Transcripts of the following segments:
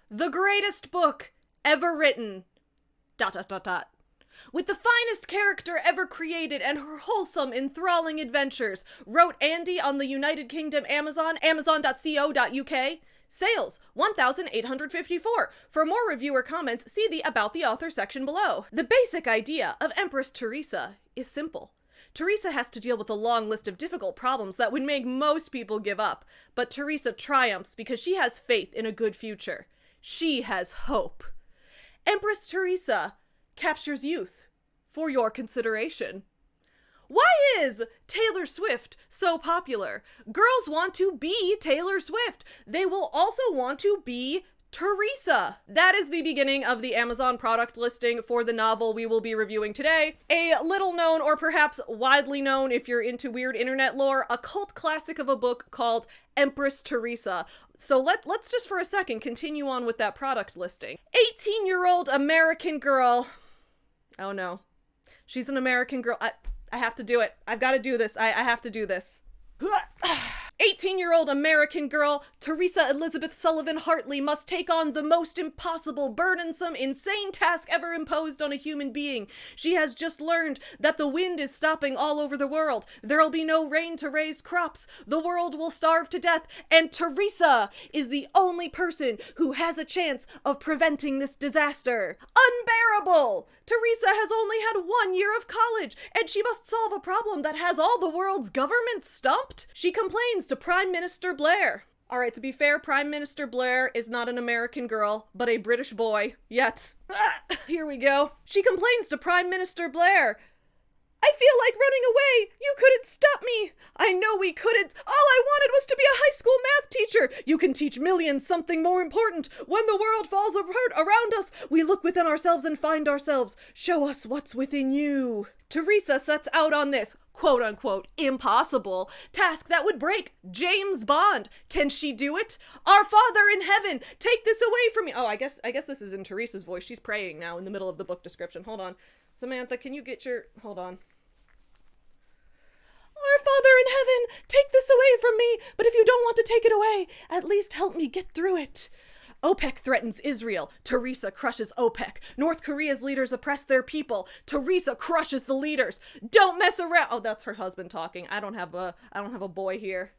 the greatest book ever written, ... With the finest character ever created and her wholesome, enthralling adventures, wrote Andy on the United Kingdom Amazon, amazon.co.uk. Sales, 1,854. For more reviewer comments, see the About the Author section below. The basic idea of Empress Theresa is simple. Teresa has to deal with a long list of difficult problems that would make most people give up, but Teresa triumphs because she has faith in a good future. She has hope. Empress Theresa captures youth for your consideration. Why is Taylor Swift so popular? Girls want to be Taylor Swift. They will also want to be Teresa. That is the beginning of the Amazon product listing for the novel we will be reviewing today. A little known, or perhaps widely known if you're into weird internet lore, a cult classic of a book called Empress Theresa. So let's just for a second continue on with that product listing. 18-year-old American girl. Oh no. She's an American girl. I have to do it. I've got to do this. I have to do this. 18-year-old American girl, Teresa Elizabeth Sullivan Hartley, must take on the most impossible, burdensome, insane task ever imposed on a human being. She has just learned that the wind is stopping all over the world. There'll be no rain to raise crops. The world will starve to death. And Teresa is the only person who has a chance of preventing this disaster. Unbearable! Teresa has only had 1 year of college, and she must solve a problem that has all the world's government stumped. She complains to Prime Minister Blair. Alright, to be fair, Prime Minister Blair is not an American girl, but a British boy. Yet. Here we go. She complains to Prime Minister Blair. I feel like running away. You couldn't stop me. I know we couldn't. All I wanted was to be a high school math teacher. You can teach millions something more important. When the world falls apart around us, we look within ourselves and find ourselves. Show us what's within you. Teresa sets out on this, quote-unquote, impossible task that would break James Bond. Can she do it? Our Father in Heaven, take this away from me. Oh, I guess this is in Teresa's voice. She's praying now in the middle of the book description. Hold on. Samantha, can you get your... Hold on. Our Father in Heaven, take this away from me, but if you don't want to take it away, at least help me get through it. OPEC threatens Israel. Teresa crushes OPEC. North Korea's leaders oppress their people. Teresa crushes the leaders. Don't mess around. Oh, that's her husband talking. I don't have a boy here.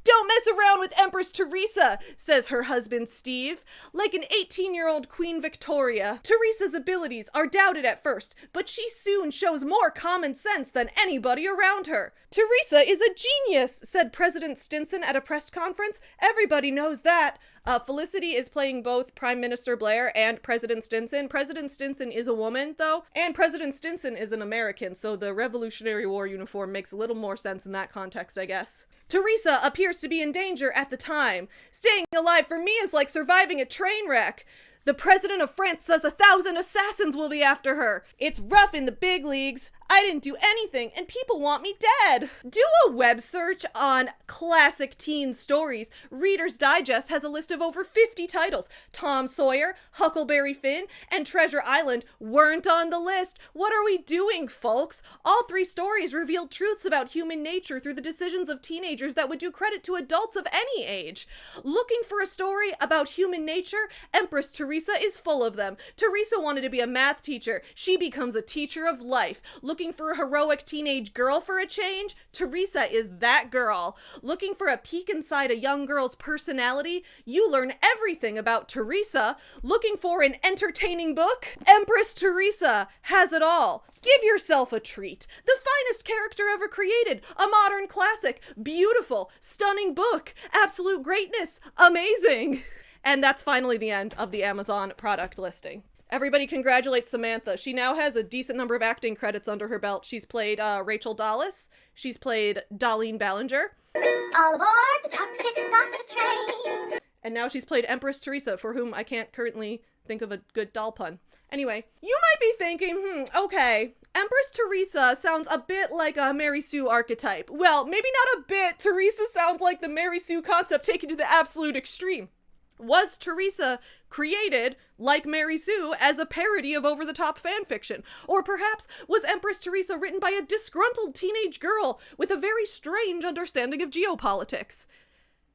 Don't mess around with Empress Theresa, says her husband Steve. Like an 18-year-old Queen Victoria, Teresa's abilities are doubted at first, but she soon shows more common sense than anybody around her. Teresa is a genius, said President Stinson at a press conference. Everybody knows that. Felicity is playing both Prime Minister Blair and President Stinson. President Stinson is a woman, though, and President Stinson is an American, so the Revolutionary War uniform makes a little more sense in that context, I guess. Teresa appears to be in danger at the time. Staying alive for me is like surviving a train wreck. The president of France says 1,000 assassins will be after her. It's rough in the big leagues. I didn't do anything, and people want me dead. Do a web search on classic teen stories. Reader's Digest has a list of over 50 titles. Tom Sawyer, Huckleberry Finn, and Treasure Island weren't on the list. What are we doing, folks? All 3 stories reveal truths about human nature through the decisions of teenagers that would do credit to adults of any age. Looking for a story about human nature? Empress Theresa is full of them. Teresa wanted to be a math teacher. She becomes a teacher of life. Looking for a heroic teenage girl for a change? Teresa is that girl. Looking for a peek inside a young girl's personality? You learn everything about Teresa. Looking for an entertaining book? Empress Theresa has it all. Give yourself a treat. The finest character ever created. A modern classic. Beautiful. Stunning book. Absolute greatness. Amazing. And that's finally the end of the Amazon product listing. Everybody congratulate Samantha. She now has a decent number of acting credits under her belt. She's played Rachel Dallas. She's played Darlene Ballinger. All aboard the toxic gossip train. And now she's played Empress Theresa, for whom I can't currently think of a good doll pun. Anyway, you might be thinking, okay, Empress Theresa sounds a bit like a Mary Sue archetype. Well, maybe not a bit. Teresa sounds like the Mary Sue concept taken to the absolute extreme. Was Teresa created, like Mary Sue, as a parody of over-the-top fanfiction? Or perhaps was Empress Theresa written by a disgruntled teenage girl with a very strange understanding of geopolitics?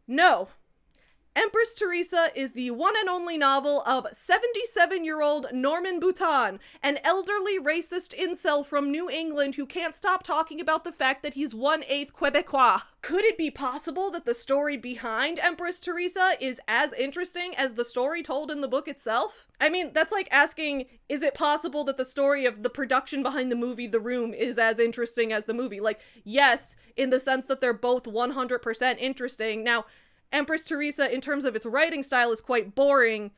No. Empress Theresa is the one and only novel of 77-year-old Norman Boutin, an elderly racist incel from New England who can't stop talking about the fact that he's 1/8 Quebecois. Could it be possible that the story behind Empress Theresa is as interesting as the story told in the book itself? I mean, that's like asking, is it possible that the story of the production behind the movie The Room is as interesting as the movie? Like, yes, in the sense that they're both 100% interesting. Now, Empress Theresa, in terms of its writing style, is quite boring,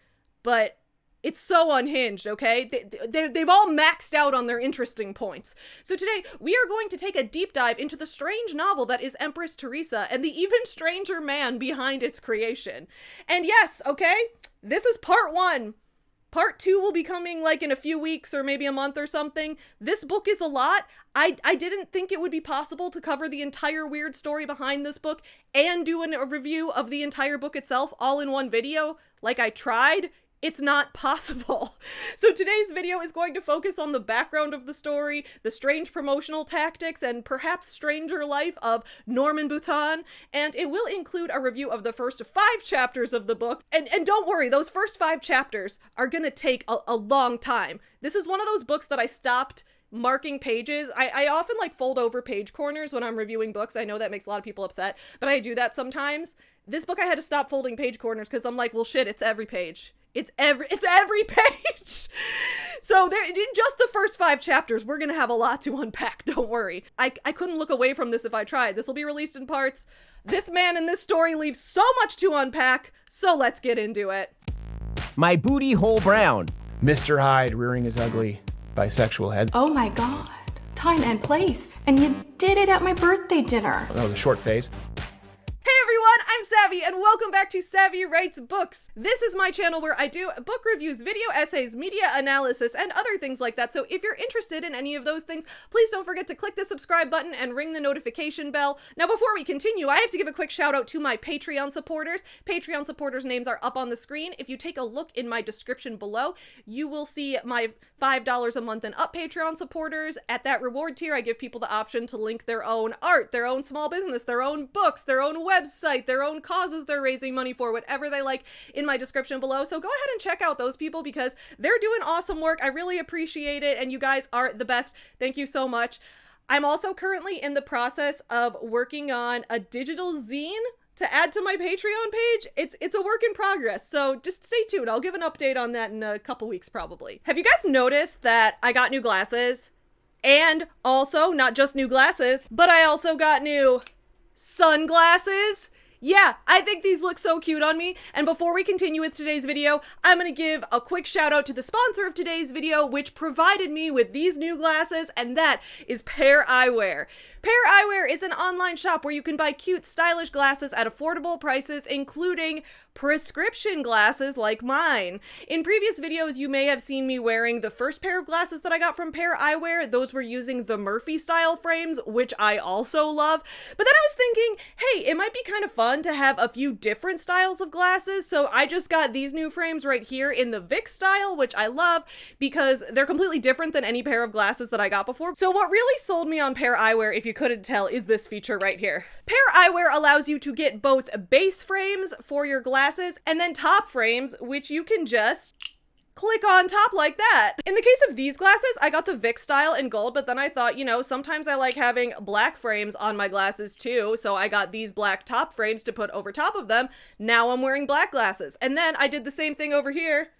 but it's so unhinged, okay? They've all maxed out on their interesting points. So today, we are going to take a deep dive into the strange novel that is Empress Theresa and the even stranger man behind its creation. And yes, okay, this is part 1. Part 2 will be coming like in a few weeks or maybe a month or something. This book is a lot. I didn't think it would be possible to cover the entire weird story behind this book and do a review of the entire book itself all in one video. Like I tried. It's not possible. So today's video is going to focus on the background of the story, the strange promotional tactics, and perhaps stranger life of Norman Boutin, and it will include a review of the first 5 chapters of the book. And don't worry, those first 5 chapters are gonna take a long time. This is one of those books that I stopped marking pages. I often like fold over page corners when I'm reviewing books. I know that makes a lot of people upset, but I do that sometimes. This book I had to stop folding page corners because I'm like, well shit, it's every page. It's every page. So there, in just the first 5 chapters, we're gonna have a lot to unpack, don't worry. I couldn't look away from this if I tried. This will be released in parts. This man in this story leaves so much to unpack, so let's get into it. My booty hole brown. Mr. Hyde rearing his ugly bisexual head. Oh my god. Time and place. And you did it at my birthday dinner. That was a short phase. Hey everyone, I'm Savvy, and welcome back to Savvy Writes Books. This is my channel where I do book reviews, video essays, media analysis, and other things like that, so if you're interested in any of those things, please don't forget to click the subscribe button and ring the notification bell. Now before we continue, I have to give a quick shout out to my Patreon supporters. Patreon supporters' names are up on the screen. If you take a look in my description below, you will see my $5 a month and up Patreon supporters. At that reward tier, I give people the option to link their own art, their own small business, their own books, their own website, their own causes they're raising money for, whatever they like, in my description below. So go ahead and check out those people because they're doing awesome work. I really appreciate it, and you guys are the best. Thank you so much. I'm also currently in the process of working on a digital zine to add to my Patreon page. It's a work in progress, so just stay tuned. I'll give an update on that in a couple weeks probably. Have you guys noticed that I got new glasses? And also, not just new glasses, but I also got new sunglasses. Yeah, I think these look so cute on me. And before we continue with today's video, I'm gonna give a quick shout out to the sponsor of today's video, which provided me with these new glasses, and that is Pair Eyewear. Pair Eyewear is an online shop where you can buy cute, stylish glasses at affordable prices, including prescription glasses like mine. In previous videos, you may have seen me wearing the first pair of glasses that I got from Pair Eyewear. Those were using the Murphy style frames, which I also love. But then I was thinking, hey, it might be kind of fun to have a few different styles of glasses, so I just got these new frames right here in the Vic style, which I love because they're completely different than any pair of glasses that I got before. So what really sold me on Pair Eyewear, if you couldn't tell, is this feature right here. Pair Eyewear allows you to get both base frames for your glasses and then top frames, which you can just click on top like that. In the case of these glasses, I got the Vic style in gold, but then I thought, you know, sometimes I like having black frames on my glasses too, so I got these black top frames to put over top of them. Now I'm wearing black glasses. And then I did the same thing over here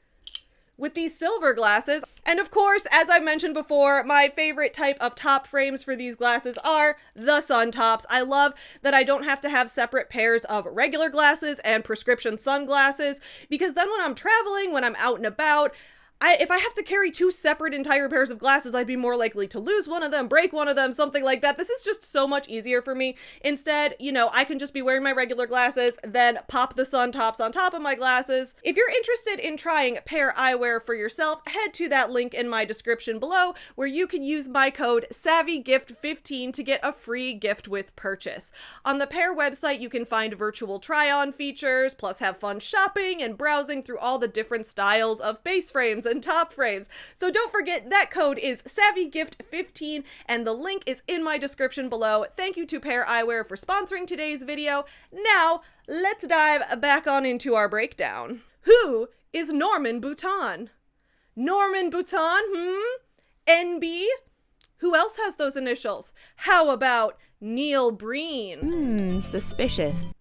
with these silver glasses. And of course, as I mentioned before, my favorite type of top frames for these glasses are the sun tops. I love that I don't have to have separate pairs of regular glasses and prescription sunglasses, because then when I'm traveling, when I'm out and about, if I have to carry 2 separate entire pairs of glasses, I'd be more likely to lose one of them, break one of them, something like that. This is just so much easier for me. Instead, you know, I can just be wearing my regular glasses, then pop the sun tops on top of my glasses. If you're interested in trying Pair Eyewear for yourself, head to that link in my description below where you can use my code SAVVYGIFT15 to get a free gift with purchase. On the Pair website, you can find virtual try-on features, plus have fun shopping and browsing through all the different styles of base frames and top frames. So don't forget that code is SavvyGift15 and the link is in my description below. Thank you to Pair Eyewear for sponsoring today's video. Now, let's dive back on into our breakdown. Who is Norman Boutin? Norman Boutin, NB? Who else has those initials? How about Neil Breen? Suspicious.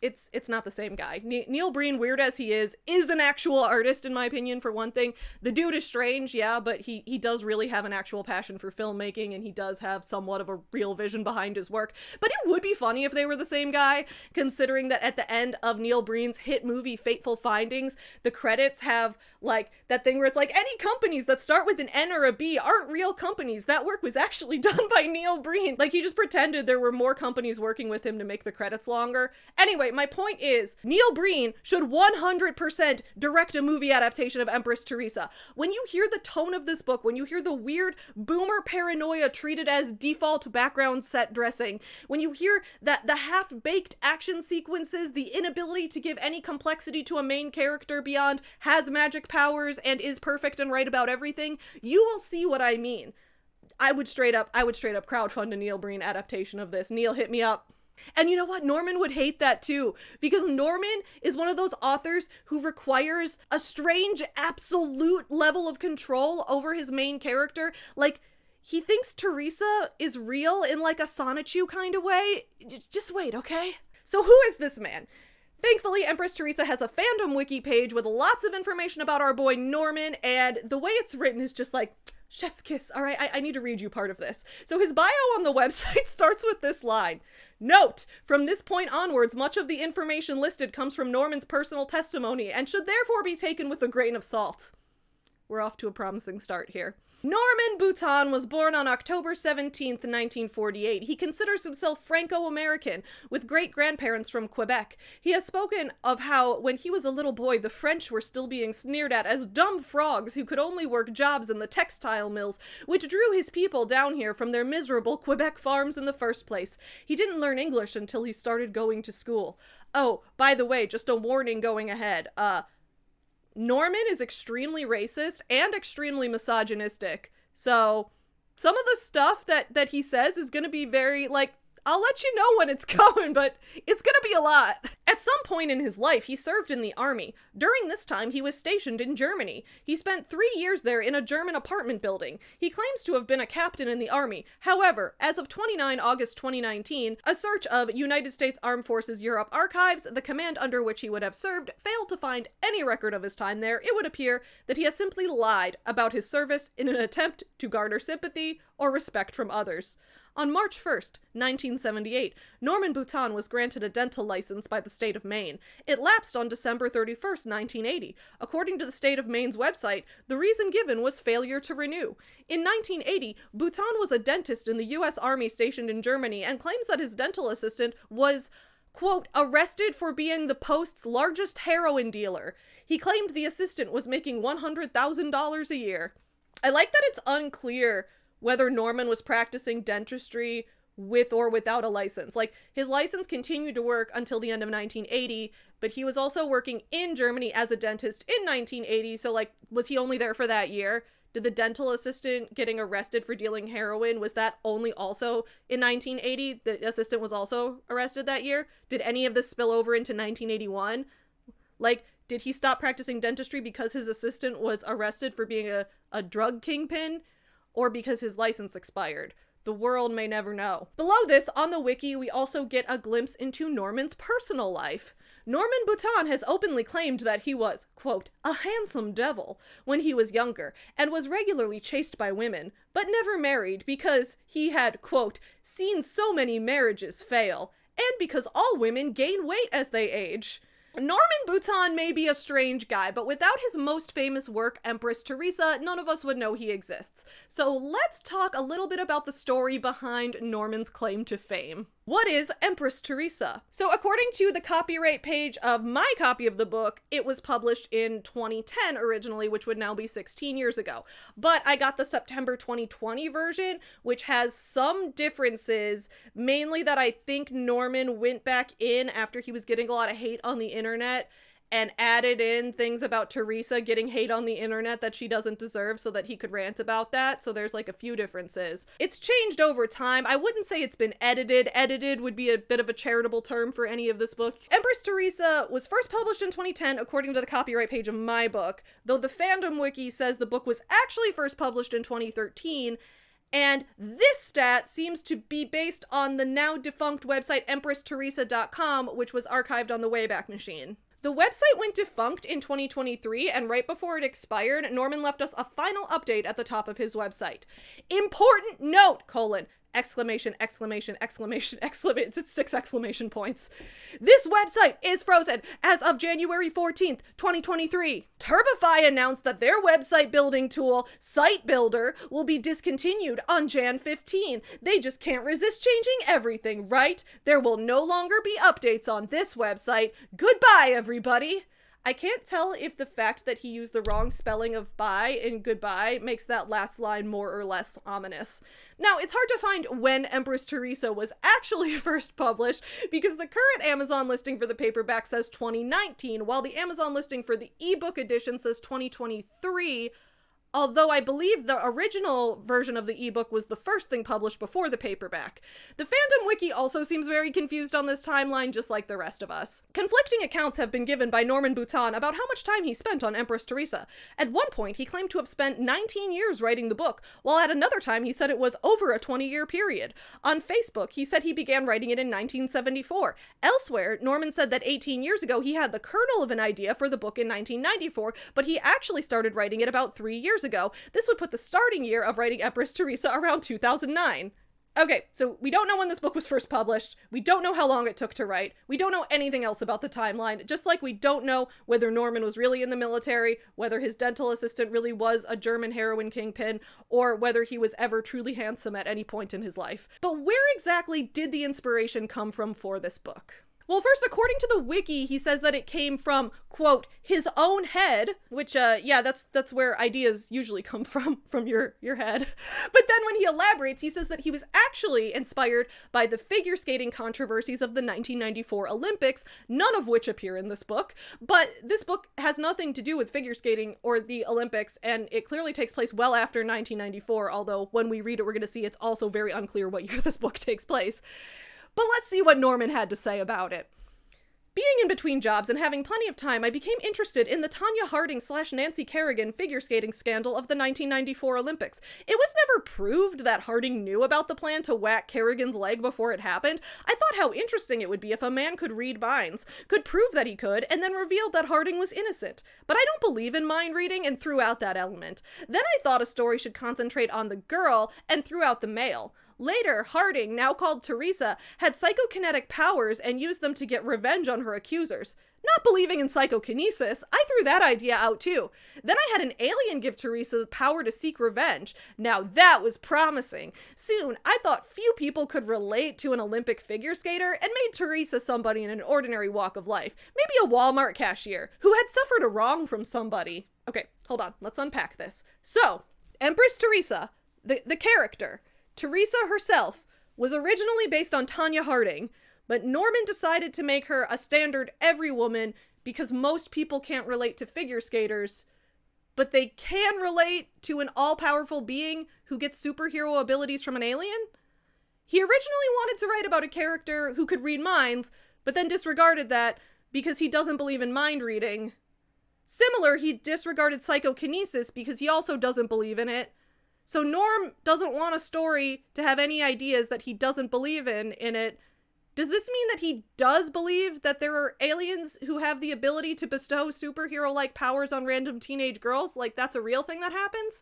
It's not the same guy. Neil Breen, weird as he is an actual artist, in my opinion, for one thing. The dude is strange, yeah, but he does really have an actual passion for filmmaking, and he does have somewhat of a real vision behind his work. But it would be funny if they were the same guy, considering that at the end of Neil Breen's hit movie Fateful Findings, the credits have, like, that thing where it's like, any companies that start with an N or a B aren't real companies. That work was actually done by Neil Breen. Like, he just pretended there were more companies working with him to make the credits longer. Anyway, my point is, Neil Breen should 100% direct a movie adaptation of Empress Theresa. When you hear the tone of this book, when you hear the weird boomer paranoia treated as default background set dressing, when you hear that the half-baked action sequences, the inability to give any complexity to a main character beyond has magic powers and is perfect and right about everything, you will see what I mean. I would straight up crowdfund a Neil Breen adaptation of this. Neil, hit me up. And you know what? Norman would hate that too, because Norman is one of those authors who requires a strange absolute level of control over his main character. Like, he thinks Teresa is real in like a Sonichu kind of way. Just wait, okay? So who is this man? Thankfully, Empress Theresa has a fandom wiki page with lots of information about our boy Norman, and the way it's written is just like, chef's kiss. All right, I need to read you part of this. So his bio on the website starts with this line. Note, from this point onwards, much of the information listed comes from Norman's personal testimony and should therefore be taken with a grain of salt. We're off to a promising start here. Norman Boutin was born on October 17th, 1948. He considers himself Franco-American, with great-grandparents from Quebec. He has spoken of how, when he was a little boy, the French were still being sneered at as dumb frogs who could only work jobs in the textile mills, which drew his people down here from their miserable Quebec farms in the first place. He didn't learn English until he started going to school. Oh, by the way, just a warning going ahead, Norman is extremely racist and extremely misogynistic, so some of the stuff that he says is gonna be very, like, I'll let you know when it's coming, but it's gonna be a lot. At some point in his life, he served in the army. During this time, he was stationed in Germany. He spent 3 years there in a German apartment building. He claims to have been a captain in the army. However, as of 29 August 2019, a search of United States Armed Forces Europe archives, the command under which he would have served, failed to find any record of his time there. It would appear that he has simply lied about his service in an attempt to garner sympathy or respect from others. On March 1st, 1978, Norman Boutin was granted a dental license by the state of Maine. It lapsed on December 31st, 1980. According to the state of Maine's website, the reason given was failure to renew. In 1980, Boutin was a dentist in the U.S. Army stationed in Germany and claims that his dental assistant was, quote, arrested for being the post's largest heroin dealer. He claimed the assistant was making $100,000 a year. I like that it's unclear whether Norman was practicing dentistry with or without a license. Like, his license continued to work until the end of 1980, but he was also working in Germany as a dentist in 1980, so, like, was he only there for that year? Did the dental assistant getting arrested for dealing heroin, was that only also in 1980? The assistant was also arrested that year? Did any of this spill over into 1981? Like, did he stop practicing dentistry because his assistant was arrested for being a drug kingpin? Or because his license expired? The world may never know. Below this, on the wiki, we also get a glimpse into Norman's personal life. Norman Boutin has openly claimed that he was, quote, a handsome devil when he was younger, and was regularly chased by women, but never married because he had, quote, seen so many marriages fail, and because all women gain weight as they age. Norman Boutin may be a strange guy, but without his most famous work, Empress Theresa, none of us would know he exists. So let's talk a little bit about the story behind Norman's claim to fame. What is Empress Theresa? So according to the copyright page of my copy of the book, it was published in 2010 originally, which would now be 16 years ago. But I got the September 2020 version, which has some differences, mainly that I think Norman went back in after he was getting a lot of hate on the internet and added in things about Teresa getting hate on the internet that she doesn't deserve so that he could rant about that. So there's like a few differences. It's changed over time. I wouldn't say it's been edited. Edited would be a bit of a charitable term for any of this book. Empress Theresa was first published in 2010 according to the copyright page of my book, though the fandom wiki says the book was actually first published in 2013. And this stat seems to be based on the now defunct website EmpressTheresa.com, which was archived on the Wayback Machine. The website went defunct in 2023, and right before it expired, Norman left us a final update at the top of his website. Important note, : exclamation, exclamation, exclamation, exclamation. It's 6 exclamation points. This website is frozen as of January 14th, 2023. Turbify announced that their website building tool, Site Builder, will be discontinued on Jan 15. They just can't resist changing everything, right? There will no longer be updates on this website. Goodbye, everybody. I can't tell if the fact that he used the wrong spelling of bye in goodbye makes that last line more or less ominous. Now, it's hard to find when Empress Theresa was actually first published because the current Amazon listing for the paperback says 2019, while the Amazon listing for the ebook edition says 2023, although I believe the original version of the ebook was the first thing published before the paperback. The fandom wiki also seems very confused on this timeline, just like the rest of us. Conflicting accounts have been given by Norman Boutin about how much time he spent on Empress Theresa. At one point, he claimed to have spent 19 years writing the book, while at another time he said it was over a 20-year period. On Facebook, he said he began writing it in 1974. Elsewhere, Norman said that 18 years ago he had the kernel of an idea for the book in 1994, but he actually started writing it about 3 years ago. This would put the starting year of writing Empress Theresa around 2009. Okay, so we don't know when this book was first published. We don't know how long it took to write. We don't know anything else about the timeline, just like we don't know whether Norman was really in the military, whether his dental assistant really was a German heroin kingpin, or whether he was ever truly handsome at any point in his life. But where exactly did the inspiration come from for this book? Well, first, according to the wiki, he says that it came from, quote, his own head, which, yeah, that's where ideas usually come from your head. But then when he elaborates, he says that he was actually inspired by the figure skating controversies of the 1994 Olympics, none of which appear in this book. But this book has nothing to do with figure skating or the Olympics, and it clearly takes place well after 1994, although when we read it, we're going to see it's also very unclear what year this book takes place. But let's see what Norman had to say about it. Being in between jobs and having plenty of time, I became interested in the Tonya Harding/Nancy Kerrigan figure skating scandal of the 1994 Olympics. It was never proved that Harding knew about the plan to whack Kerrigan's leg before it happened. I thought how interesting it would be if a man could read minds, could prove that he could, and then revealed that Harding was innocent. But I don't believe in mind reading and threw out that element. Then I thought a story should concentrate on the girl and threw out the male. Later, Harding, now called Teresa, had psychokinetic powers and used them to get revenge on her accusers. Not believing in psychokinesis, I threw that idea out too. Then I had an alien give Teresa the power to seek revenge. Now that was promising. Soon, I thought few people could relate to an Olympic figure skater and made Teresa somebody in an ordinary walk of life. Maybe a Walmart cashier who had suffered a wrong from somebody. Okay, hold on, let's unpack this. So, Empress Theresa, the character, Teresa herself, was originally based on Tonya Harding, but Norman decided to make her a standard every woman because most people can't relate to figure skaters, but they can relate to an all-powerful being who gets superhero abilities from an alien? He originally wanted to write about a character who could read minds, but then disregarded that because he doesn't believe in mind reading. Similar, he disregarded psychokinesis because he also doesn't believe in it. So Norm doesn't want a story to have any ideas that he doesn't believe in it. Does this mean that he does believe that there are aliens who have the ability to bestow superhero-like powers on random teenage girls? Like, that's a real thing that happens?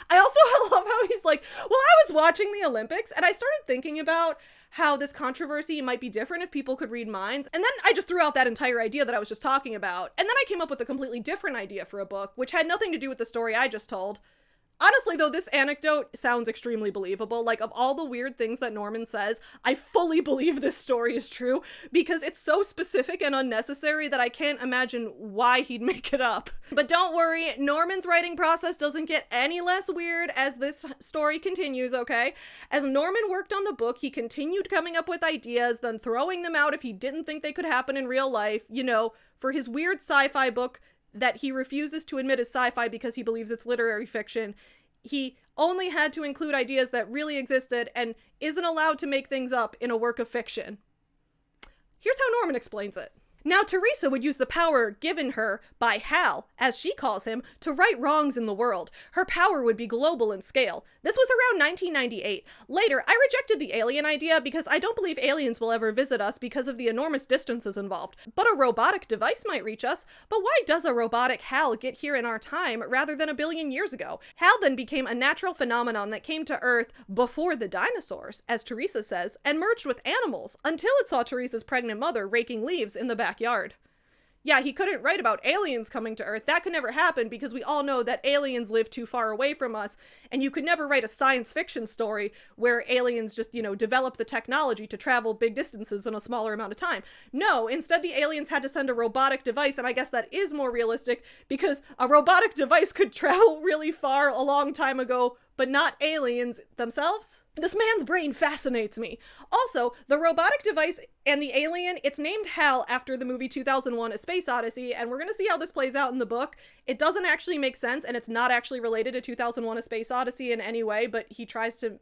I also love how he's like, well, I was watching the Olympics and I started thinking about how this controversy might be different if people could read minds. And then I just threw out that entire idea that I was just talking about. And then I came up with a completely different idea for a book, which had nothing to do with the story I just told. Honestly, though, this anecdote sounds extremely believable. Like, of all the weird things that Norman says, I fully believe this story is true because it's so specific and unnecessary that I can't imagine why he'd make it up. But don't worry, Norman's writing process doesn't get any less weird as this story continues, okay? As Norman worked on the book, he continued coming up with ideas, then throwing them out if he didn't think they could happen in real life, you know, for his weird sci-fi book that he refuses to admit is sci-fi because he believes it's literary fiction. He only had to include ideas that really existed and isn't allowed to make things up in a work of fiction. Here's how Norman explains it. Now, Teresa would use the power given her by Hal, as she calls him, to right wrongs in the world. Her power would be global in scale. This was around 1998. Later, I rejected the alien idea because I don't believe aliens will ever visit us because of the enormous distances involved. But a robotic device might reach us. But why does a robotic Hal get here in our time rather than a billion years ago? Hal then became a natural phenomenon that came to Earth before the dinosaurs, as Teresa says, and merged with animals until it saw Teresa's pregnant mother raking leaves in the backyard. Yeah, he couldn't write about aliens coming to Earth. That could never happen because we all know that aliens live too far away from us, and you could never write a science fiction story where aliens just, develop the technology to travel big distances in a smaller amount of time. No, instead the aliens had to send a robotic device, and I guess that is more realistic because a robotic device could travel really far a long time ago, but not aliens themselves. This man's brain fascinates me. Also, the robotic device and the alien, it's named Hal after the movie 2001: A Space Odyssey, and we're gonna see how this plays out in the book. It doesn't actually make sense, and it's not actually related to 2001: A Space Odyssey in any way, but he tries to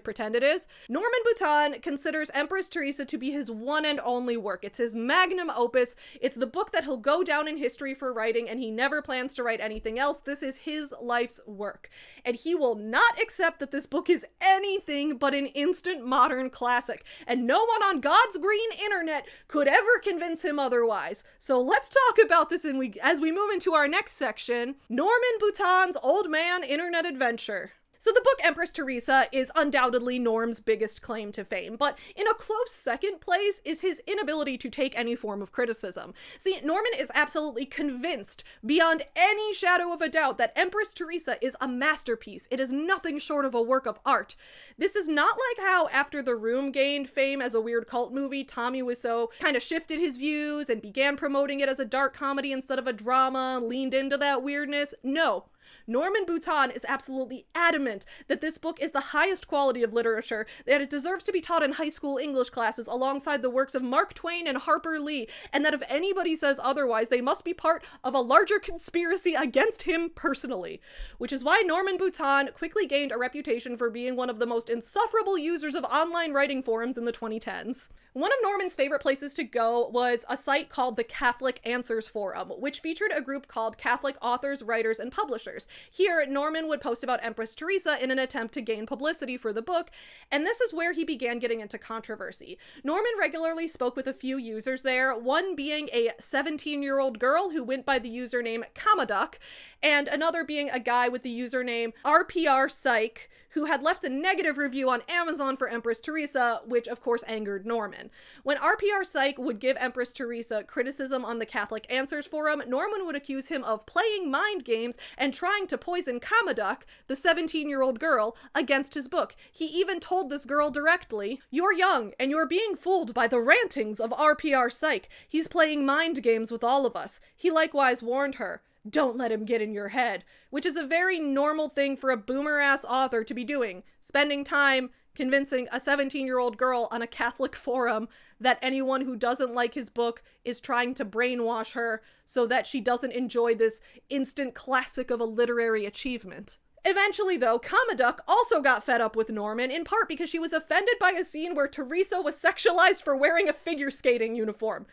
pretend it is. Norman Boutin considers Empress Theresa to be his one and only work. It's his magnum opus. It's the book that he'll go down in history for writing, and he never plans to write anything else. This is his life's work. And he will not accept that this book is anything but an instant modern classic. And no one on God's green internet could ever convince him otherwise. So let's talk about this as we move into our next section, Norman Boutin's Old Man Internet Adventure. So the book Empress Theresa is undoubtedly Norm's biggest claim to fame, but in a close second place is his inability to take any form of criticism. See, Norman is absolutely convinced, beyond any shadow of a doubt, that Empress Theresa is a masterpiece. It is nothing short of a work of art. This is not like how, after The Room gained fame as a weird cult movie, Tommy Wiseau kind of shifted his views and began promoting it as a dark comedy instead of a drama, leaned into that weirdness. No. Norman Boutin is absolutely adamant that this book is the highest quality of literature, that it deserves to be taught in high school English classes alongside the works of Mark Twain and Harper Lee, and that if anybody says otherwise, they must be part of a larger conspiracy against him personally. Which is why Norman Boutin quickly gained a reputation for being one of the most insufferable users of online writing forums in the 2010s. One of Norman's favorite places to go was a site called the Catholic Answers Forum, which featured a group called Catholic Authors, Writers, and Publishers. Here, Norman would post about Empress Theresa in an attempt to gain publicity for the book, and this is where he began getting into controversy. Norman regularly spoke with a few users there, one being a 17-year-old girl who went by the username Kamaduck, and another being a guy with the username RPR Psych, who had left a negative review on Amazon for Empress Theresa, which of course angered Norman. When RPR Psych would give Empress Theresa criticism on the Catholic Answers Forum, Norman would accuse him of playing mind games and trying to poison Kamaduck, the 17-year-old girl, against his book. He even told this girl directly, "You're young, and you're being fooled by the rantings of RPR Psych. He's playing mind games with all of us." He likewise warned her, "Don't let him get in your head," which is a very normal thing for a boomer-ass author to be doing, spending time convincing a 17-year-old girl on a Catholic forum that anyone who doesn't like his book is trying to brainwash her so that she doesn't enjoy this instant classic of a literary achievement. Eventually, though, Kamaduck also got fed up with Norman, in part because she was offended by a scene where Teresa was sexualized for wearing a figure skating uniform.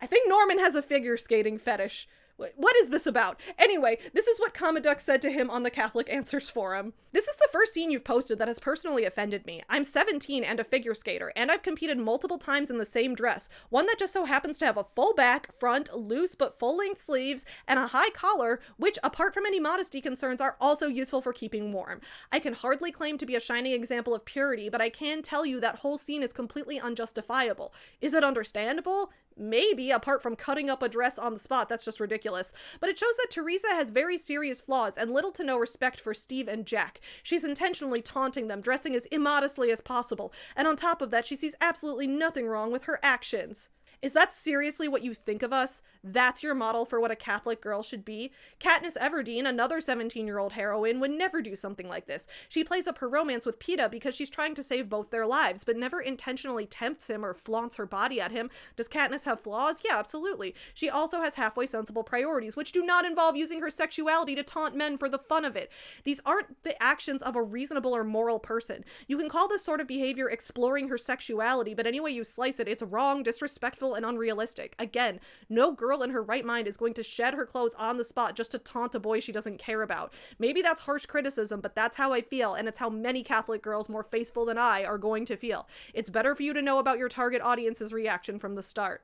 I think Norman has a figure skating fetish. What is this about? Anyway, this is what Kamaduck said to him on the Catholic Answers Forum. "This is the first scene you've posted that has personally offended me. I'm 17 and a figure skater, and I've competed multiple times in the same dress, one that just so happens to have a full back, front, loose but full-length sleeves, and a high collar, which, apart from any modesty concerns, are also useful for keeping warm. I can hardly claim to be a shining example of purity, but I can tell you that whole scene is completely unjustifiable. Is it understandable? Maybe, apart from cutting up a dress on the spot. That's just ridiculous. But it shows that Teresa has very serious flaws and little to no respect for Steve and Jack. She's intentionally taunting them, dressing as immodestly as possible. And on top of that, she sees absolutely nothing wrong with her actions. Is that seriously what you think of us? That's your model for what a Catholic girl should be? Katniss Everdeen, another 17-year-old heroine, would never do something like this. She plays up her romance with Peeta because she's trying to save both their lives, but never intentionally tempts him or flaunts her body at him. Does Katniss have flaws? Yeah, absolutely. She also has halfway sensible priorities, which do not involve using her sexuality to taunt men for the fun of it. These aren't the actions of a reasonable or moral person. You can call this sort of behavior exploring her sexuality, but any way you slice it, it's wrong, disrespectful, and unrealistic. Again, no girl in her right mind is going to shed her clothes on the spot just to taunt a boy she doesn't care about. Maybe that's harsh criticism, but that's how I feel, and it's how many Catholic girls more faithful than I are going to feel. It's better for you to know about your target audience's reaction from the start.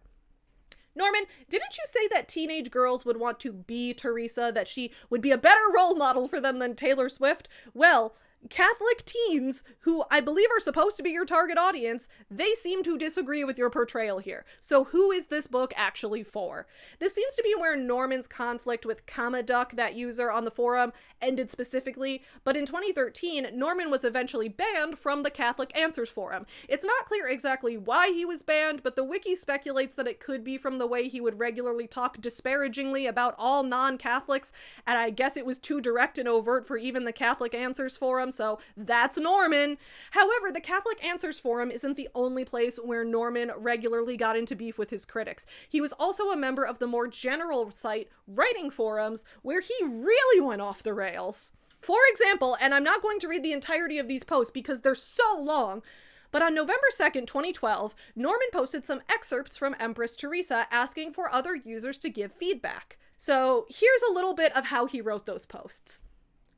Norman, didn't you say that teenage girls would want to be Teresa, that she would be a better role model for them than Taylor Swift? Well, Catholic teens, who I believe are supposed to be your target audience, they seem to disagree with your portrayal here. So who is this book actually for? This seems to be where Norman's conflict with Comaduck, that user on the forum, ended specifically, but in 2013, Norman was eventually banned from the Catholic Answers forum. It's not clear exactly why he was banned, but the wiki speculates that it could be from the way he would regularly talk disparagingly about all non-Catholics, and I guess it was too direct and overt for even the Catholic Answers forum, so that's Norman. However, the Catholic Answers forum isn't the only place where Norman regularly got into beef with his critics. He was also a member of the more general site Writing Forums, where he really went off the rails. For example, and I'm not going to read the entirety of these posts because they're so long, but on November 2nd, 2012, Norman posted some excerpts from Empress Theresa asking for other users to give feedback. So here's a little bit of how he wrote those posts.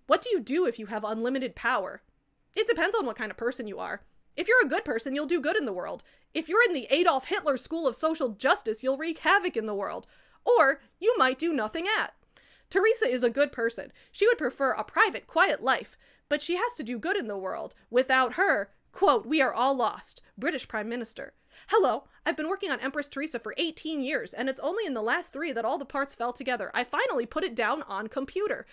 What do you do if you have unlimited power? It depends on what kind of person you are. If you're a good person, you'll do good in the world. If you're in the Adolf Hitler school of social justice, you'll wreak havoc in the world. Or you might do nothing at. Teresa is a good person. She would prefer a private, quiet life, but she has to do good in the world. Without her, quote, we are all lost. British Prime Minister. Hello, I've been working on Empress Theresa for 18 years, and it's only in the last 3 that all the parts fell together. I finally put it down on computer.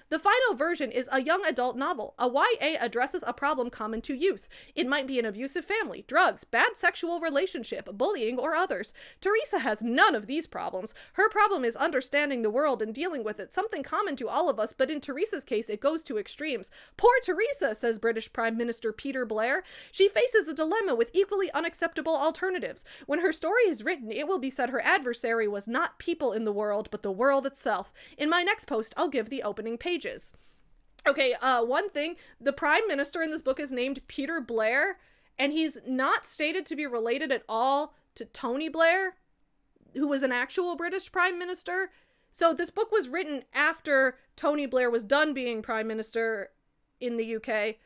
The final version is a young adult novel. A YA addresses a problem common to youth. It might be an abusive family, drugs, bad sexual relationship, bullying, or others. Teresa has none of these problems. Her problem is understanding the world and dealing with it, something common to all of us, but in Teresa's case, it goes to extremes. Poor Teresa, says British Prime Minister Peter Blair. She faces a dilemma with equally unacceptable alternatives. When her story is written, it will be said her adversary was not people in the world, but the world itself. In my next post, I'll give the opening pages. Okay, one thing, the Prime Minister in this book is named Peter Blair, and he's not stated to be related at all to Tony Blair, who was an actual British Prime Minister. So this book was written after Tony Blair was done being Prime Minister in the UK,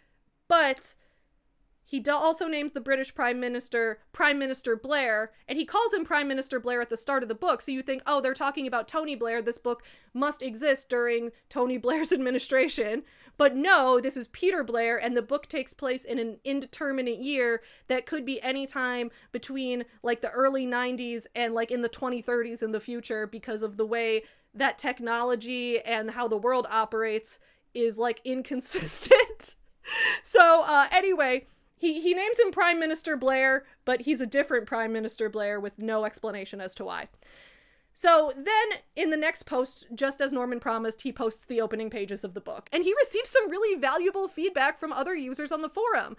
but he also names the British Prime Minister Blair, and he calls him Prime Minister Blair at the start of the book, so you think, oh, they're talking about Tony Blair, this book must exist during Tony Blair's administration. But no, this is Peter Blair, and the book takes place in an indeterminate year that could be any time between, like, the early 90s and, like, in the 2030s in the future, because of the way that technology and how the world operates is, like, inconsistent. So, anyway, He names him Prime Minister Blair, but he's a different Prime Minister Blair with no explanation as to why. So then, in the next post, just as Norman promised, he posts the opening pages of the book. And he receives some really valuable feedback from other users on the forum.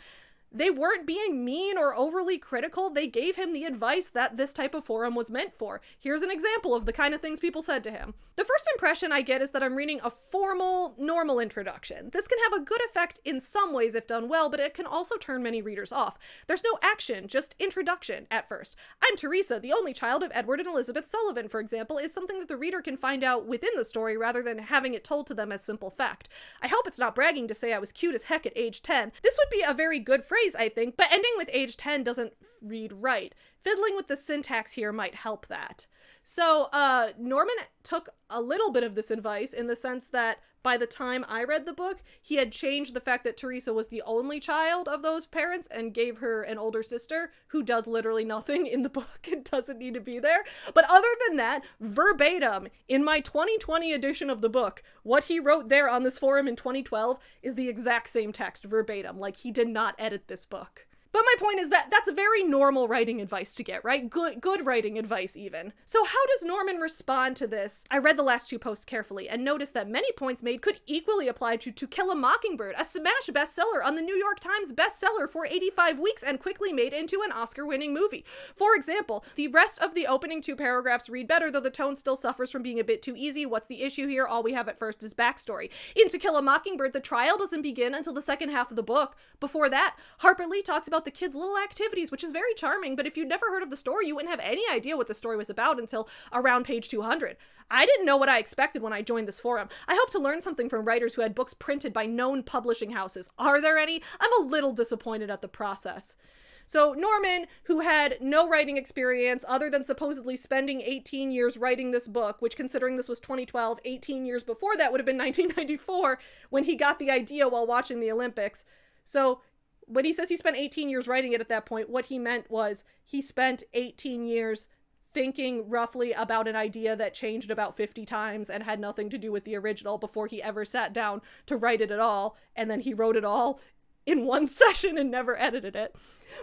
They weren't being mean or overly critical. They gave him the advice that this type of forum was meant for. Here's an example of the kind of things people said to him. The first impression I get is that I'm reading a formal, normal introduction. This can have a good effect in some ways if done well, but it can also turn many readers off. There's no action, just introduction at first. I'm Teresa, the only child of Edward and Elizabeth Sullivan, for example, is something that the reader can find out within the story rather than having it told to them as simple fact. I hope it's not bragging to say I was cute as heck at age 10. This would be a very good phrase, I think, but ending with age 10 doesn't read right. Fiddling with the syntax here might help that. So, Norman took a little bit of this advice in the sense that by the time I read the book, he had changed the fact that Teresa was the only child of those parents and gave her an older sister who does literally nothing in the book and doesn't need to be there. But other than that, verbatim, in my 2020 edition of the book, what he wrote there on this forum in 2012 is the exact same text verbatim. Like, he did not edit this book. But my point is that that's very normal writing advice to get, right? Good writing advice, even. So how does Norman respond to this? I read the last 2 posts carefully and noticed that many points made could equally apply to Kill a Mockingbird, a smash bestseller on the New York Times bestseller for 85 weeks and quickly made into an Oscar-winning movie. For example, the rest of the opening 2 paragraphs read better, though the tone still suffers from being a bit too easy. What's the issue here? All we have at first is backstory. In To Kill a Mockingbird, the trial doesn't begin until the second half of the book. Before that, Harper Lee talks about the kids' little activities, which is very charming, but if you'd never heard of the story, you wouldn't have any idea what the story was about until around page 200. I didn't know what I expected when I joined this forum. I hope to learn something from writers who had books printed by known publishing houses. Are there any? I'm a little disappointed at the process. So Norman, who had no writing experience other than supposedly spending 18 years writing this book, which considering this was 2012, 18 years before that would have been 1994 when he got the idea while watching the Olympics. So when he says he spent 18 years writing it at that point, what he meant was he spent 18 years thinking roughly about an idea that changed about 50 times and had nothing to do with the original before he ever sat down to write it at all. And then he wrote it all in one session and never edited it.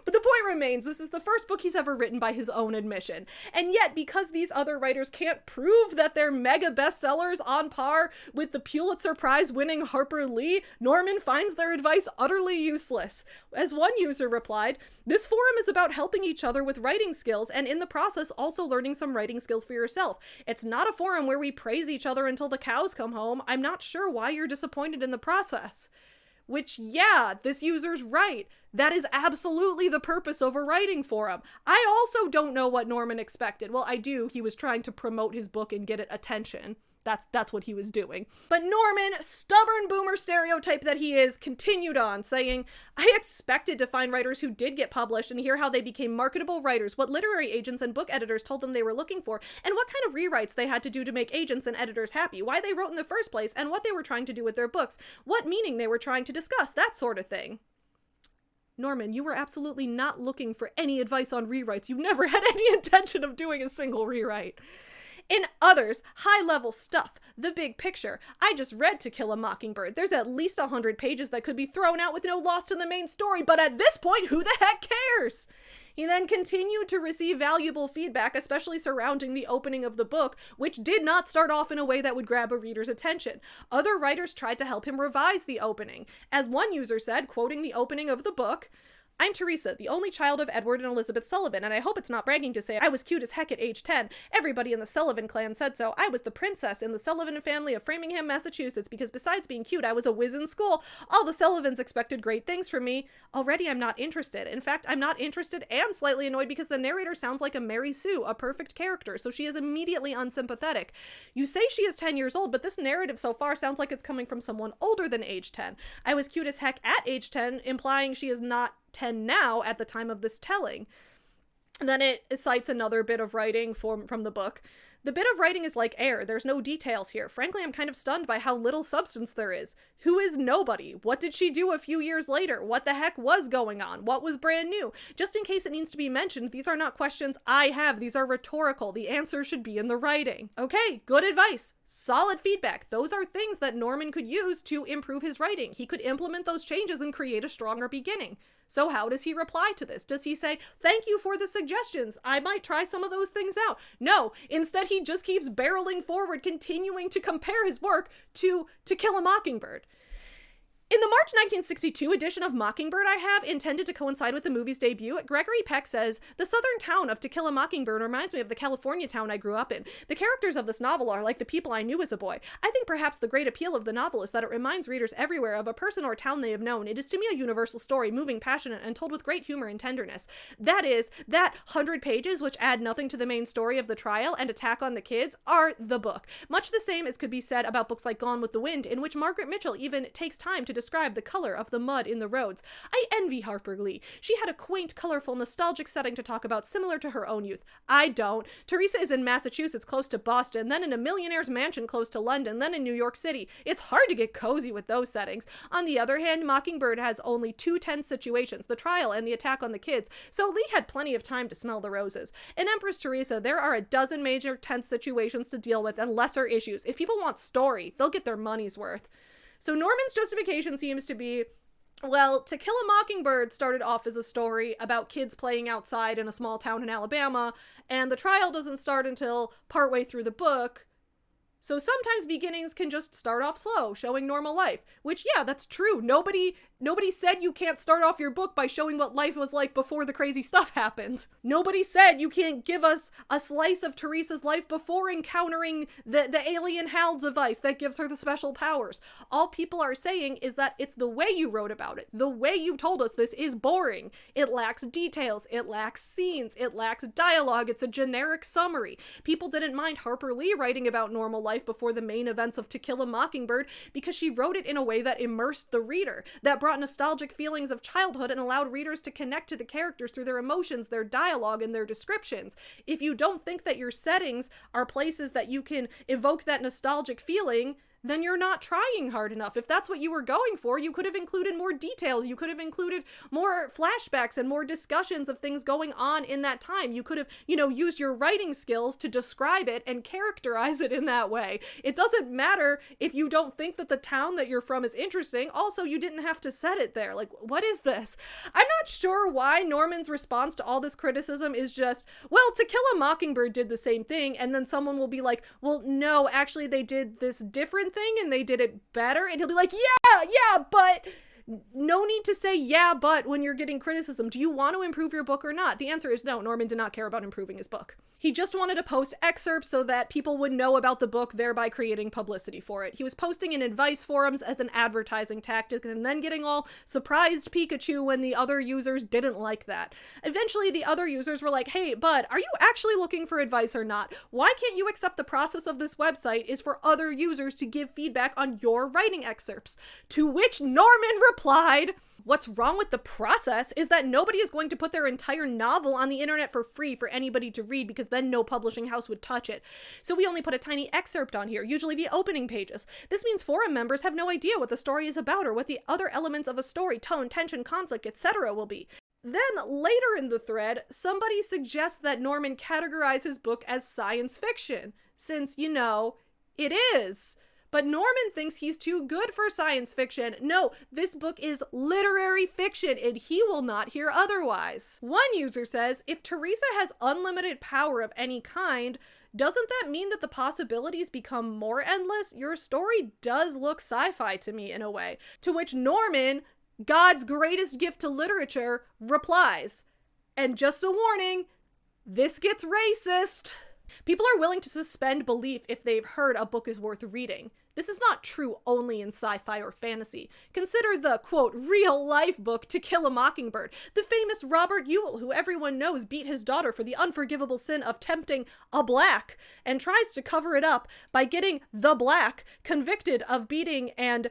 But the point remains, this is the first book he's ever written by his own admission. And yet, because these other writers can't prove that they're mega bestsellers on par with the Pulitzer Prize winning Harper Lee, Norman finds their advice utterly useless. As one user replied, "This forum is about helping each other with writing skills and in the process also learning some writing skills for yourself. It's not a forum where we praise each other until the cows come home. I'm not sure why you're disappointed in the process." Which, yeah, this user's right. That is absolutely the purpose of a writing forum. I also don't know what Norman expected. Well, I do. He was trying to promote his book and get it attention. That's what he was doing. But Norman, stubborn boomer stereotype that he is, continued on, saying, "I expected to find writers who did get published and hear how they became marketable writers, what literary agents and book editors told them they were looking for, and what kind of rewrites they had to do to make agents and editors happy, why they wrote in the first place, and what they were trying to do with their books, what meaning they were trying to discuss, that sort of thing." Norman, you were absolutely not looking for any advice on rewrites. You never had any intention of doing a single rewrite. In others, high-level stuff, the big picture, I just read To Kill a Mockingbird. There's at least 100 pages that could be thrown out with no loss to the main story, but at this point, who the heck cares? He then continued to receive valuable feedback, especially surrounding the opening of the book, which did not start off in a way that would grab a reader's attention. Other writers tried to help him revise the opening. As one user said, quoting the opening of the book, "I'm Teresa, the only child of Edward and Elizabeth Sullivan, and I hope it's not bragging to say I was cute as heck at age 10. Everybody in the Sullivan clan said so. I was the princess in the Sullivan family of Framingham, Massachusetts, because besides being cute, I was a whiz in school. All the Sullivans expected great things from me. Already I'm not interested. In fact, I'm not interested and slightly annoyed because the narrator sounds like a Mary Sue, a perfect character, so she is immediately unsympathetic. You say she is 10 years old, but this narrative so far sounds like it's coming from someone older than age 10. I was cute as heck at age 10, implying she is not 10 now at the time of this telling." Then it cites another bit of writing from the book. "The bit of writing is like air. There's no details here. Frankly, I'm kind of stunned by how little substance there is. Who is nobody? What did she do a few years later? What the heck was going on? What was brand new? Just in case it needs to be mentioned, these are not questions I have. These are rhetorical. The answer should be in the writing." Okay, good advice. Solid feedback. Those are things that Norman could use to improve his writing. He could implement those changes and create a stronger beginning. So how does he reply to this? Does he say, "Thank you for the suggestions. I might try some of those things out"? No. Instead, he just keeps barreling forward, continuing to compare his work to Kill a Mockingbird. In the March 1962 edition of Mockingbird I have, intended to coincide with the movie's debut, Gregory Peck says, "The southern town of To Kill a Mockingbird reminds me of the California town I grew up in. The characters of this novel are like the people I knew as a boy. I think perhaps the great appeal of the novel is that it reminds readers everywhere of a person or town they have known. It is to me a universal story, moving, passionate, and told with great humor and tenderness." That is, that 100 pages, which add nothing to the main story of the trial and attack on the kids, are the book. Much the same as could be said about books like Gone with the Wind, in which Margaret Mitchell even takes time to describe the color of the mud in the roads. I envy Harper Lee. She had a quaint, colorful, nostalgic setting to talk about similar to her own youth. I don't. Teresa is in Massachusetts close to Boston, then in a millionaire's mansion close to London, then in New York City. It's hard to get cozy with those settings. On the other hand, Mockingbird has only two tense situations, the trial and the attack on the kids, so Lee had plenty of time to smell the roses. In Empress Theresa, there are a dozen major tense situations to deal with and lesser issues. If people want story, they'll get their money's worth. So Norman's justification seems to be, well, To Kill a Mockingbird started off as a story about kids playing outside in a small town in Alabama, and the trial doesn't start until partway through the book. So sometimes beginnings can just start off slow, showing normal life, which, yeah, that's true. Nobody said you can't start off your book by showing what life was like before the crazy stuff happened. Nobody said you can't give us a slice of Teresa's life before encountering the alien Hale device that gives her the special powers. All people are saying is that it's the way you wrote about it. The way you told us this is boring. It lacks details. It lacks scenes. It lacks dialogue. It's a generic summary. People didn't mind Harper Lee writing about normal life before the main events of To Kill a Mockingbird because she wrote it in a way that immersed the reader, that brought nostalgic feelings of childhood and allowed readers to connect to the characters through their emotions, their dialogue, and their descriptions. If you don't think that your settings are places that you can evoke that nostalgic feeling, then you're not trying hard enough. If that's what you were going for, you could have included more details. You could have included more flashbacks and more discussions of things going on in that time. You could have, used your writing skills to describe it and characterize it in that way. It doesn't matter if you don't think that the town that you're from is interesting. Also, you didn't have to set it there. Like, what is this? I'm not sure why Norman's response to all this criticism is just, well, To Kill a Mockingbird did the same thing, and then someone will be like, well, no, actually they did this different thing and they did it better, and he'll be like, yeah, but no need to say yeah, but when you're getting criticism. Do you want to improve your book or not? The answer is no. Norman did not care about improving his book. He just wanted to post excerpts so that people would know about the book, thereby creating publicity for it. He was posting in advice forums as an advertising tactic and then getting all surprised Pikachu when the other users didn't like that. Eventually, the other users were like, hey, bud, are you actually looking for advice or not? Why can't you accept the process of this website is for other users to give feedback on your writing excerpts? To which Norman replied, what's wrong with the process is that nobody is going to put their entire novel on the internet for free for anybody to read because then no publishing house would touch it. So we only put a tiny excerpt on here, usually the opening pages. This means forum members have no idea what the story is about or what the other elements of a story, tone, tension, conflict, etc. will be. Then later in the thread, somebody suggests that Norman categorize his book as science fiction, since, it is. But Norman thinks he's too good for science fiction. No, this book is literary fiction, and he will not hear otherwise. One user says, if Teresa has unlimited power of any kind, doesn't that mean that the possibilities become more endless? Your story does look sci-fi to me in a way. To which Norman, God's greatest gift to literature, replies, and just a warning, this gets racist. People are willing to suspend belief if they've heard a book is worth reading. This is not true only in sci-fi or fantasy. Consider the, quote, real-life book To Kill a Mockingbird. The famous Robert Ewell, who everyone knows beat his daughter for the unforgivable sin of tempting a black, and tries to cover it up by getting the black convicted of beating and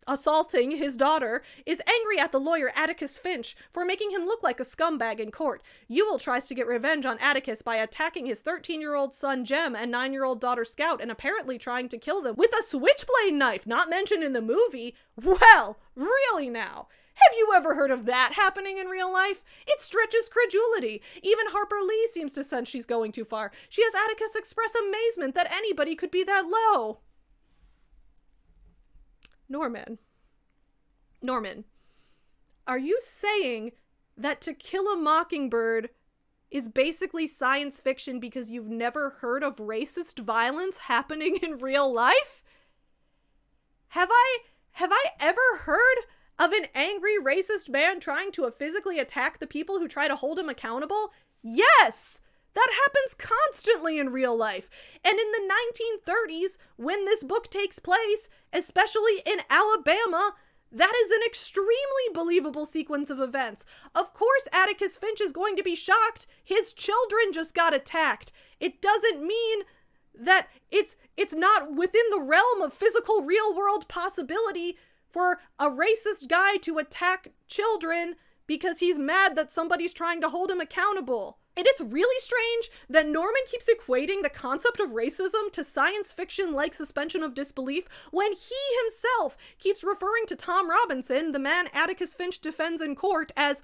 assaulting his daughter, is angry at the lawyer Atticus Finch for making him look like a scumbag in court. Ewell tries to get revenge on Atticus by attacking his 13-year-old son Jem and 9-year-old daughter Scout and apparently trying to kill them with a switchblade knife, not mentioned in the movie. Well, really now? Have you ever heard of that happening in real life? It stretches credulity. Even Harper Lee seems to sense she's going too far. She has Atticus express amazement that anybody could be that low. Norman, are you saying that To Kill a Mockingbird is basically science fiction because you've never heard of racist violence happening in real life? Have I ever heard of an angry racist man trying to physically attack the people who try to hold him accountable? Yes! That happens constantly in real life. And in the 1930s, when this book takes place, especially in Alabama, that is an extremely believable sequence of events. Of course, Atticus Finch is going to be shocked. His children just got attacked. It doesn't mean that it's not within the realm of physical real-world possibility for a racist guy to attack children because he's mad that somebody's trying to hold him accountable. And it's really strange that Norman keeps equating the concept of racism to science fiction-like suspension of disbelief when he himself keeps referring to Tom Robinson, the man Atticus Finch defends in court, as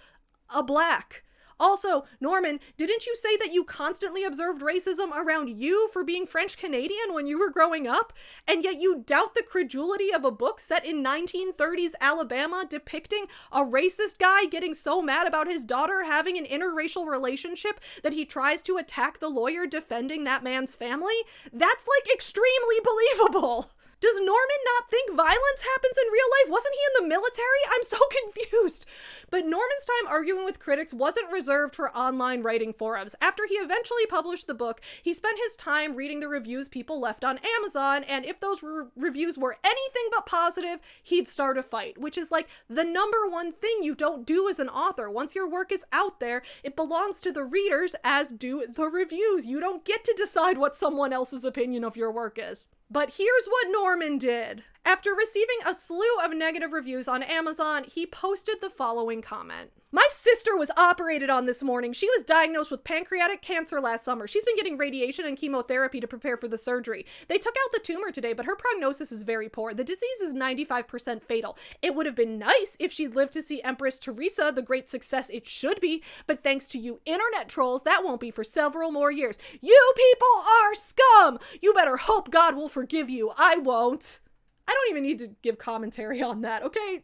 a black. Also, Norman, didn't you say that you constantly observed racism around you for being French Canadian when you were growing up? And yet you doubt the credulity of a book set in 1930s Alabama depicting a racist guy getting so mad about his daughter having an interracial relationship that he tries to attack the lawyer defending that man's family? That's like extremely believable. Does Norman not think violence happens in real life? Wasn't he in the military? I'm so confused. But Norman's time arguing with critics wasn't reserved for online writing forums. After he eventually published the book, he spent his time reading the reviews people left on Amazon, and if those reviews were anything but positive, he'd start a fight, which is like the number one thing you don't do as an author. Once your work is out there, it belongs to the readers, as do the reviews. You don't get to decide what someone else's opinion of your work is. But here's what Norman did. After receiving a slew of negative reviews on Amazon, he posted the following comment. My sister was operated on this morning. She was diagnosed with pancreatic cancer last summer. She's been getting radiation and chemotherapy to prepare for the surgery. They took out the tumor today, but her prognosis is very poor. The disease is 95% fatal. It would have been nice if she'd lived to see Empress Theresa, the great success it should be, but thanks to you internet trolls, that won't be for several more years. You people are scum! You better hope God will forgive you. I won't. I don't even need to give commentary on that, okay?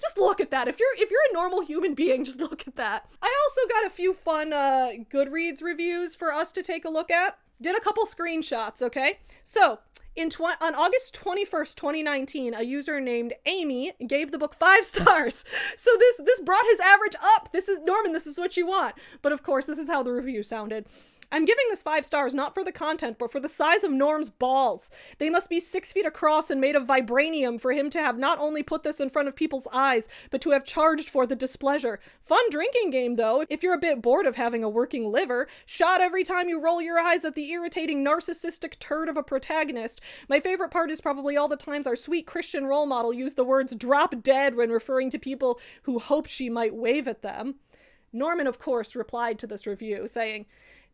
Just look at that. If you're a normal human being, just look at that. I also got a few fun Goodreads reviews for us to take a look at. Did a couple screenshots, okay? So, on August 21st, 2019, a user named Amy gave the book 5 stars. So this brought his average up. This is Norman, this is what you want. But of course, this is how the review sounded. I'm giving this 5 stars not for the content, but for the size of Norm's balls. They must be 6 feet across and made of vibranium for him to have not only put this in front of people's eyes, but to have charged for the displeasure. Fun drinking game, though, if you're a bit bored of having a working liver. Shot every time you roll your eyes at the irritating narcissistic turd of a protagonist. My favorite part is probably all the times our sweet Christian role model used the words drop dead when referring to people who hoped she might wave at them. Norman, of course, replied to this review, saying,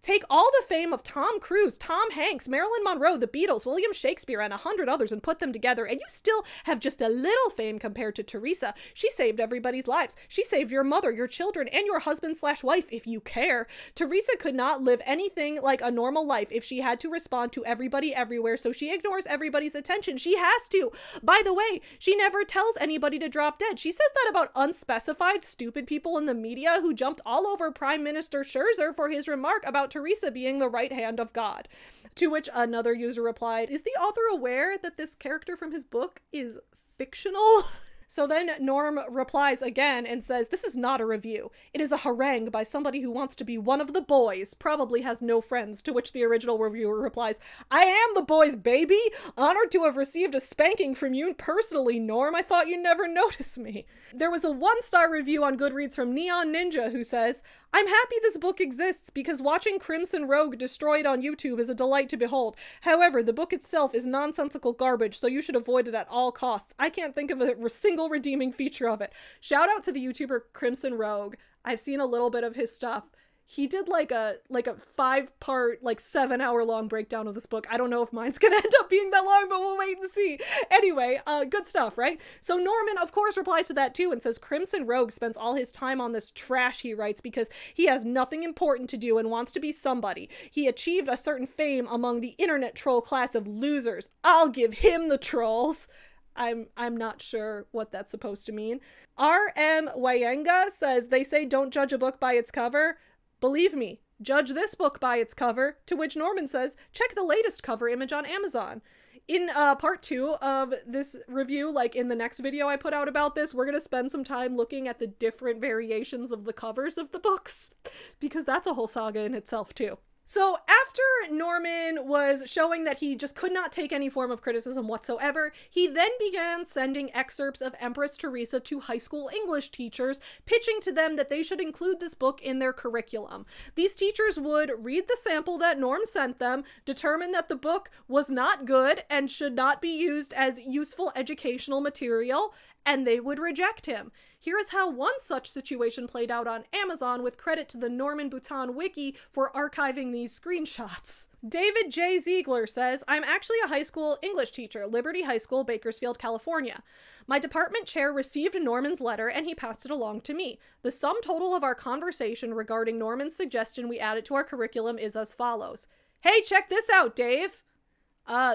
take all the fame of Tom Cruise, Tom Hanks, Marilyn Monroe, the Beatles, William Shakespeare, and 100 others and put them together, and you still have just a little fame compared to Teresa. She saved everybody's lives. She saved your mother, your children, and your husband/wife, if you care. Teresa could not live anything like a normal life if she had to respond to everybody everywhere, so she ignores everybody's attention. She has to. By the way, she never tells anybody to drop dead. She says that about unspecified stupid people in the media who jumped all over Prime Minister Scherzer for his remark about Teresa being the right hand of God. To which another user replied, is the author aware that this character from his book is fictional? So then Norm replies again and says, this is not a review. It is a harangue by somebody who wants to be one of the boys, probably has no friends, to which the original reviewer replies, I am the boys, baby! Honored to have received a spanking from you personally, Norm. I thought you'd never notice me. There was a 1-star review on Goodreads from Neon Ninja who says, I'm happy this book exists because watching Crimson Rogue destroyed on YouTube is a delight to behold. However, the book itself is nonsensical garbage, so you should avoid it at all costs. I can't think of a single redeeming feature of it. Shout out to the YouTuber Crimson Rogue. I've seen a little bit of his stuff. He did like a 5-part, 7-hour-long breakdown of this book. I don't know if mine's gonna end up being that long, but we'll wait and see. Anyway, good stuff, right? So Norman, of course, replies to that too and says Crimson Rogue spends all his time on this trash, he writes, because he has nothing important to do and wants to be somebody. He achieved a certain fame among the internet troll class of losers. I'll give him the trolls. I'm not sure what that's supposed to mean. R.M. Wayenga says, they say don't judge a book by its cover. Believe me, judge this book by its cover, to which Norman says, check the latest cover image on Amazon. In part 2 of this review, in the next video I put out about this, we're going to spend some time looking at the different variations of the covers of the books, because that's a whole saga in itself too. So after Norman was showing that he just could not take any form of criticism whatsoever, he then began sending excerpts of Empress Theresa to high school English teachers, pitching to them that they should include this book in their curriculum. These teachers would read the sample that Norm sent them, determine that the book was not good and should not be used as useful educational material, and they would reject him. Here is how one such situation played out on Amazon, with credit to the Norman Boutin wiki for archiving these screenshots. David J. Ziegler says, I'm actually a high school English teacher, Liberty High School, Bakersfield, California. My department chair received Norman's letter and he passed it along to me. The sum total of our conversation regarding Norman's suggestion we add it to our curriculum is as follows. Hey, check this out, Dave.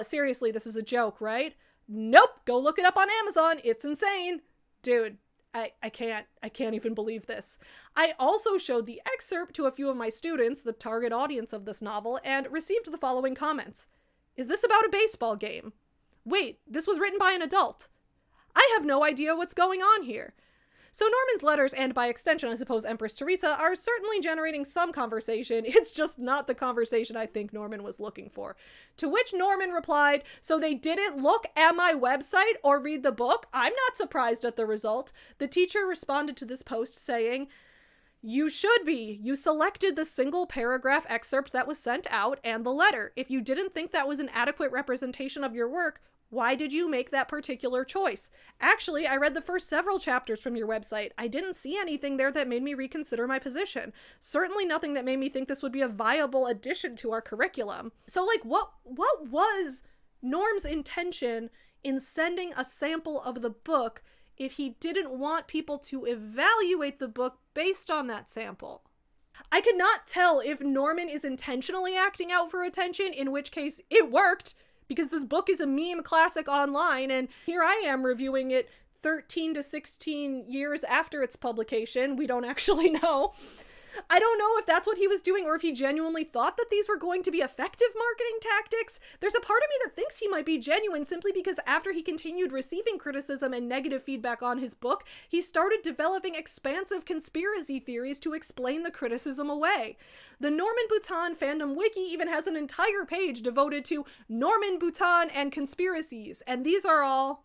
Seriously, this is a joke, right? Nope, go look it up on Amazon. It's insane. Dude, I can't even believe this. I also showed the excerpt to a few of my students, the target audience of this novel, and received the following comments. Is this about a baseball game? Wait, this was written by an adult. I have no idea what's going on here. So Norman's letters, and by extension, I suppose Empress Theresa, are certainly generating some conversation. It's just not the conversation I think Norman was looking for. To which Norman replied, so they didn't look at my website or read the book? I'm not surprised at the result. The teacher responded to this post saying, you should be. You selected the single paragraph excerpt that was sent out and the letter. If you didn't think that was an adequate representation of your work, why did you make that particular choice? Actually, I read the first several chapters from your website. I didn't see anything there that made me reconsider my position. Certainly nothing that made me think this would be a viable addition to our curriculum. So, like, what was Norm's intention in sending a sample of the book if he didn't want people to evaluate the book based on that sample? I could not tell if Norman is intentionally acting out for attention, in which case it worked, because this book is a meme classic online, and here I am reviewing it 13 to 16 years after its publication. We don't actually know. I don't know if that's what he was doing or if he genuinely thought that these were going to be effective marketing tactics. There's a part of me that thinks he might be genuine simply because after he continued receiving criticism and negative feedback on his book, he started developing expansive conspiracy theories to explain the criticism away. The Norman Boutin fandom wiki even has an entire page devoted to Norman Boutin and conspiracies, and these are all,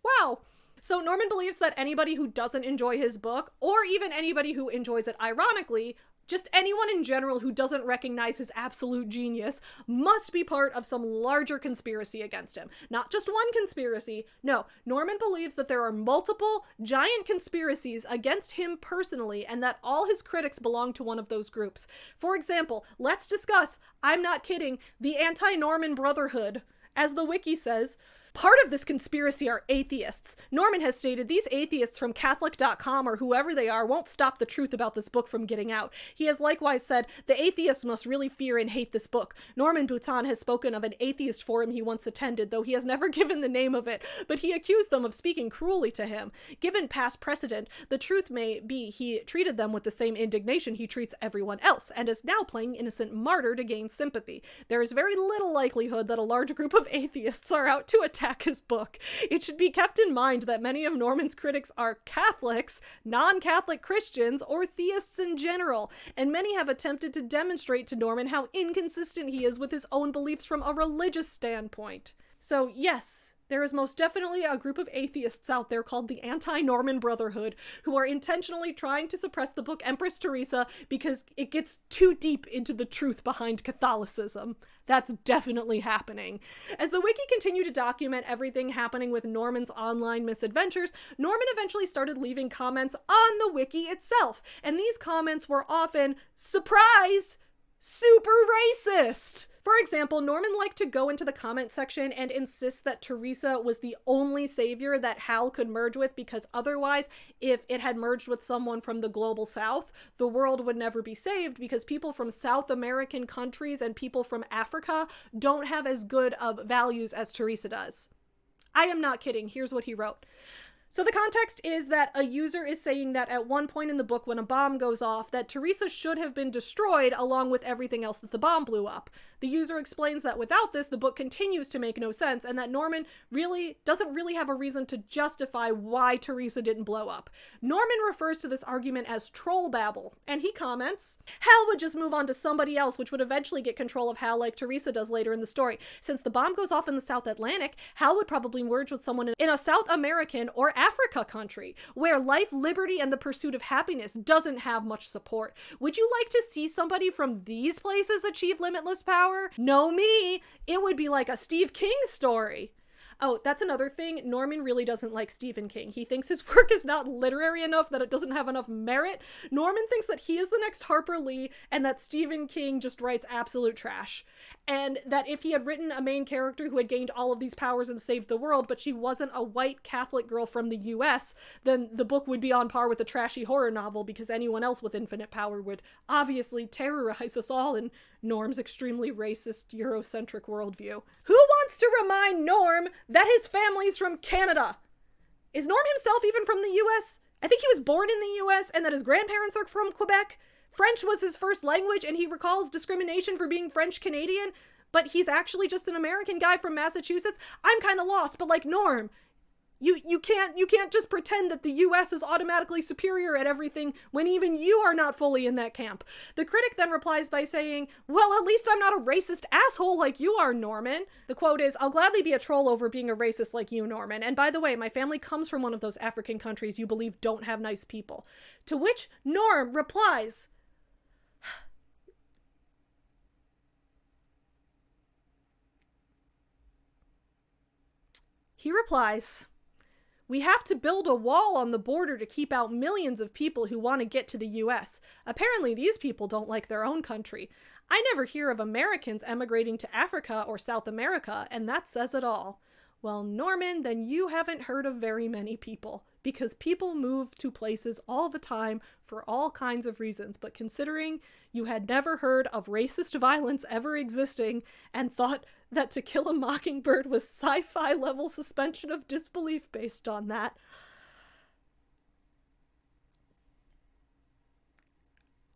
wow. So Norman believes that anybody who doesn't enjoy his book, or even anybody who enjoys it ironically, just anyone in general who doesn't recognize his absolute genius, must be part of some larger conspiracy against him. Not just one conspiracy. No, Norman believes that there are multiple giant conspiracies against him personally, and that all his critics belong to one of those groups. For example, let's discuss, I'm not kidding, the anti-Norman Brotherhood. As the wiki says, part of this conspiracy are atheists. Norman has stated these atheists from Catholic.com or whoever they are won't stop the truth about this book from getting out. He has likewise said the atheists must really fear and hate this book. Norman Boutin has spoken of an atheist forum he once attended, though he has never given the name of it, but he accused them of speaking cruelly to him. Given past precedent, the truth may be he treated them with the same indignation he treats everyone else, and is now playing innocent martyr to gain sympathy. There is very little likelihood that a large group of atheists are out to attack his book. It should be kept in mind that many of Norman's critics are Catholics, non-Catholic Christians, or theists in general, and many have attempted to demonstrate to Norman how inconsistent he is with his own beliefs from a religious standpoint. So yes, there is most definitely a group of atheists out there called the Anti-Norman Brotherhood who are intentionally trying to suppress the book Empress Theresa because it gets too deep into the truth behind Catholicism. That's definitely happening. As the wiki continued to document everything happening with Norman's online misadventures, Norman eventually started leaving comments on the wiki itself, and these comments were often, surprise, super racist. For example, Norman liked to go into the comment section and insist that Teresa was the only savior that Hale could merge with, because otherwise, if it had merged with someone from the global south, the world would never be saved, because people from South American countries and people from Africa don't have as good of values as Teresa does. I am not kidding. Here's what he wrote. So the context is that a user is saying that at one point in the book when a bomb goes off, that Teresa should have been destroyed along with everything else that the bomb blew up. The user explains that without this, the book continues to make no sense, and that Norman doesn't really have a reason to justify why Teresa didn't blow up. Norman refers to this argument as troll babble, and he comments, Hal would just move on to somebody else, which would eventually get control of Hal like Teresa does later in the story. Since the bomb goes off in the South Atlantic, Hal would probably merge with someone in a South American or Africa country, where life, liberty, and the pursuit of happiness doesn't have much support. Would you like to see somebody from these places achieve limitless power? No me! It would be like a Steve King story. Oh, that's another thing. Norman really doesn't like Stephen King. He thinks his work is not literary enough, that it doesn't have enough merit. Norman thinks that he is the next Harper Lee, and that Stephen King just writes absolute trash. And that if he had written a main character who had gained all of these powers and saved the world, but she wasn't a white Catholic girl from the US, then the book would be on par with a trashy horror novel, because anyone else with infinite power would obviously terrorize us all in Norm's extremely racist, Eurocentric worldview. Who wants to remind Norm that his family's from Canada? Is Norm himself even from the US? I think he was born in the US and that his grandparents are from Quebec. French was his first language and he recalls discrimination for being French Canadian, but he's actually just an American guy from Massachusetts. I'm kind of lost, but like Norm, you can't just pretend that the US is automatically superior at everything when even you are not fully in that camp. The critic then replies by saying, well, at least I'm not a racist asshole like you are, Norman. The quote is, I'll gladly be a troll over being a racist like you, Norman. And by the way, my family comes from one of those African countries you believe don't have nice people. To which Norm replies, we have to build a wall on the border to keep out millions of people who want to get to the US. Apparently these people don't like their own country. I never hear of Americans emigrating to Africa or South America, and that says it all. Well, Norman, then you haven't heard of very many people, because people move to places all the time for all kinds of reasons, but considering you had never heard of racist violence ever existing and thought that To Kill a Mockingbird was sci-fi level suspension of disbelief based on that.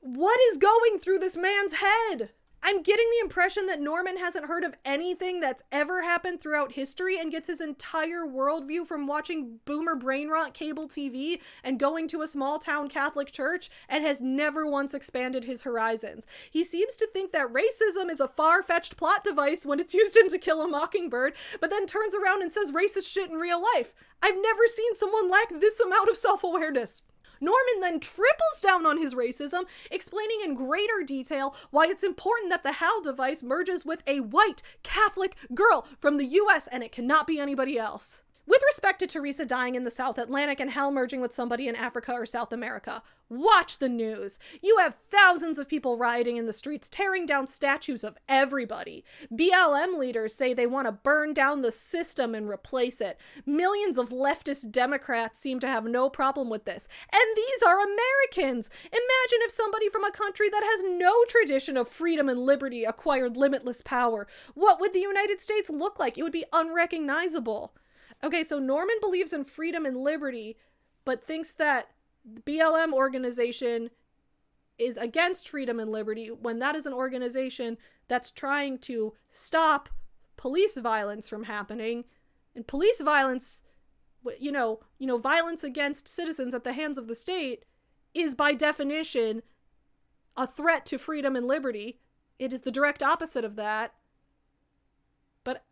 What is going through this man's head? I'm getting the impression that Norman hasn't heard of anything that's ever happened throughout history and gets his entire worldview from watching boomer brain rot cable TV and going to a small town Catholic church, and has never once expanded his horizons. He seems to think that racism is a far-fetched plot device when it's used in To Kill a Mockingbird, but then turns around and says racist shit in real life. I've never seen someone lack this amount of self-awareness. Norman then triples down on his racism, explaining in greater detail why it's important that the Hal device merges with a white Catholic girl from the US and it cannot be anybody else. With respect to Teresa dying in the South Atlantic and Hal merging with somebody in Africa or South America, watch the news. You have thousands of people rioting in the streets, tearing down statues of everybody. BLM leaders say they want to burn down the system and replace it. Millions of leftist Democrats seem to have no problem with this. And these are Americans! Imagine if somebody from a country that has no tradition of freedom and liberty acquired limitless power. What would the United States look like? It would be unrecognizable. Okay, so Norman believes in freedom and liberty, but thinks that the BLM organization is against freedom and liberty when that is an organization that's trying to stop police violence from happening. And police violence, violence against citizens at the hands of the state is by definition a threat to freedom and liberty. It is the direct opposite of that. But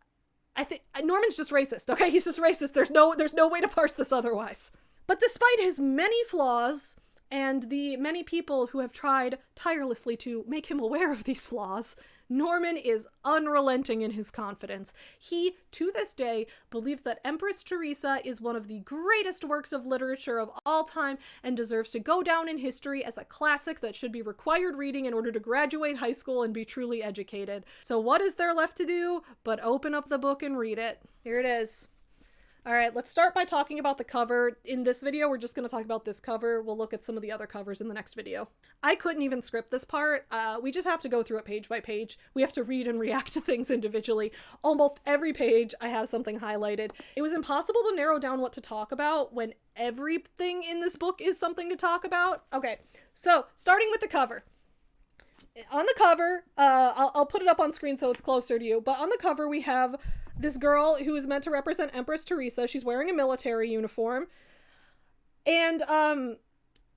I think Norman's just racist, okay? He's just racist. There's no way to parse this otherwise. But despite his many flaws and the many people who have tried tirelessly to make him aware of these flaws, Norman is unrelenting in his confidence. He, to this day, believes that Empress Theresa is one of the greatest works of literature of all time and deserves to go down in history as a classic that should be required reading in order to graduate high school and be truly educated. So what is there left to do but open up the book and read it? Here it is. All right, let's start by talking about the cover. In this video, we're just going to talk about this cover. We'll look at some of the other covers in the next video. I couldn't even script this part. We just have to go through it page by page. We have to read and react to things individually. Almost every page, I have something highlighted. It was impossible to narrow down what to talk about when everything in this book is something to talk about. Okay, so starting with the cover. On the cover, I'll put it up on screen so it's closer to you, but on the cover we have this girl who is meant to represent Empress Theresa. She's wearing a military uniform, and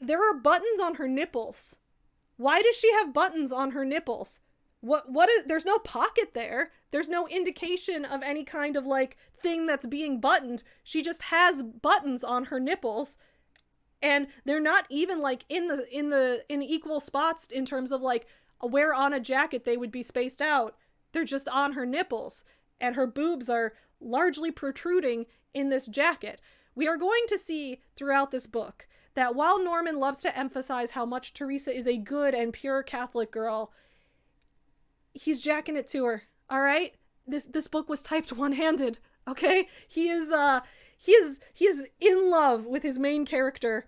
there are buttons on her nipples. Why does she have buttons on her nipples? What is, there's no pocket there. There's no indication of any kind of like thing that's being buttoned. She just has buttons on her nipples. And they're not even like in equal spots in terms of like where on a jacket they would be spaced out. They're just on her nipples, and her boobs are largely protruding in this jacket. We are going to see throughout this book that while Norman loves to emphasize how much Teresa is a good and pure Catholic girl, he's jacking it to her. All right? This book was typed one-handed, okay? He is in love with his main character,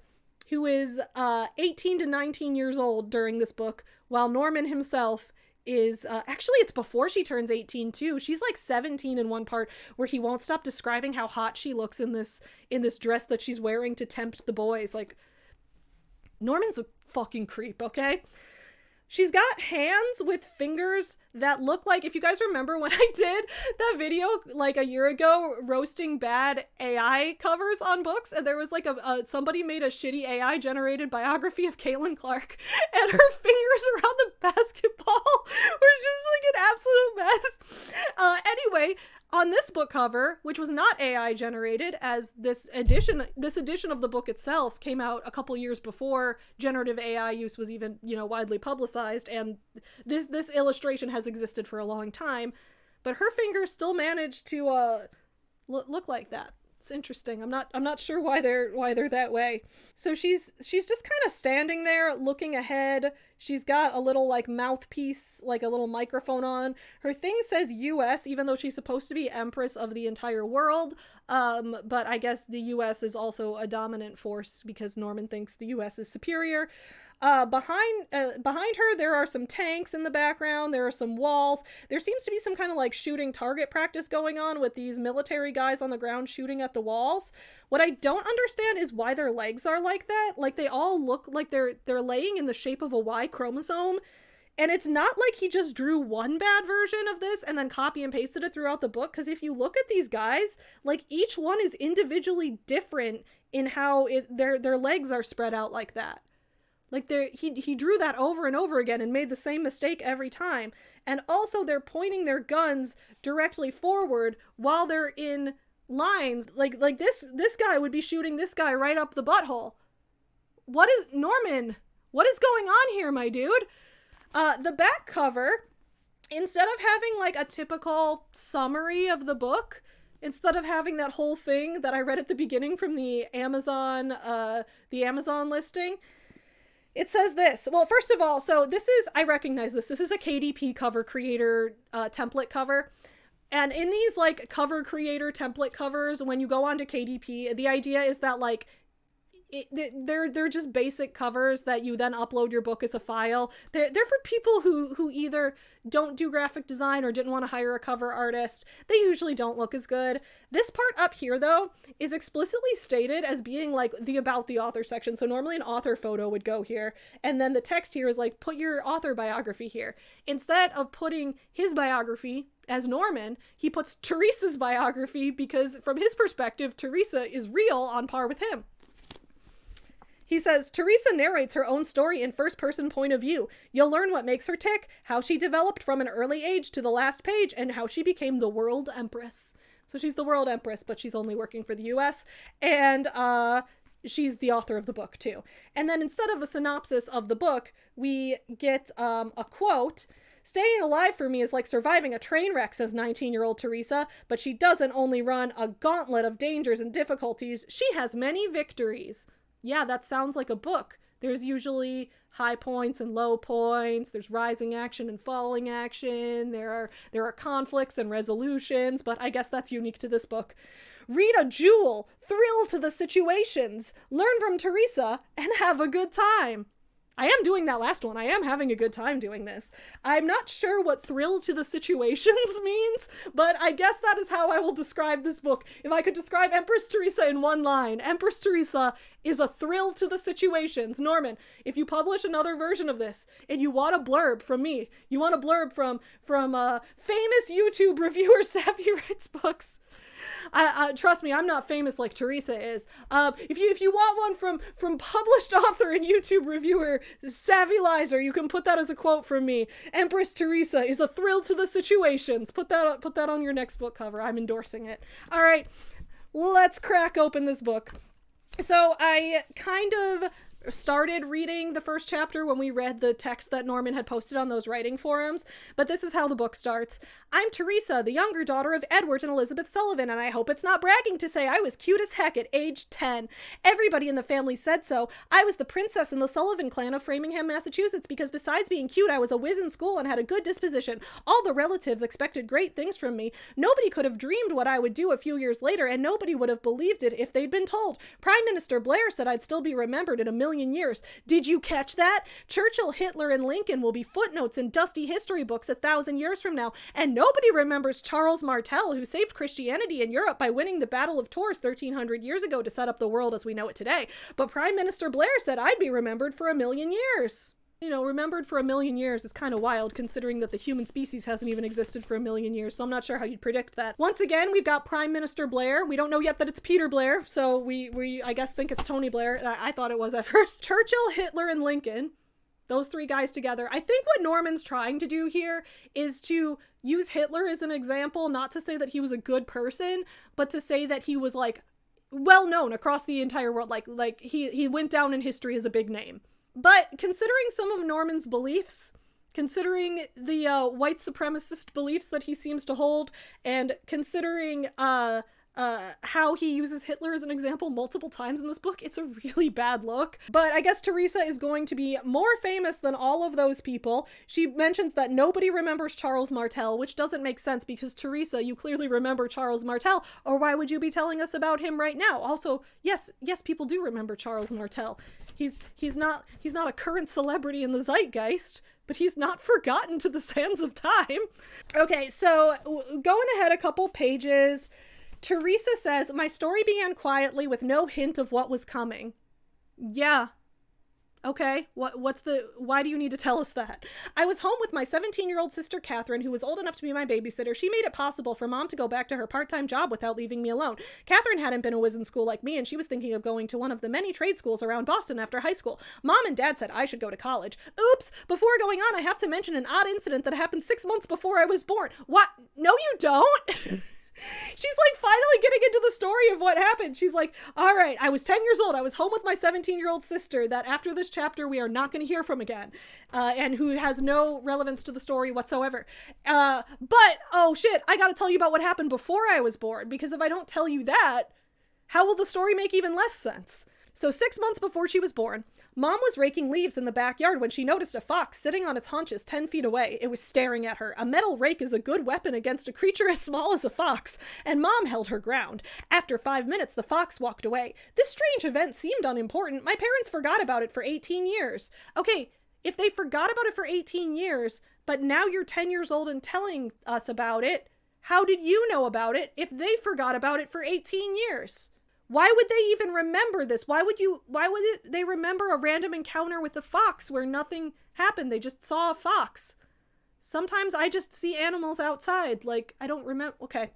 who is 18 to 19 years old during this book, while Norman himself is actually it's before she turns 18 too. She's like 17 in one part where he won't stop describing how hot she looks in this dress that she's wearing to tempt the boys. Like, Norman's a fucking creep, okay? She's got hands with fingers that look like, if you guys remember when I did that video like a year ago roasting bad AI covers on books, and there was like somebody made a shitty AI generated biography of Caitlin Clark, and her fingers around the basketball were just like an absolute mess. Anyway, on this book cover, which was not AI generated, as this edition of the book itself came out a couple years before generative AI use was even, widely publicized, and this illustration has existed for a long time, but her fingers still managed to look like that. It's interesting. I'm not sure why they're that way. So she's just kind of standing there looking ahead. She's got a little like mouthpiece, like a little microphone on. Her thing says US, even though she's supposed to be Empress of the entire world. But I guess the US is also a dominant force because Norman thinks the US is superior. Behind her, there are some tanks in the background. There are some walls. There seems to be some kind of like shooting target practice going on with these military guys on the ground shooting at the walls. What I don't understand is why their legs are like that. Like, they all look like they're laying in the shape of a Y chromosome. And it's not like he just drew one bad version of this and then copy and pasted it throughout the book. Because if you look at these guys, like, each one is individually different in how their legs are spread out like that. Like, he drew that over and over again and made the same mistake every time. And also they're pointing their guns directly forward while they're in lines. Like this guy would be shooting this guy right up the butthole. Norman, what is going on here, my dude? The back cover, instead of having like a typical summary of the book, instead of having that whole thing that I read at the beginning from the Amazon listing, it says this. Well, first of all, so I recognize this. This is a KDP cover creator template cover. And in these like cover creator template covers, when you go onto KDP, the idea is that like they're just basic covers that you then upload your book as a file. They're for people who either don't do graphic design or didn't want to hire a cover artist. They usually don't look as good. This part up here, though, is explicitly stated as being like the about the author section. So normally an author photo would go here, and then the text here is like, put your author biography here. Instead of putting his biography as Norman, he puts Teresa's biography because from his perspective, Teresa is real on par with him. He says, Teresa narrates her own story in first-person point of view. You'll learn what makes her tick, how she developed from an early age to the last page, and how she became the world empress. So she's the world empress, but she's only working for the US, and she's the author of the book, too. And then instead of a synopsis of the book, we get a quote. Staying alive for me is like surviving a train wreck, says 19-year-old Teresa, but she doesn't only run a gauntlet of dangers and difficulties, she has many victories. Yeah, that sounds like a book. There's usually high points and low points. There's rising action and falling action. There are conflicts and resolutions, but I guess that's unique to this book. Read a jewel, thrill to the situations, learn from Teresa, and have a good time. I am doing that last one. I am having a good time doing this. I'm not sure what thrill to the situations means, but I guess that is how I will describe this book. If I could describe Empress Theresa in one line, Empress Theresa is a thrill to the situations. Norman, if you publish another version of this and you want a blurb from me, you want a blurb from famous YouTube reviewer Savvy Writes Books, trust me, I'm not famous like Teresa is. If you want one from published author and YouTube reviewer Savvy Lizer, you can put that as a quote from me. Empress Theresa is a thrill to the situations. Put that on your next book cover. I'm endorsing it. All right, let's crack open this book. So I kind of started reading the first chapter when we read the text that Norman had posted on those writing forums, but this is how the book starts. I'm Teresa, the younger daughter of Edward and Elizabeth Sullivan, and I hope it's not bragging to say I was cute as heck at age 10. Everybody in the family said so. I was the princess in the Sullivan clan of Framingham, Massachusetts, because besides being cute, I was a whiz in school and had a good disposition. All the relatives expected great things from me. Nobody could have dreamed what I would do a few years later, and nobody would have believed it if they'd been told. Prime Minister Blair said I'd still be remembered in a million years. Did you catch that? Churchill, Hitler, and Lincoln will be footnotes in dusty history books 1,000 years from now, and nobody remembers Charles Martel, who saved Christianity in Europe by winning the Battle of Tours 1,300 years ago to set up the world as we know it today. But Prime Minister Blair said I'd be remembered for 1,000,000 years. You know, remembered for 1,000,000 years is kind of wild considering that the human species hasn't even existed for 1,000,000 years, so I'm not sure how you'd predict that. Once again, we've got Prime Minister Blair. We don't know yet that it's Peter Blair, so we I guess think it's Tony Blair. I thought it was at first. Churchill, Hitler, and Lincoln. Those three guys together. I think what Norman's trying to do here is to use Hitler as an example, not to say that he was a good person, but to say that he was like well known across the entire world. Like he went down in history as a big name. But considering some of Norman's beliefs, considering the white supremacist beliefs that he seems to hold, and considering how he uses Hitler as an example multiple times in this book, it's a really bad look. But I guess Teresa is going to be more famous than all of those people. She mentions that nobody remembers Charles Martel, which doesn't make sense because Teresa, you clearly remember Charles Martel, or why would you be telling us about him right now? Also, yes, people do remember Charles Martel. He's not a current celebrity in the zeitgeist, but he's not forgotten to the sands of time. Okay, so going ahead a couple pages, Teresa says, my story began quietly with no hint of what was coming. Yeah. Okay, why do you need to tell us that? I was home with my 17-year-old sister, Catherine, who was old enough to be my babysitter. She made it possible for Mom to go back to her part-time job without leaving me alone. Catherine hadn't been a whiz in school like me, and she was thinking of going to one of the many trade schools around Boston after high school. Mom and Dad said I should go to college. Oops! Before going on, I have to mention an odd incident that happened 6 months before I was born. What? No, you don't! She's like finally getting into the story of what happened. She's like, all right, I was 10 years old. I was home with my 17-year-old sister that after this chapter we are not going to hear from again, and who has no relevance to the story whatsoever. But, oh shit, I got to tell you about what happened before I was born, because if I don't tell you that, how will the story make even less sense? So 6 months before she was born, Mom was raking leaves in the backyard when she noticed a fox sitting on its haunches 10 feet away. It was staring at her. A metal rake is a good weapon against a creature as small as a fox, and Mom held her ground. After 5 minutes, the fox walked away. This strange event seemed unimportant. My parents forgot about it for 18 years. Okay, if they forgot about it for 18 years, but now you're 10 years old and telling us about it, how did you know about it if they forgot about it for 18 years? Why would they even remember this? Why would they remember a random encounter with a fox where nothing happened? They just saw a fox. Sometimes I just see animals outside. Like, I don't remember. Okay.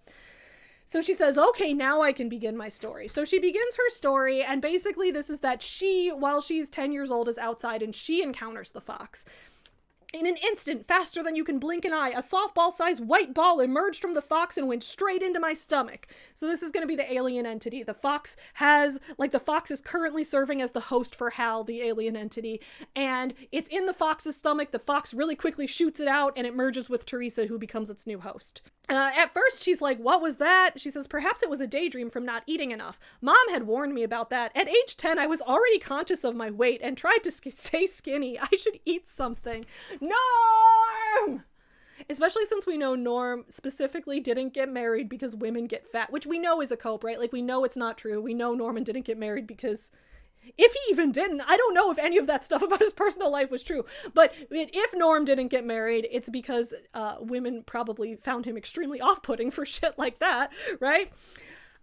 So she says, okay, now I can begin my story. So she begins her story, and basically this is that she, while she's 10 years old, is outside and she encounters the fox. In an instant, faster than you can blink an eye, a softball-sized white ball emerged from the fox and went straight into my stomach. So this is going to be the alien entity. The fox is currently serving as the host for Hale, the alien entity, and it's in the fox's stomach. The fox really quickly shoots it out, and it merges with Teresa, who becomes its new host. At first, she's like, what was that? She says, perhaps it was a daydream from not eating enough. Mom had warned me about that. At age 10, I was already conscious of my weight and tried to stay skinny. I should eat something. Norm! Especially since we know Norm specifically didn't get married because women get fat, which we know is a cope, right? Like, we know it's not true. We know Norman didn't get married because... if he even didn't, I don't know if any of that stuff about his personal life was true. But if Norm didn't get married, it's because women probably found him extremely off-putting for shit like that, right?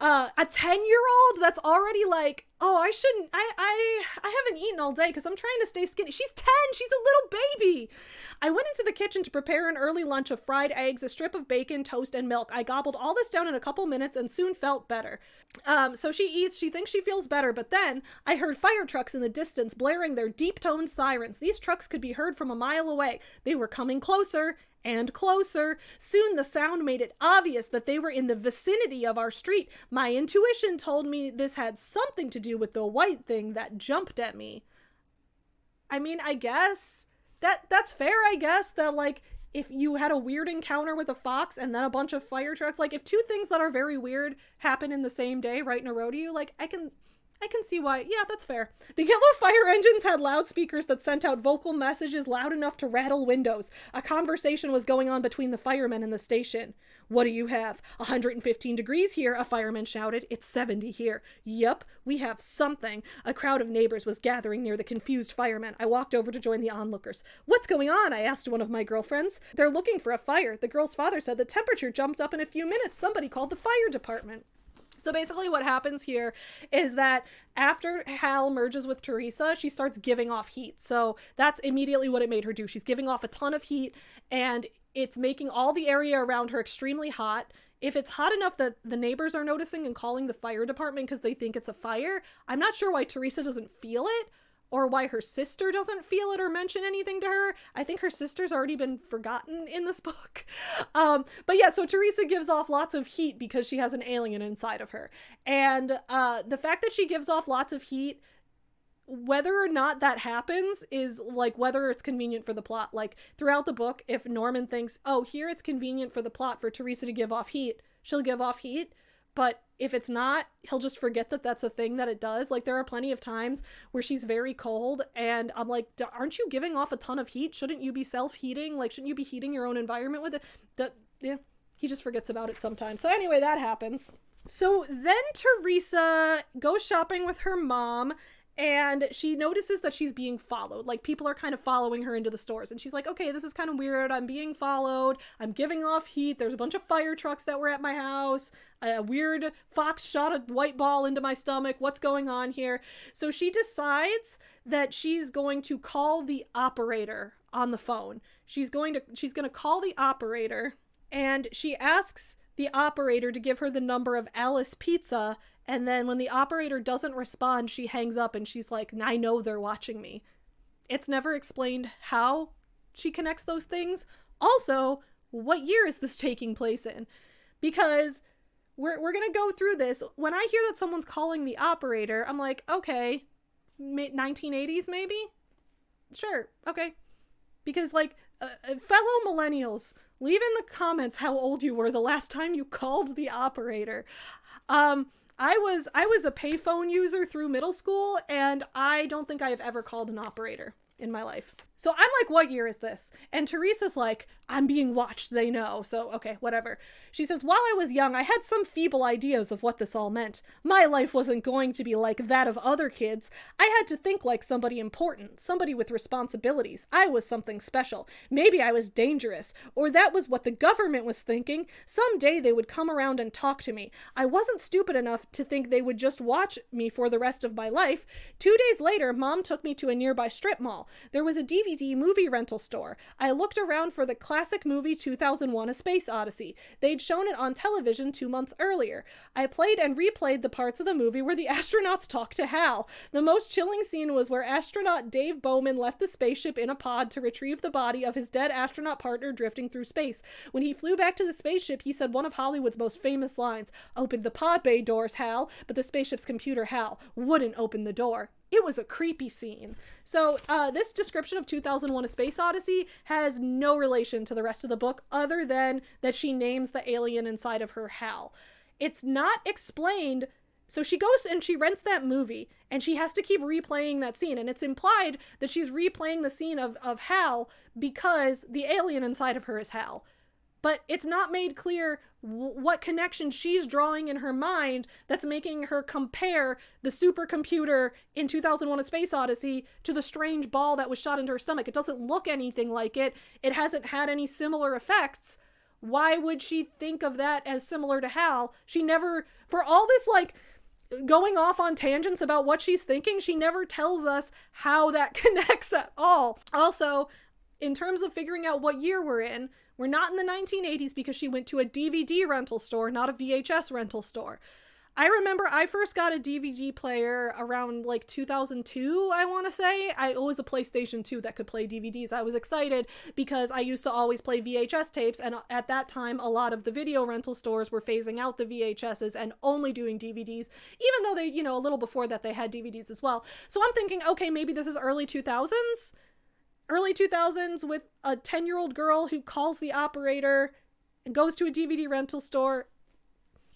A 10-year-old that's already like, oh, I haven't eaten all day because I'm trying to stay skinny. She's 10. She's a little baby. I went into the kitchen to prepare an early lunch of fried eggs, a strip of bacon, toast, and milk. I gobbled all this down in a couple minutes and soon felt better. So she eats. She thinks she feels better. But then I heard fire trucks in the distance blaring their deep-toned sirens. These trucks could be heard from a mile away. They were coming closer and closer. Soon the sound made it obvious that they were in the vicinity of our street. My intuition told me this had something to do with the white thing that jumped at me. I mean, I guess that's fair, I guess, that like if you had a weird encounter with a fox and then a bunch of fire trucks, like if two things that are very weird happen in the same day right in a row to you, like I can see why. Yeah, that's fair. The yellow fire engines had loudspeakers that sent out vocal messages loud enough to rattle windows. A conversation was going on between the firemen in the station. What do you have? 115 degrees here, a fireman shouted. It's 70 here. Yup, we have something. A crowd of neighbors was gathering near the confused firemen. I walked over to join the onlookers. What's going on? I asked one of my girlfriends. They're looking for a fire. The girl's father said the temperature jumped up in a few minutes. Somebody called the fire department. So basically what happens here is that after Hal merges with Teresa, she starts giving off heat. So that's immediately what it made her do. She's giving off a ton of heat and it's making all the area around her extremely hot. If it's hot enough that the neighbors are noticing and calling the fire department because they think it's a fire, I'm not sure why Teresa doesn't feel it or why her sister doesn't feel it or mention anything to her. I think her sister's already been forgotten in this book. But yeah, so Teresa gives off lots of heat because she has an alien inside of her. And the fact that she gives off lots of heat, whether or not that happens is like whether it's convenient for the plot. Like throughout the book, if Norman thinks, oh, here it's convenient for the plot for Teresa to give off heat, she'll give off heat. But if it's not, he'll just forget that that's a thing that it does. Like there are plenty of times where she's very cold and I'm like, aren't you giving off a ton of heat? Shouldn't you be self-heating? Like, shouldn't you be heating your own environment with it? Yeah, he just forgets about it sometimes. So anyway, that happens. So then Teresa goes shopping with her mom and she notices that she's being followed. Like people are kind of following her into the stores and she's like, okay, this is kind of weird. I'm being followed. I'm giving off heat. There's a bunch of fire trucks that were at my house. A weird fox shot a white ball into my stomach. What's going on here? So she decides that she's going to call the operator on the phone. She's going to call the operator and she asks the operator to give her the number of Alice Pizza. And then when the operator doesn't respond, she hangs up and she's like, I know they're watching me. It's never explained how she connects those things. Also, what year is this taking place in? Because we're going to go through this. When I hear that someone's calling the operator, I'm like, okay, 1980s maybe? Sure, okay. Because like, fellow millennials, leave in the comments how old you were the last time you called the operator. I was a payphone user through middle school, and I don't think I have ever called an operator in my life. So I'm like, what year is this? And Teresa's like, I'm being watched, they know. So, okay, whatever. She says, while I was young, I had some feeble ideas of what this all meant. My life wasn't going to be like that of other kids. I had to think like somebody important, somebody with responsibilities. I was something special. Maybe I was dangerous, or that was what the government was thinking. Someday they would come around and talk to me. I wasn't stupid enough to think they would just watch me for the rest of my life. 2 days later, Mom took me to a nearby strip mall. There was a DVD movie rental store. I looked around for the classic movie 2001: A Space Odyssey. They'd shown it on television 2 months earlier. I played and replayed the parts of the movie where the astronauts talked to Hal. The most chilling scene was where astronaut Dave Bowman left the spaceship in a pod to retrieve the body of his dead astronaut partner drifting through space. When he flew back to the spaceship, he said one of Hollywood's most famous lines, "Open the pod bay doors, Hal," but the spaceship's computer, Hal, wouldn't open the door. It was a creepy scene. So this description of 2001: A Space Odyssey has no relation to the rest of the book other than that she names the alien inside of her Hal. It's not explained. So she goes and she rents that movie and she has to keep replaying that scene. And it's implied that she's replaying the scene of Hal because the alien inside of her is Hal. But it's not made clear what connection she's drawing in her mind that's making her compare the supercomputer in 2001: A Space Odyssey to the strange ball that was shot into her stomach. It doesn't look anything like it. It hasn't had any similar effects. Why would she think of that as similar to Hal? She never, for all this like going off on tangents about what she's thinking, she never tells us how that connects at all. Also, in terms of figuring out what year we're not in the 1980s because she went to a DVD rental store, not a VHS rental store. I remember I first got a DVD player around like 2002, I want to say. It was a PlayStation 2 that could play DVDs. I was excited because I used to always play VHS tapes, and at that time, a lot of the video rental stores were phasing out the VHSs and only doing DVDs, even though they, a little before that they had DVDs as well. So I'm thinking, okay, maybe this is early 2000s? Early 2000s with a 10-year-old girl who calls the operator and goes to a DVD rental store.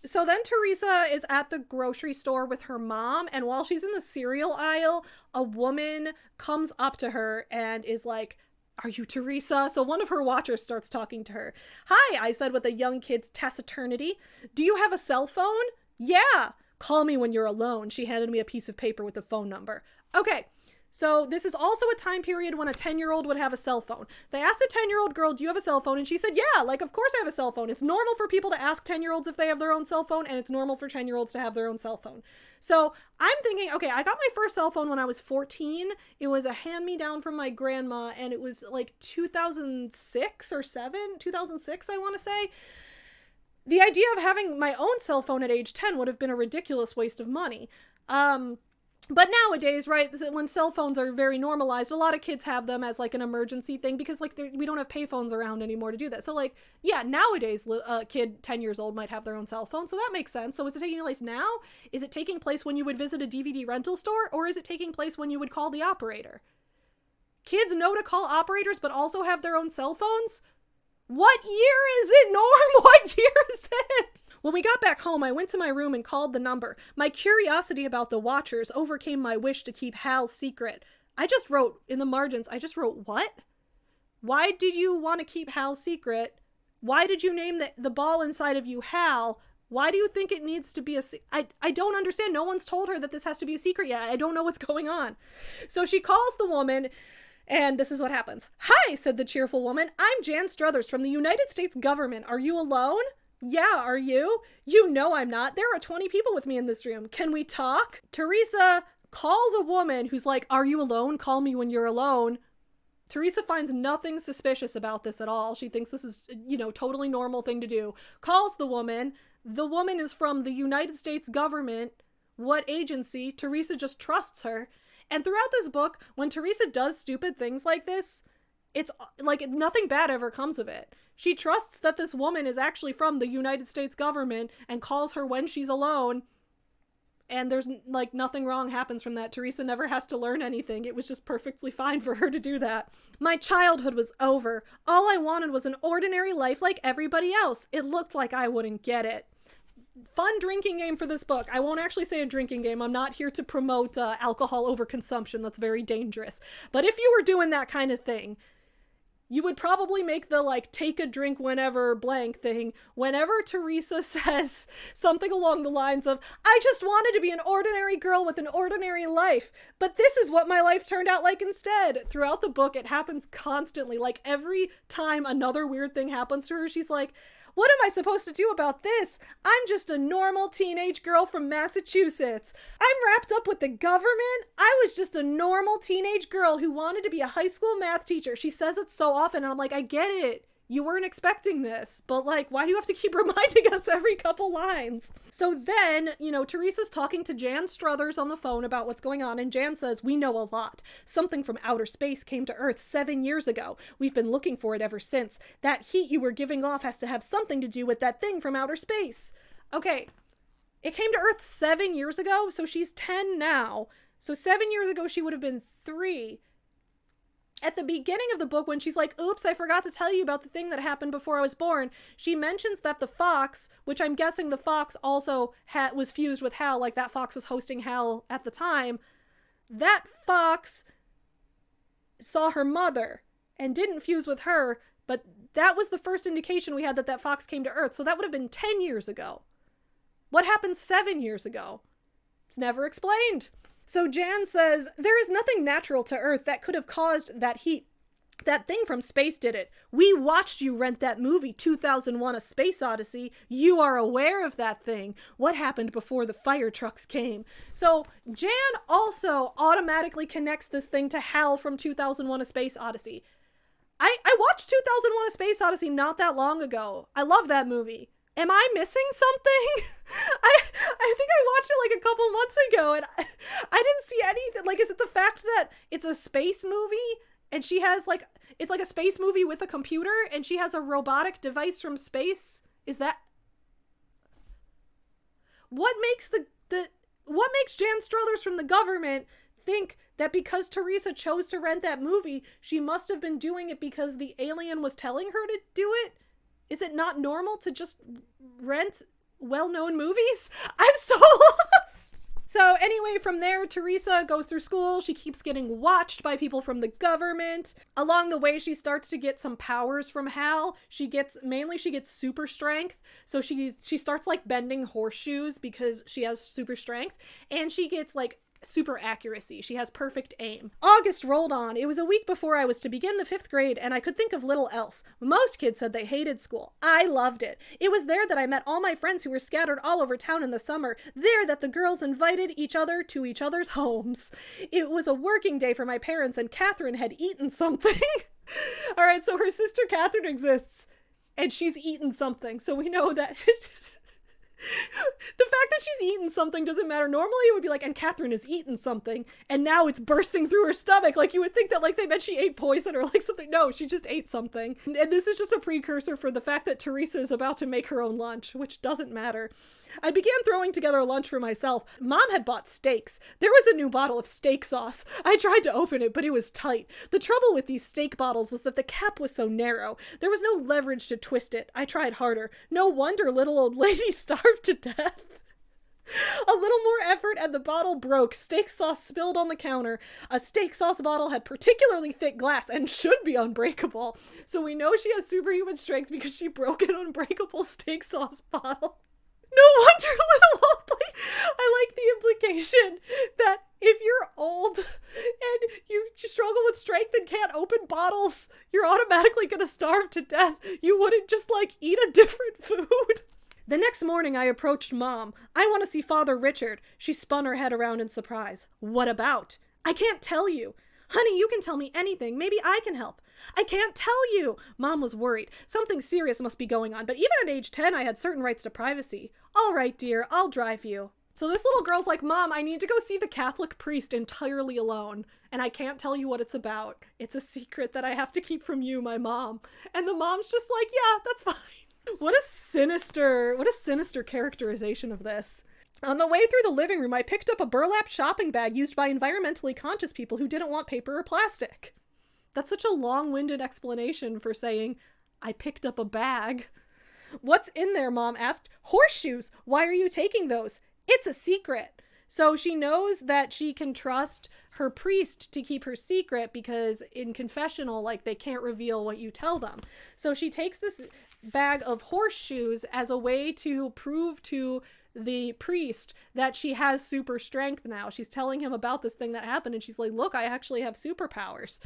So then Teresa is at the grocery store with her mom, and while she's in the cereal aisle, a woman comes up to her and is like, "Are you Teresa?" So one of her watchers starts talking to her. "Hi," I said with a young kid's taciturnity. "Do you have a cell phone?" "Yeah." "Call me when you're alone." She handed me a piece of paper with a phone number. Okay. So this is also a time period when a 10-year-old would have a cell phone. They asked a 10-year-old girl, "Do you have a cell phone?" And she said, "Yeah, like, of course I have a cell phone." It's normal for people to ask 10-year-olds if they have their own cell phone, and it's normal for 10-year-olds to have their own cell phone. So I'm thinking, okay, I got my first cell phone when I was 14. It was a hand-me-down from my grandma, and it was like 2006 or 2006, I want to say. The idea of having my own cell phone at age 10 would have been a ridiculous waste of money. But nowadays, right, when cell phones are very normalized, a lot of kids have them as like an emergency thing because like we don't have payphones around anymore to do that. So like, yeah, nowadays a kid 10 years old might have their own cell phone. So that makes sense. So is it taking place now? Is it taking place when you would visit a DVD rental store, or is it taking place when you would call the operator? Kids know to call operators but also have their own cell phones? What year is it, Norm? What year is it? When we got back home, I went to my room and called the number. My curiosity about the watchers overcame my wish to keep Hal's secret. I just wrote, in the margins, what? Why did you want to keep Hal's secret? Why did you name the ball inside of you Hal? Why do you think it needs to be I don't understand. No one's told her that this has to be a secret yet. I don't know what's going on. So she calls the woman, and this is what happens. "Hi," said the cheerful woman. "I'm Jan Struthers from the United States government. Are you alone?" "Yeah, are you?" "You know I'm not. There are 20 people with me in this room. Can we talk?" Teresa calls a woman who's like, "Are you alone? Call me when you're alone." Teresa finds nothing suspicious about this at all. She thinks this is, totally normal thing to do. Calls the woman. The woman is from the United States government. What agency? Teresa just trusts her. And throughout this book, when Teresa does stupid things like this, it's like nothing bad ever comes of it. She trusts that this woman is actually from the United States government and calls her when she's alone. And there's like nothing wrong happens from that. Teresa never has to learn anything. It was just perfectly fine for her to do that. "My childhood was over. All I wanted was an ordinary life like everybody else. It looked like I wouldn't get it." Fun drinking game for this book. I won't actually say a drinking game. I'm not here to promote alcohol overconsumption. That's very dangerous. But if you were doing that kind of thing, you would probably make the like take a drink whenever blank thing whenever Teresa says something along the lines of, "I just wanted to be an ordinary girl with an ordinary life, but this is what my life turned out like instead." Throughout the book, it happens constantly. Like every time another weird thing happens to her, she's like, "What am I supposed to do about this? I'm just a normal teenage girl from Massachusetts. I'm wrapped up with the government. I was just a normal teenage girl who wanted to be a high school math teacher." She says it so often, and I'm like, I get it. You weren't expecting this, but like, why do you have to keep reminding us every couple lines? So then, Teresa's talking to Jan Struthers on the phone about what's going on, and Jan says, "We know a lot. Something from outer space came to Earth 7 years ago. We've been looking for it ever since. That heat you were giving off has to have something to do with that thing from outer space." Okay, it came to Earth 7 years ago, so she's 10 now. So 7 years ago, she would have been 3. At the beginning of the book, when she's like, oops, I forgot to tell you about the thing that happened before I was born, she mentions that the fox, which I'm guessing the fox also was fused with Hal, like that fox was hosting Hal at the time, that fox saw her mother and didn't fuse with her, but that was the first indication we had that that fox came to Earth. So that would have been 10 years ago. What happened 7 years ago? It's never explained. So Jan says, there is nothing natural to Earth that could have caused that heat. That thing from space did it. We watched you rent that movie, 2001: A Space Odyssey. You are aware of that thing. What happened before the fire trucks came? So Jan also automatically connects this thing to Hal from 2001: A Space Odyssey. I watched 2001: A Space Odyssey not that long ago. I love that movie. Am I missing something? I think I watched it like a couple months ago and I didn't see anything. Like, is it the fact that it's a space movie and she has like, it's like a space movie with a computer and she has a robotic device from space? Is that... What makes what makes Jan Struthers from the government think that because Teresa chose to rent that movie, she must have been doing it because the alien was telling her to do it? Is it not normal to just rent well-known movies? I'm so lost. So anyway, from there, Teresa goes through school. She keeps getting watched by people from the government. Along the way, she starts to get some powers from Hal. She gets super strength. So she starts like bending horseshoes because she has super strength. And she gets like super accuracy. She has perfect aim. August rolled on. It was a week before I was to begin the 5th grade and I could think of little else. Most kids said they hated school. I loved it. It was there that I met all my friends who were scattered all over town in the summer. There that the girls invited each other to each other's homes. It was a working day for my parents and Catherine had eaten something. All right, so her sister Catherine exists and she's eaten something. So we know that... The fact that she's eaten something doesn't matter. Normally it would be like, and Catherine has eaten something, and now it's bursting through her stomach. Like, you would think that, like, they meant she ate poison or, like, something. No, she just ate something. And this is just a precursor for the fact that Teresa is about to make her own lunch, which doesn't matter. I began throwing together a lunch for myself. Mom had bought steaks. There was a new bottle of steak sauce. I tried to open it, but it was tight. The trouble with these steak bottles was that the cap was so narrow. There was no leverage to twist it. I tried harder. No wonder little old lady starved to death. A little more effort and the bottle broke. Steak sauce spilled on the counter. A steak sauce bottle had particularly thick glass and should be unbreakable. So we know she has superhuman strength because she broke an unbreakable steak sauce bottle. No wonder little old lady. I like the implication that if you're old and you struggle with strength and can't open bottles, you're automatically going to starve to death. You wouldn't just like eat a different food. The next morning I approached Mom. I want to see Father Richard. She spun her head around in surprise. What about? I can't tell you. Honey, you can tell me anything. Maybe I can help. I can't tell you. Mom was worried. Something serious must be going on, but even at age 10, I had certain rights to privacy. All right, dear, I'll drive you. So this little girl's like, Mom, I need to go see the Catholic priest entirely alone, and I can't tell you what it's about. It's a secret that I have to keep from you, my mom. And the mom's just like, yeah, that's fine. What a sinister characterization of this. On the way through the living room, I picked up a burlap shopping bag used by environmentally conscious people who didn't want paper or plastic. That's such a long-winded explanation for saying, I picked up a bag. What's in there, Mom asked. Horseshoes. Why are you taking those? It's a secret. So she knows that she can trust her priest to keep her secret because in confessional, like, they can't reveal what you tell them. So she takes this bag of horseshoes as a way to prove to the priest that she has super strength now. She's telling him about this thing that happened and she's like, look, I actually have superpowers.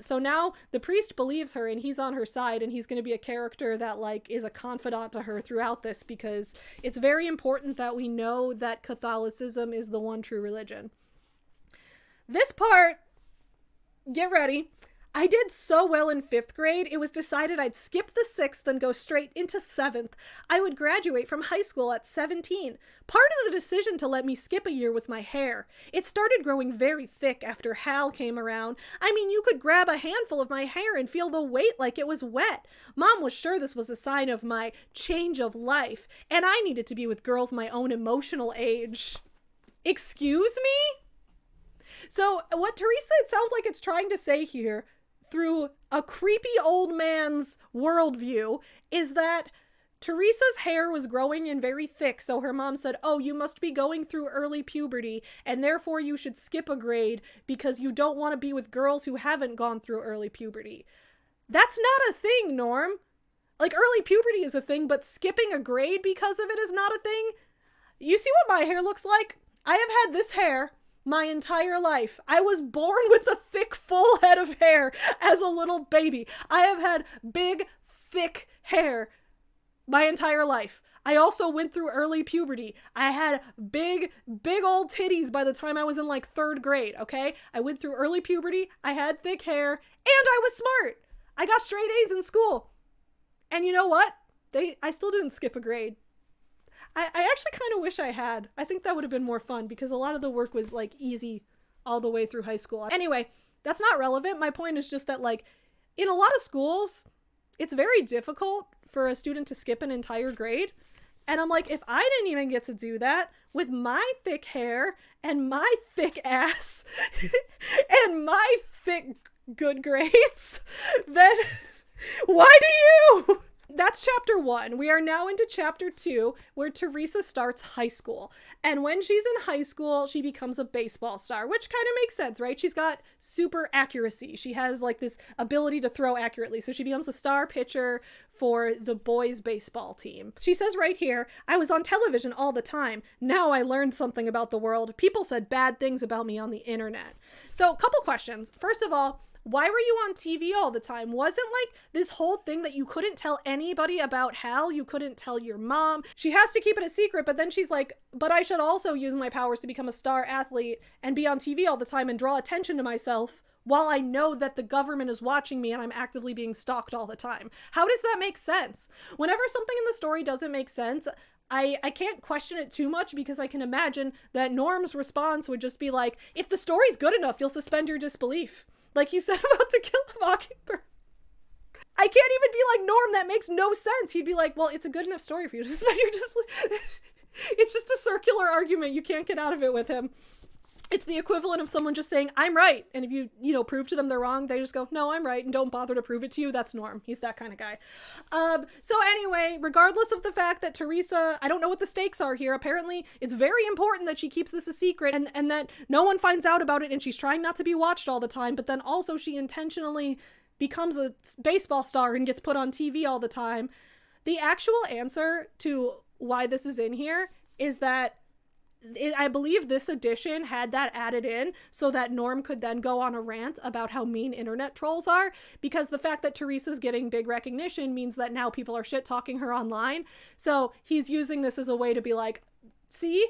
So now the priest believes her and he's on her side and he's going to be a character that like is a confidant to her throughout this because it's very important that we know that Catholicism is the one true religion. This part, get ready. I did so well in 5th grade, it was decided I'd skip the 6th and go straight into 7th. I would graduate from high school at 17. Part of the decision to let me skip a year was my hair. It started growing very thick after Hal came around. I mean, you could grab a handful of my hair and feel the weight like it was wet. Mom was sure this was a sign of my change of life, and I needed to be with girls my own emotional age. Excuse me? So what Teresa, it sounds like it's trying to say here through a creepy old man's worldview is that Teresa's hair was growing in very thick, so her mom said, oh, you must be going through early puberty, and therefore you should skip a grade because you don't want to be with girls who haven't gone through early puberty. That's not a thing, Norm. Like, early puberty is a thing, but skipping a grade because of it is not a thing. You see what my hair looks like? I have had this hair my entire life. I was born with a thick, full head of hair as a little baby. I have had big, thick hair my entire life. I also went through early puberty. I had big old titties by the time I was in like 3rd grade, okay? I went through early puberty, I had thick hair, and I was smart. I got straight A's in school. And you know what? I still didn't skip a grade. I actually kind of wish I had. I think that would have been more fun because a lot of the work was like easy all the way through high school. Anyway, that's not relevant. My point is just that like in a lot of schools, it's very difficult for a student to skip an entire grade. And I'm like, if I didn't even get to do that with my thick hair and my thick ass and my thick good grades, then why do you? That's chapter 1. We are now into chapter 2, where Teresa starts high school. And when she's in high school, she becomes a baseball star, which kind of makes sense, right? She's got super accuracy. She has like this ability to throw accurately. So she becomes a star pitcher for the boys' baseball team. She says right here, I was on television all the time. Now I learned something about the world. People said bad things about me on the internet. So a couple questions. First of all, why were you on TV all the time? Wasn't like this whole thing that you couldn't tell anybody about Hal? You couldn't tell your mom. She has to keep it a secret, but then she's like, but I should also use my powers to become a star athlete and be on TV all the time and draw attention to myself while I know that the government is watching me and I'm actively being stalked all the time. How does that make sense? Whenever something in the story doesn't make sense, I can't question it too much because I can imagine that Norm's response would just be like, if the story's good enough, you'll suspend your disbelief. Like he said about To Kill a Mockingbird. I can't even be like, Norm, that makes no sense. He'd be like, well, it's a good enough story for you to suspend your disbelief. It's just a circular argument. You can't get out of it with him. It's the equivalent of someone just saying, I'm right. And if you prove to them they're wrong, they just go, no, I'm right. And don't bother to prove it to you. That's Norm. He's that kind of guy. So anyway, regardless of the fact that Teresa, I don't know what the stakes are here. Apparently, it's very important that she keeps this a secret and that no one finds out about it. And she's trying not to be watched all the time. But then also she intentionally becomes a baseball star and gets put on TV all the time. The actual answer to why this is in here is that I believe this edition had that added in so that Norm could then go on a rant about how mean internet trolls are, because the fact that Teresa's getting big recognition means that now people are shit talking her online. So he's using this as a way to be like, see,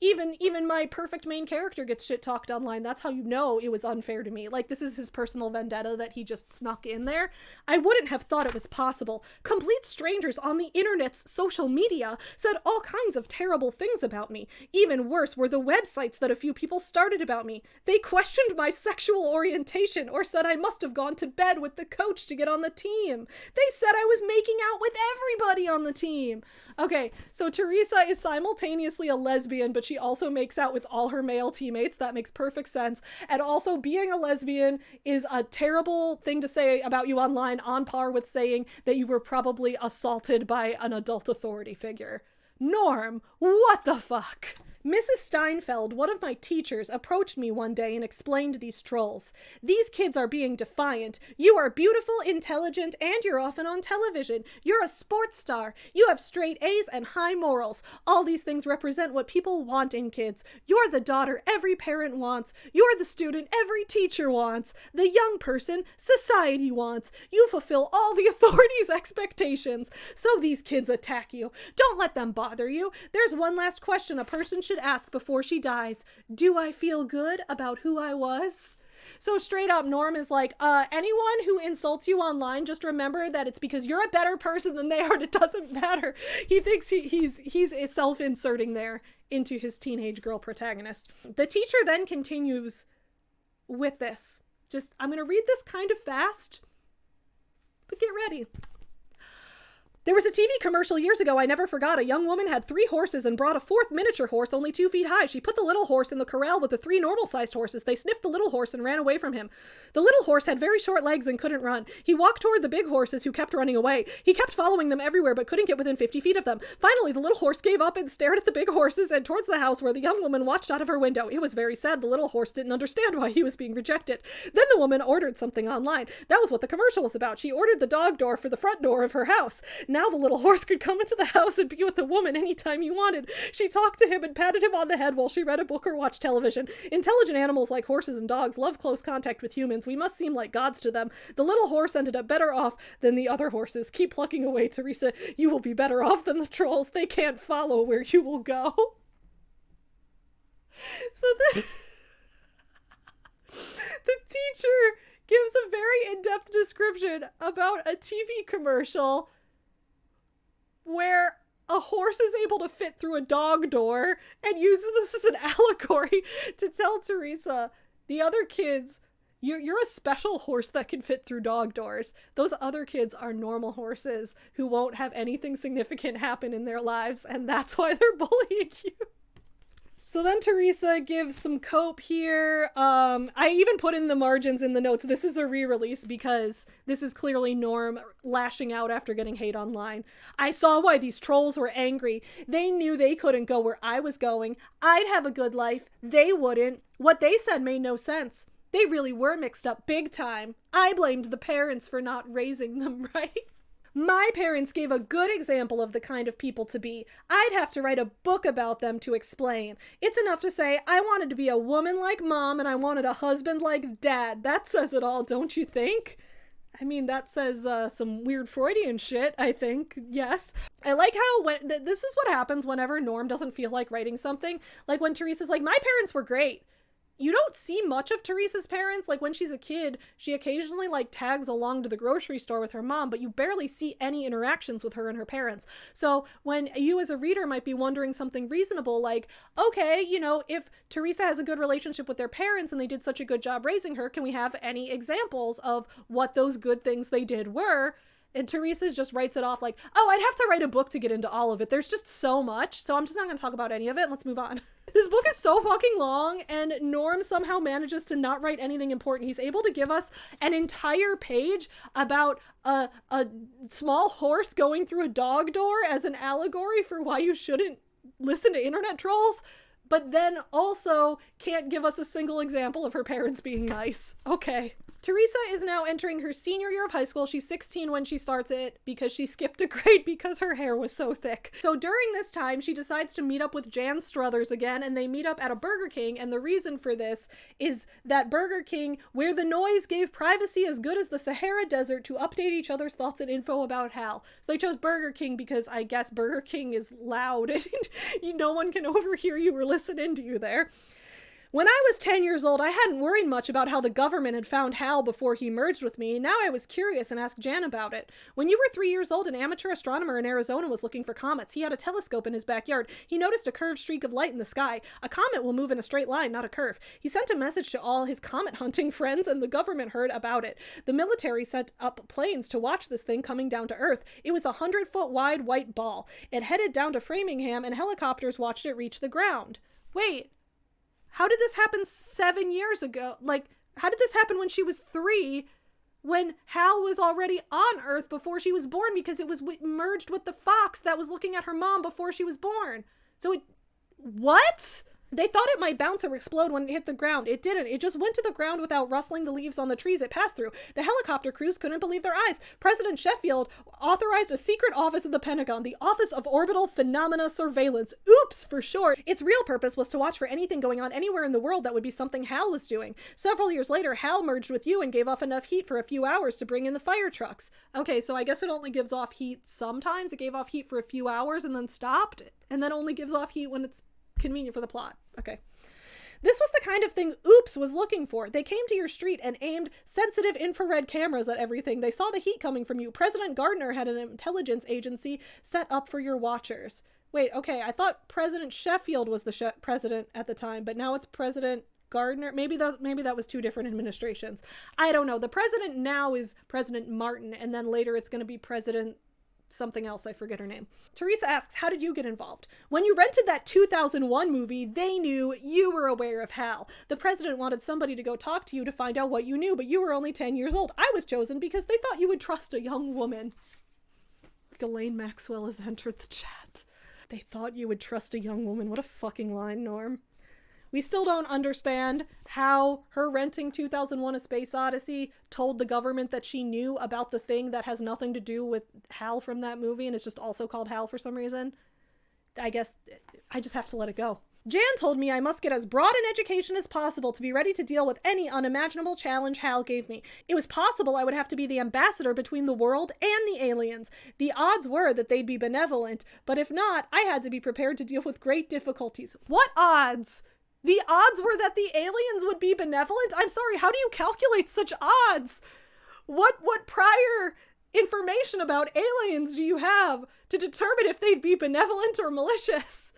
even my perfect main character gets shit talked online. That's how you know it was unfair to me. Like, this is his personal vendetta that he just snuck in there. I wouldn't have thought it was possible. Complete strangers on the internet's social media said all kinds of terrible things about me. Even worse were the websites that a few people started about me. They questioned my sexual orientation or said I must have gone to bed with the coach to get on the team. They said I was making out with everybody on the team. Okay, so Teresa is simultaneously a lesbian, but she also makes out with all her male teammates. That makes perfect sense. And also, being a lesbian is a terrible thing to say about you online, on par with saying that you were probably assaulted by an adult authority figure. Norm, what the fuck? Mrs. Steinfeld, one of my teachers, approached me one day and explained these trolls. These kids are being defiant. You are beautiful, intelligent, and you're often on television. You're a sports star. You have straight A's and high morals. All these things represent what people want in kids. You're the daughter every parent wants. You're the student every teacher wants. The young person society wants. You fulfill all the authorities' expectations. So these kids attack you. Don't let them bother you. There's one last question a person should ask before she dies. Do I feel good about who I was? So straight up, Norm is like, anyone who insults you online, just remember that it's because you're a better person than they are and it doesn't matter. He thinks he's self-inserting there into his teenage girl protagonist. The teacher then continues with this. I'm going to read this kind of fast, but get ready. There was a TV commercial years ago I never forgot. A young woman had 3 horses and brought a 4th miniature horse only 2 feet high. She put the little horse in the corral with the 3 normal-sized horses. They sniffed the little horse and ran away from him. The little horse had very short legs and couldn't run. He walked toward the big horses who kept running away. He kept following them everywhere but couldn't get within 50 feet of them. Finally, the little horse gave up and stared at the big horses and towards the house where the young woman watched out of her window. It was very sad. The little horse didn't understand why he was being rejected. Then the woman ordered something online. That was what the commercial was about. She ordered the dog door for the front door of her house. Now the little horse could come into the house and be with the woman anytime he wanted. She talked to him and patted him on the head while she read a book or watched television. Intelligent animals like horses and dogs love close contact with humans. We must seem like gods to them. The little horse ended up better off than the other horses. Keep plucking away, Teresa. You will be better off than the trolls. They can't follow where you will go. So the teacher gives a very in-depth description about a TV commercial where a horse is able to fit through a dog door and uses this as an allegory to tell Teresa, the other kids, you're a special horse that can fit through dog doors. Those other kids are normal horses who won't have anything significant happen in their lives, and that's why they're bullying you. So then Teresa gives some cope here. I even put in the margins in the notes. This is a re-release because this is clearly Norm lashing out after getting hate online. I saw why these trolls were angry. They knew they couldn't go where I was going. I'd have a good life. They wouldn't. What they said made no sense. They really were mixed up big time. I blamed the parents for not raising them right. My parents gave a good example of the kind of people to be. I'd have to write a book about them to explain. It's enough to say I wanted to be a woman like mom and I wanted a husband like dad. That says it all, don't you think? I mean, that says some weird Freudian shit, I think. Yes. I like how this is what happens whenever Norm doesn't feel like writing something. Like when Teresa's like, my parents were great. You don't see much of Teresa's parents. Like when she's a kid, she occasionally like tags along to the grocery store with her mom, but you barely see any interactions with her and her parents. So when you as a reader might be wondering something reasonable, like, okay, you know, if Teresa has a good relationship with their parents and they did such a good job raising her, can we have any examples of what those good things they did were? And Teresa just writes it off like, oh, I'd have to write a book to get into all of it. There's just so much. So I'm just not going to talk about any of it. Let's move on. This book is so fucking long, and Norm somehow manages to not write anything important. He's able to give us an entire page about a small horse going through a dog door as an allegory for why you shouldn't listen to internet trolls, but then also can't give us a single example of her parents being nice. Okay. Teresa is now entering her senior year of high school. She's 16 when she starts it because she skipped a grade because her hair was so thick. So during this time, she decides to meet up with Jan Struthers again, and they meet up at a Burger King. And the reason for this is that Burger King, where the noise gave privacy as good as the Sahara Desert to update each other's thoughts and info about Hal. So they chose Burger King because I guess Burger King is loud and no one can overhear you or listen into you there. When I was 10 years old, I hadn't worried much about how the government had found Hal before he merged with me. Now I was curious and asked Jan about it. When you were 3 years old, an amateur astronomer in Arizona was looking for comets. He had a telescope in his backyard. He noticed a curved streak of light in the sky. A comet will move in a straight line, not a curve. He sent a message to all his comet hunting friends, and the government heard about it. The military sent up planes to watch this thing coming down to Earth. It was a 100-foot wide white ball. It headed down to Framingham, and helicopters watched it reach the ground. Wait. How did this happen 7 years ago? Like, how did this happen when she was 3, when Hal was already on Earth before she was born because it was merged with the fox that was looking at her mom before she was born? So it... What? They thought it might bounce or explode when it hit the ground. It didn't. It just went to the ground without rustling the leaves on the trees it passed through. The helicopter crews couldn't believe their eyes. President Sheffield authorized a secret office at the Pentagon, the Office of Orbital Phenomena Surveillance. OOPS for short. Its real purpose was to watch for anything going on anywhere in the world that would be something Hal was doing. Several years later, Hal merged with you and gave off enough heat for a few hours to bring in the fire trucks. Okay, so I guess it only gives off heat sometimes. It gave off heat for a few hours and then stopped, and then only gives off heat when it's convenient for the plot. Okay. This was the kind of thing Oops was looking for. They came to your street and aimed sensitive infrared cameras at everything. They saw the heat coming from you. President Gardner had an intelligence agency set up for your watchers. Wait, okay, I thought President Sheffield was the president at the time, but now it's President Gardner. Maybe that was 2 different administrations. I don't know. The president now is President Martin, and then later it's going to be President something else, I forget her name. Teresa asks, how did you get involved? When you rented that 2001 movie, they knew you were aware of Hal. The president wanted somebody to go talk to you to find out what you knew, but you were only 10 years old. I was chosen because they thought you would trust a young woman. Ghislaine Maxwell has entered the chat. They thought you would trust a young woman. What a fucking line, Norm. We still don't understand how her renting 2001 A Space Odyssey told the government that she knew about the thing that has nothing to do with Hal from that movie and it's just also called Hal for some reason. I guess I just have to let it go. Jan told me I must get as broad an education as possible to be ready to deal with any unimaginable challenge Hal gave me. It was possible I would have to be the ambassador between the world and the aliens. The odds were that they'd be benevolent, but if not, I had to be prepared to deal with great difficulties. What odds? The odds were that the aliens would be benevolent? I'm sorry, how do you calculate such odds? What prior information about aliens do you have to determine if they'd be benevolent or malicious?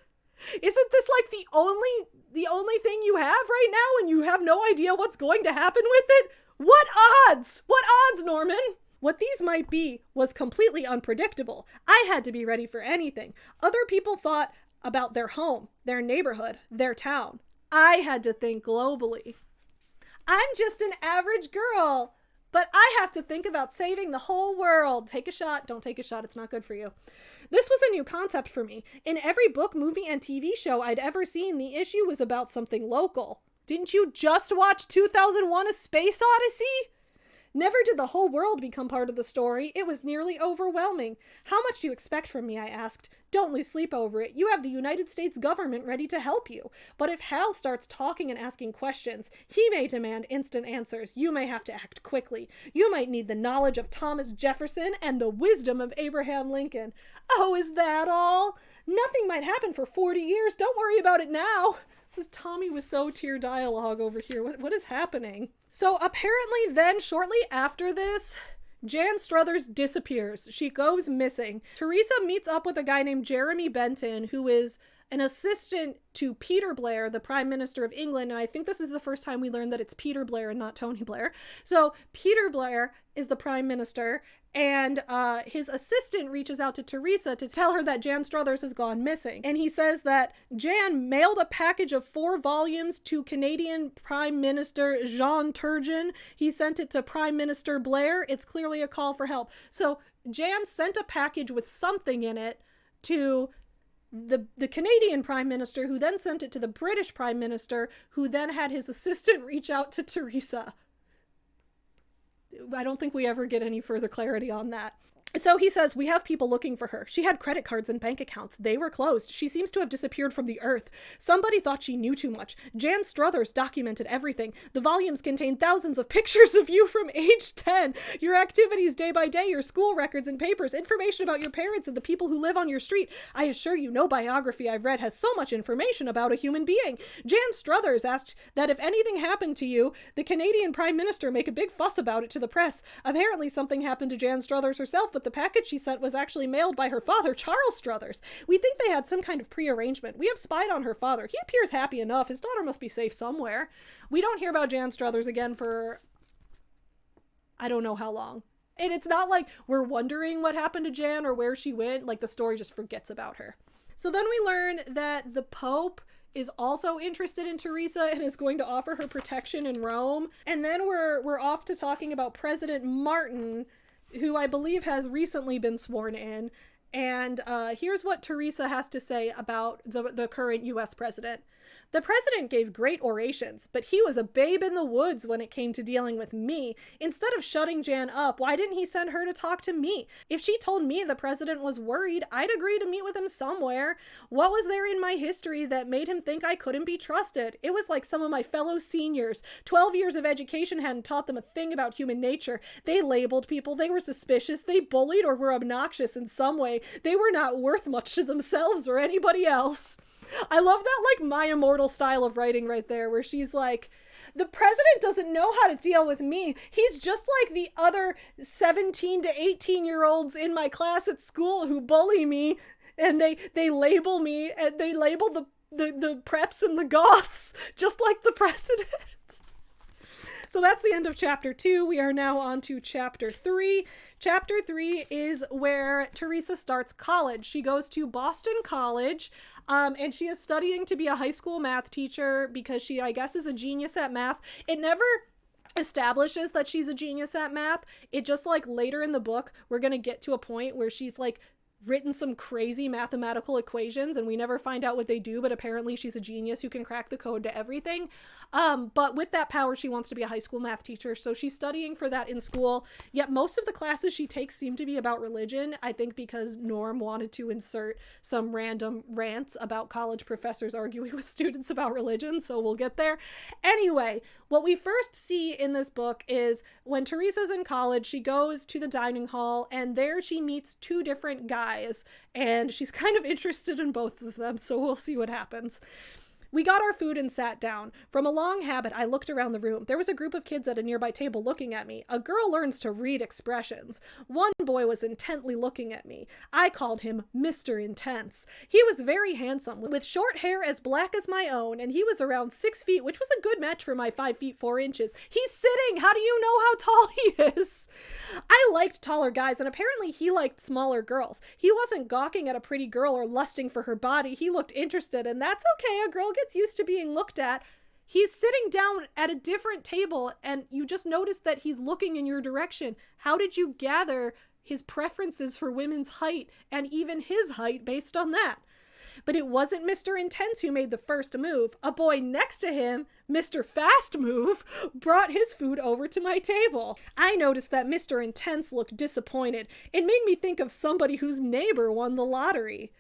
Isn't this like the only thing you have right now and you have no idea what's going to happen with it? What odds? What odds, Norman? What these might be was completely unpredictable. I had to be ready for anything. Other people thought about their home, their neighborhood, their town. I had to think globally. I'm just an average girl, but I have to think about saving the whole world. Take a shot. Don't take a shot. It's not good for you. This was a new concept for me. In every book, movie, and TV show I'd ever seen, the issue was about something local. Didn't you just watch 2001 A Space Odyssey? Never did the whole world become part of the story. It was nearly overwhelming. How much do you expect from me, I asked. Don't lose sleep over it. You have the United States government ready to help you. But if Hal starts talking and asking questions, he may demand instant answers. You may have to act quickly. You might need the knowledge of Thomas Jefferson and the wisdom of Abraham Lincoln. Oh, is that all? Nothing might happen for 40 years. Don't worry about it now. This is Tommy Wiseau tier dialogue over here. What is happening? So apparently then, shortly after this, Jan Struthers disappears. She goes missing. Teresa meets up with a guy named Jeremy Benton, who is an assistant to Peter Blair, the Prime Minister of England. And I think this is the first time we learned that it's Peter Blair and not Tony Blair. So Peter Blair is the Prime Minister, and his assistant reaches out to Teresa to tell her that Jan Struthers has gone missing. And he says that Jan mailed a package of 4 volumes to Canadian Prime Minister Jean Turgeon. He sent it to Prime Minister Blair. It's clearly a call for help. So Jan sent a package with something in it to the Canadian Prime Minister, who then sent it to the British Prime Minister, who then had his assistant reach out to Teresa. I don't think we ever get any further clarity on that. So he says, we have people looking for her. She had credit cards and bank accounts. They were closed. She seems to have disappeared from the earth. Somebody thought she knew too much. Jan Struthers documented everything. The volumes contain thousands of pictures of you from age 10, your activities day by day, your school records and papers, information about your parents and the people who live on your street. I assure you, no biography I've read has so much information about a human being. Jan Struthers asked that if anything happened to you, the Canadian Prime Minister make a big fuss about it to the press. Apparently something happened to Jan Struthers herself, but the package she sent was actually mailed by her father, Charles Struthers. We think they had some kind of prearrangement. We have spied on her father. He appears happy enough. His daughter must be safe somewhere. We don't hear about Jan Struthers again for I don't know how long. And it's not like we're wondering what happened to Jan or where she went. Like, the story just forgets about her. So then we learn that the Pope is also interested in Teresa and is going to offer her protection in Rome. And then we're off to talking about President Martin, who I believe has recently been sworn in. And here's what Teresa has to say about the current U.S. president. The president gave great orations, but he was a babe in the woods when it came to dealing with me. Instead of shutting Jan up, why didn't he send her to talk to me? If she told me the president was worried, I'd agree to meet with him somewhere. What was there in my history that made him think I couldn't be trusted? It was like some of my fellow seniors. 12 years of education hadn't taught them a thing about human nature. They labeled people, they were suspicious, they bullied or were obnoxious in some way. They were not worth much to themselves or anybody else. I love that, like, My Immortal style of writing right there, where she's like, the president doesn't know how to deal with me. He's just like the other 17 to 18-year-olds in my class at school who bully me, and they label me, and they label the preps and the goths just like the president. So that's the end of chapter 2. We are now on to chapter 3. Chapter 3 is where Teresa starts college. She goes to Boston College, and she is studying to be a high school math teacher because she, I guess, is a genius at math. It never establishes that she's a genius at math. It just, like, later in the book, we're going to get to a point where she's, like, written some crazy mathematical equations, and we never find out what they do, but apparently she's a genius who can crack the code to everything. But with that power, she wants to be a high school math teacher, so she's studying for that in school. Yet most of the classes she takes seem to be about religion, I think because Norm wanted to insert some random rants about college professors arguing with students about religion, so we'll get there. Anyway, what we first see in this book is when Teresa's in college, she goes to the dining hall, and there she meets two different guys. And she's kind of interested in both of them, so we'll see what happens. We got our food and sat down. From a long habit, I looked around the room. There was a group of kids at a nearby table looking at me. A girl learns to read expressions. One boy was intently looking at me. I called him Mr. Intense. He was very handsome, with short hair as black as my own, and he was around 6 feet, which was a good match for my 5 feet 4 inches. He's sitting! How do you know how tall he is? I liked taller guys, and apparently he liked smaller girls. He wasn't gawking at a pretty girl or lusting for her body. He looked interested, and that's okay. A girl gets used to being looked at. He's sitting down at a different table, and you just notice that he's looking in your direction. How did you gather his preferences for women's height and even his height based on that? But it wasn't Mr. Intense who made the first move. A boy next to him, Mr. Fast Move, brought his food over to my table. I noticed that Mr. Intense looked disappointed. It made me think of somebody whose neighbor won the lottery.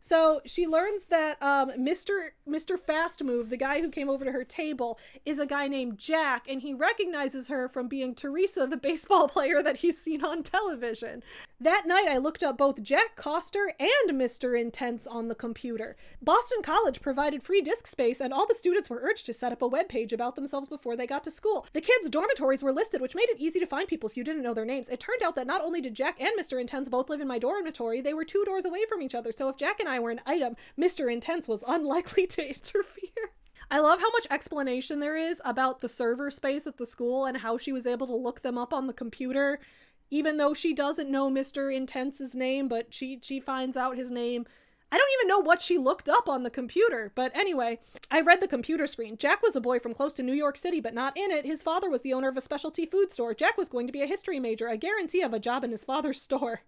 So she learns that Mr. Fast Move, the guy who came over to her table, is a guy named Jack, and he recognizes her from being Teresa, the baseball player that he's seen on television. That night, I looked up both Jack Coster and Mr. Intense on the computer. Boston College provided free disk space, and all the students were urged to set up a webpage about themselves before they got to school. The kids' dormitories were listed, which made it easy to find people if you didn't know their names. It turned out that not only did Jack and Mr. Intense both live in my dormitory, they were 2 doors away from each other, so if Jack and I were an item, Mr. Intense was unlikely to interfere. I love how much explanation there is about the server space at the school and how she was able to look them up on the computer, even though she doesn't know Mr. Intense's name, but she finds out his name. I don't even know what she looked up on the computer, but anyway, I read the computer screen. Jack was a boy from close to New York City, but not in it. His father was the owner of a specialty food store. Jack was going to be a history major, a guarantee of a job in his father's store.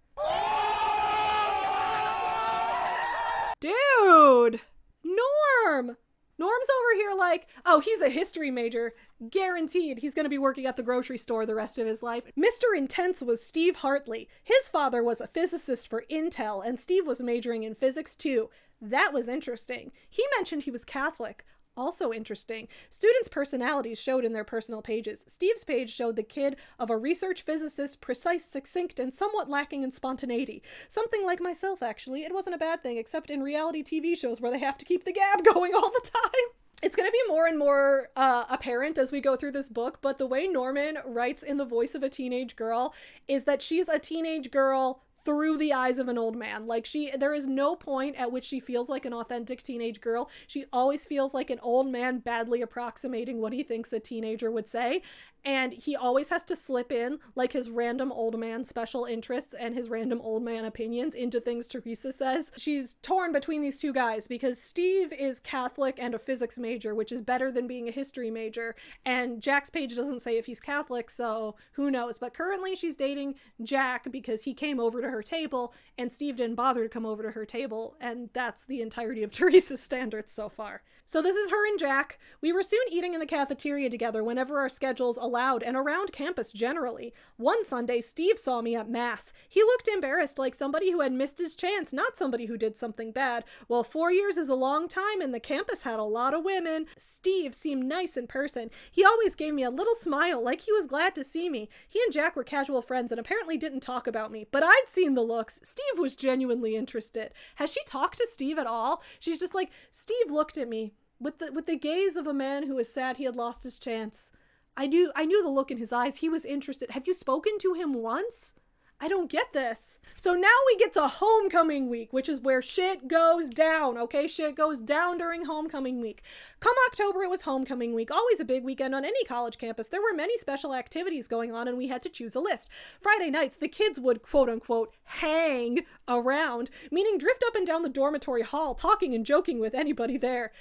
Dude! Norm! Norm's over here like, oh, he's a history major. Guaranteed he's going to be working at the grocery store the rest of his life. Mr. Intense was Steve Hartley. His father was a physicist for Intel, and Steve was majoring in physics too. That was interesting. He mentioned he was Catholic. Also interesting. Students' personalities showed in their personal pages. Steve's page showed the kid of a research physicist, precise, succinct, and somewhat lacking in spontaneity. Something like myself, actually. It wasn't a bad thing, except in reality TV shows where they have to keep the gab going all the time. It's going to be more and more apparent as we go through this book, but the way Norman writes in the voice of a teenage girl is that she's a teenage girl through the eyes of an old man. Like, there is no point at which she feels like an authentic teenage girl. She always feels like an old man badly approximating what he thinks a teenager would say. And he always has to slip in like his random old man special interests and his random old man opinions into things Teresa says. She's torn between these two guys because Steve is Catholic and a physics major, which is better than being a history major. And Jack's page doesn't say if he's Catholic, so who knows. But currently she's dating Jack because he came over to her table and Steve didn't bother to come over to her table. And that's the entirety of Teresa's standards so far. So this is her and Jack. We were soon eating in the cafeteria together whenever our schedules allowed and around campus generally. One Sunday, Steve saw me at Mass. He looked embarrassed like somebody who had missed his chance, not somebody who did something bad. Well, 4 years is a long time and the campus had a lot of women. Steve seemed nice in person. He always gave me a little smile like he was glad to see me. He and Jack were casual friends and apparently didn't talk about me, but I'd seen the looks. Steve was genuinely interested. Has she talked to Steve at all? She's just like, Steve looked at me with the gaze of a man who was sad he had lost his chance. I knew the look in his eyes. He was interested. Have you spoken to him once? I don't get this. So now we get to homecoming week, which is where shit goes down, okay? Shit goes down during homecoming week. Come October, it was homecoming week. Always a big weekend on any college campus. There were many special activities going on, and we had to choose a list. Friday nights, the kids would, quote unquote, hang around, meaning drift up and down the dormitory hall, talking and joking with anybody there.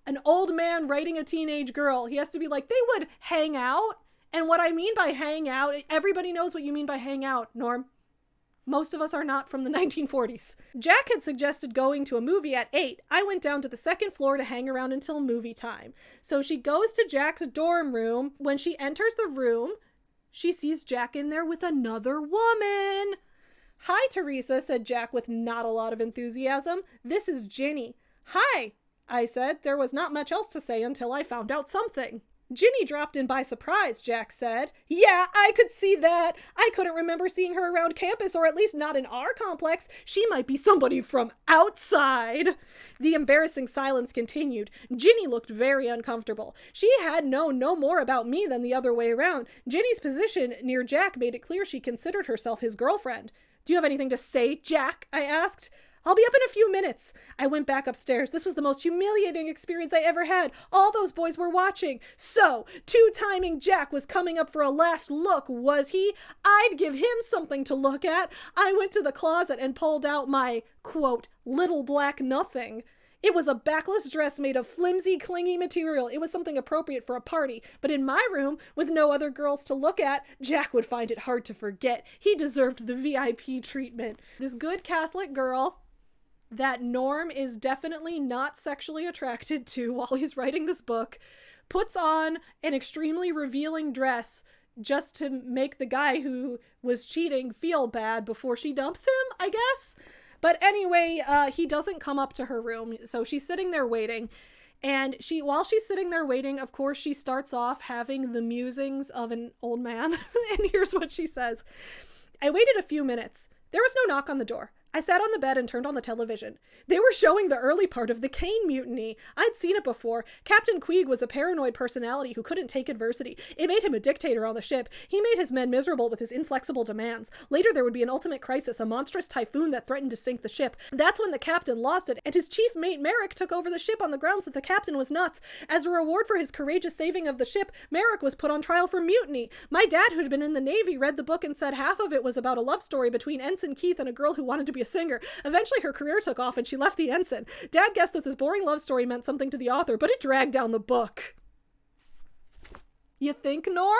An old man writing a teenage girl, he has to be like, they would hang out. And what I mean by hang out, everybody knows what you mean by hang out, Norm. Most of us are not from the 1940s. Jack had suggested going to a movie at 8. I went down to the second floor to hang around until movie time. So she goes to Jack's dorm room. When she enters the room, she sees Jack in there with another woman. Hi, Teresa, said Jack with not a lot of enthusiasm. This is Ginny. Hi, I said. There was not much else to say until I found out something. Ginny dropped in by surprise, Jack said. Yeah, I could see that. I couldn't remember seeing her around campus, or at least not in our complex. She might be somebody from outside. The embarrassing silence continued. Ginny looked very uncomfortable. She had known no more about me than the other way around. Ginny's position near Jack made it clear she considered herself his girlfriend. Do you have anything to say, Jack? I asked. I'll be up in a few minutes. I went back upstairs. This was the most humiliating experience I ever had. All those boys were watching. So, two-timing Jack was coming up for a last look, was he? I'd give him something to look at. I went to the closet and pulled out my, quote, little black nothing. It was a backless dress made of flimsy, clingy material. It was something appropriate for a party. But in my room, with no other girls to look at, Jack would find it hard to forget. He deserved the VIP treatment. This good Catholic girl that Norm is definitely not sexually attracted to while he's writing this book, puts on an extremely revealing dress just to make the guy who was cheating feel bad before she dumps him, I guess. But anyway, he doesn't come up to her room, so she's sitting there waiting. And while she's sitting there waiting, of course, she starts off having the musings of an old man. And here's what she says. I waited a few minutes. There was no knock on the door. I sat on the bed and turned on the television. They were showing the early part of the Kane Mutiny. I'd seen it before. Captain Queeg was a paranoid personality who couldn't take adversity. It made him a dictator on the ship. He made his men miserable with his inflexible demands. Later there would be an ultimate crisis, a monstrous typhoon that threatened to sink the ship. That's when the captain lost it, and his chief mate Merrick took over the ship on the grounds that the captain was nuts. As a reward for his courageous saving of the ship, Merrick was put on trial for mutiny. My dad, who'd been in the Navy, read the book and said half of it was about a love story between Ensign Keith and a girl who wanted to be a singer. Eventually her career took off and she left the ensign. Dad guessed that this boring love story meant something to the author, but it dragged down the book. You think, Norm?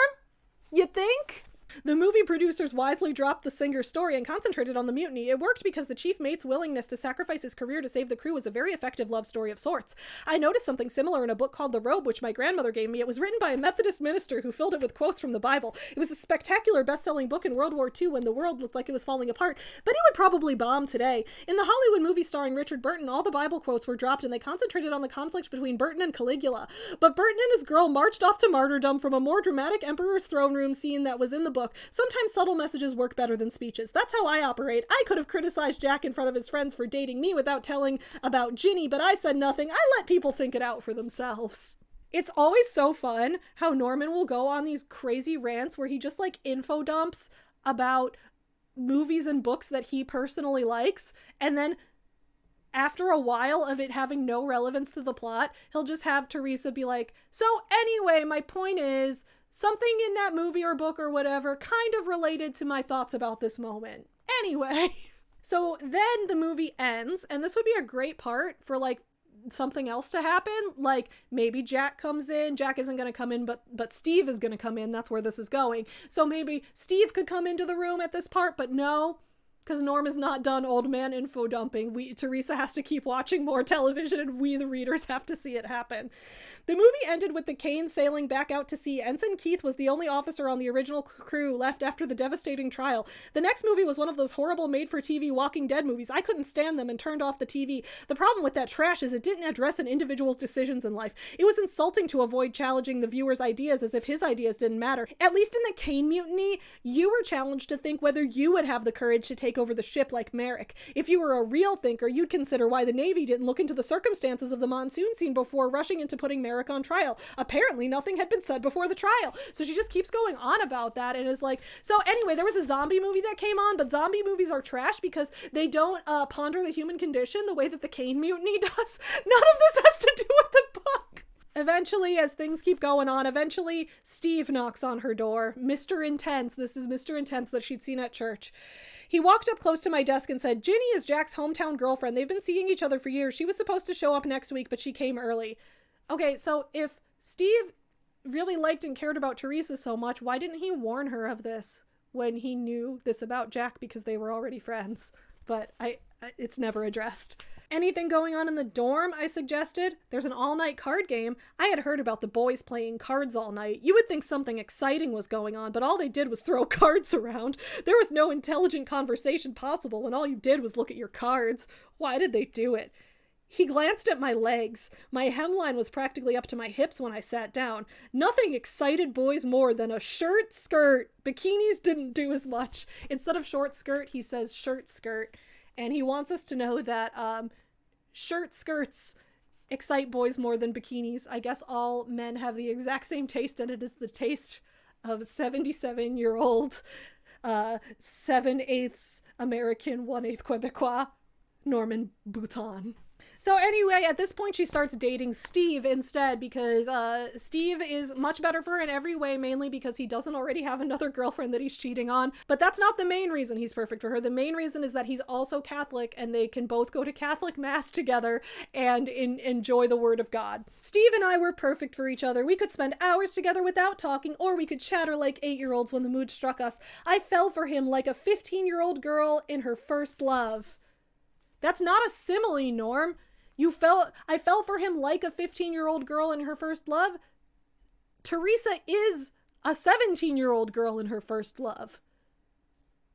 You think? The movie producers wisely dropped the singer's story and concentrated on the mutiny. It worked because the chief mate's willingness to sacrifice his career to save the crew was a very effective love story of sorts. I noticed something similar in a book called The Robe, which my grandmother gave me. It was written by a Methodist minister who filled it with quotes from the Bible. It was a spectacular best-selling book in World War II when the world looked like it was falling apart, but it would probably bomb today. In the Hollywood movie starring Richard Burton, all the Bible quotes were dropped and they concentrated on the conflict between Burton and Caligula. But Burton and his girl marched off to martyrdom from a more dramatic emperor's throne room scene that was in the book. Sometimes subtle messages work better than speeches. That's how I operate. I could have criticized Jack in front of his friends for dating me without telling about Ginny, but I said nothing. I let people think it out for themselves. It's always so fun how Norman will go on these crazy rants where he just like info dumps about movies and books that he personally likes, and then after a while of it having no relevance to the plot, he'll just have Teresa be like, so anyway, my point is, something in that movie or book or whatever kind of related to my thoughts about this moment. Anyway, so then the movie ends, and this would be a great part for like something else to happen. Like maybe Jack comes in. Jack isn't going to come in, but Steve is going to come in. That's where this is going. So maybe Steve could come into the room at this part, but no. Because Norm is not done old man info dumping. Teresa has to keep watching more television and we, the readers, have to see it happen. The movie ended with the Kane sailing back out to sea. Ensign Keith was the only officer on the original crew left after the devastating trial. The next movie was one of those horrible made-for-TV Walking Dead movies. I couldn't stand them and turned off the TV. The problem with that trash is it didn't address an individual's decisions in life. It was insulting to avoid challenging the viewer's ideas as if his ideas didn't matter. At least in the Kane Mutiny, you were challenged to think whether you would have the courage to take take over the ship like Merrick. If you were a real thinker, you'd consider why the Navy didn't look into the circumstances of the monsoon scene before rushing into putting Merrick on trial. Apparently nothing had been said before the trial. So she just keeps going on about that and is like, so anyway, there was a zombie movie that came on, but zombie movies are trash because they don't ponder the human condition the way that the Kane Mutiny does. None of this has to do with the book. Eventually, as things keep going on, Steve knocks on her door. Mr. Intense. This is Mr. Intense that she'd seen at church. He walked up close to my desk and said, Ginny is Jack's hometown girlfriend. They've been seeing each other for years. She was supposed to show up next week, but she came early. Okay, so if Steve really liked and cared about Teresa so much, why didn't he warn her of this when he knew this about Jack, because they were already friends? But it's never addressed. Anything going on in the dorm, I suggested? There's an all-night card game. I had heard about the boys playing cards all night. You would think something exciting was going on, but all they did was throw cards around. There was no intelligent conversation possible when all you did was look at your cards. Why did they do it? He glanced at my legs. My hemline was practically up to my hips when I sat down. Nothing excited boys more than a shirt skirt. Bikinis didn't do as much. Instead of short skirt, he says shirt skirt. And he wants us to know that shirt skirts excite boys more than bikinis. I guess all men have the exact same taste, and it is the taste of 77-year-old 7/8 American, 1/8 Quebecois, Norman Boutin. So anyway, at this point she starts dating Steve instead because Steve is much better for her in every way, mainly because he doesn't already have another girlfriend that he's cheating on. But that's not the main reason he's perfect for her. The main reason is that he's also Catholic and they can both go to Catholic Mass together and enjoy the Word of God. Steve and I were perfect for each other. We could spend hours together without talking, or we could chatter like 8-year-olds when the mood struck us. I fell for him like a 15-year-old girl in her first love. That's not a simile, Norm. I fell for him like a 15-year-old girl in her first love. Teresa is a 17-year-old girl in her first love.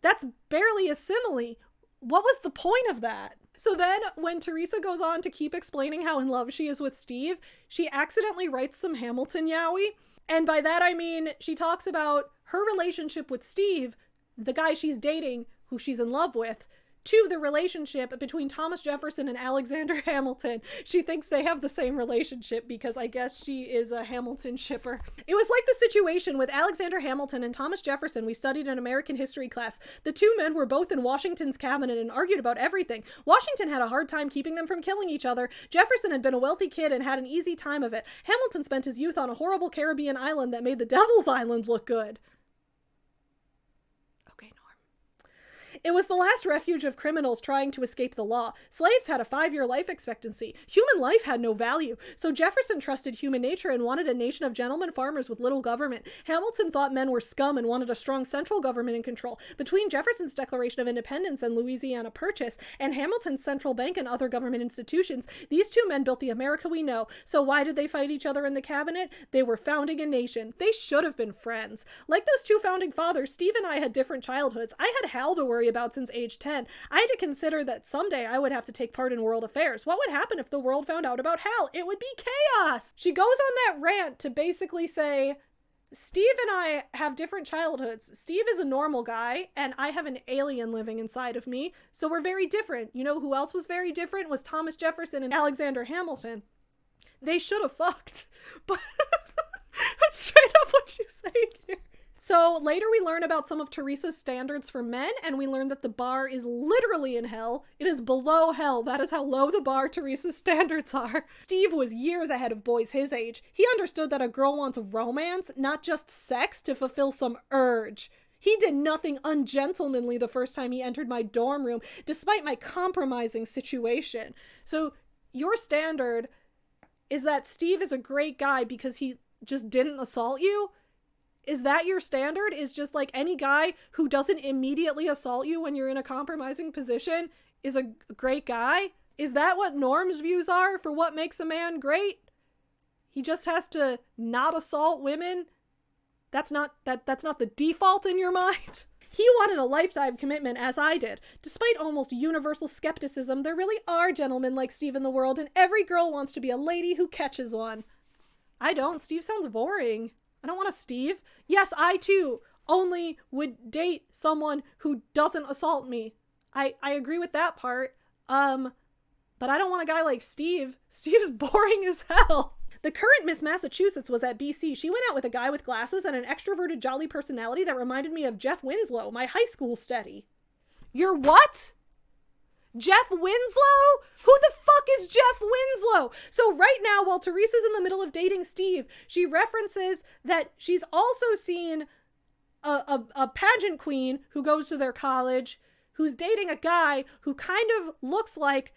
That's barely a simile. What was the point of that? So then when Teresa goes on to keep explaining how in love she is with Steve, she accidentally writes some Hamilton yaoi. And by that I mean she talks about her relationship with Steve, the guy she's dating, who she's in love with, to the relationship between Thomas Jefferson and Alexander Hamilton. She thinks they have the same relationship because I guess she is a Hamilton shipper. It was like the situation with Alexander Hamilton and Thomas Jefferson we studied in American history class. The two men were both in Washington's cabinet and argued about everything. Washington had a hard time keeping them from killing each other. Jefferson had been a wealthy kid and had an easy time of it. Hamilton spent his youth on a horrible Caribbean island that made the Devil's Island look good. It was the last refuge of criminals trying to escape the law. Slaves had a 5-year life expectancy. Human life had no value. So Jefferson trusted human nature and wanted a nation of gentlemen farmers with little government. Hamilton thought men were scum and wanted a strong central government in control. Between Jefferson's Declaration of Independence and Louisiana Purchase, and Hamilton's central bank and other government institutions, these two men built the America we know. So why did they fight each other in the cabinet? They were founding a nation. They should have been friends. Like those two founding fathers, Steve and I had different childhoods. I had Hal to worry about since age 10. I had to consider that someday I would have to take part in world affairs. What would happen if the world found out about Hal? It would be chaos. She goes on that rant to basically say, Steve and I have different childhoods. Steve is a normal guy, and I have an alien living inside of me, so we're very different. You know who else was very different? Was Thomas Jefferson and Alexander Hamilton. They should have fucked. But that's straight up what she's saying here. So later we learn about some of Teresa's standards for men, and we learn that the bar is literally in hell. It is below hell. That is how low the bar Teresa's standards are. Steve was years ahead of boys his age. He understood that a girl wants romance, not just sex, to fulfill some urge. He did nothing ungentlemanly the first time he entered my dorm room, despite my compromising situation. So your standard is that Steve is a great guy because he just didn't assault you? Is that your standard? Is just like any guy who doesn't immediately assault you when you're in a compromising position is a great guy? Is that what Norm's views are for what makes a man great? He just has to not assault women? That's not the default in your mind? He wanted a lifetime commitment, as I did. Despite almost universal skepticism, there really are gentlemen like Steve in the world, and every girl wants to be a lady who catches one. I don't. Steve sounds boring. I don't want a Steve. Yes, I too only would date someone who doesn't assault me. I agree with that part. But I don't want a guy like Steve. Steve's boring as hell. The current Miss Massachusetts was at BC. She went out with a guy with glasses and an extroverted, jolly personality that reminded me of Jeff Winslow, my high school steady. You're what? Jeff Winslow? Who the fuck is Jeff Winslow? So right now, while Teresa's in the middle of dating Steve, she references that she's also seen a pageant queen who goes to their college, who's dating a guy who kind of looks like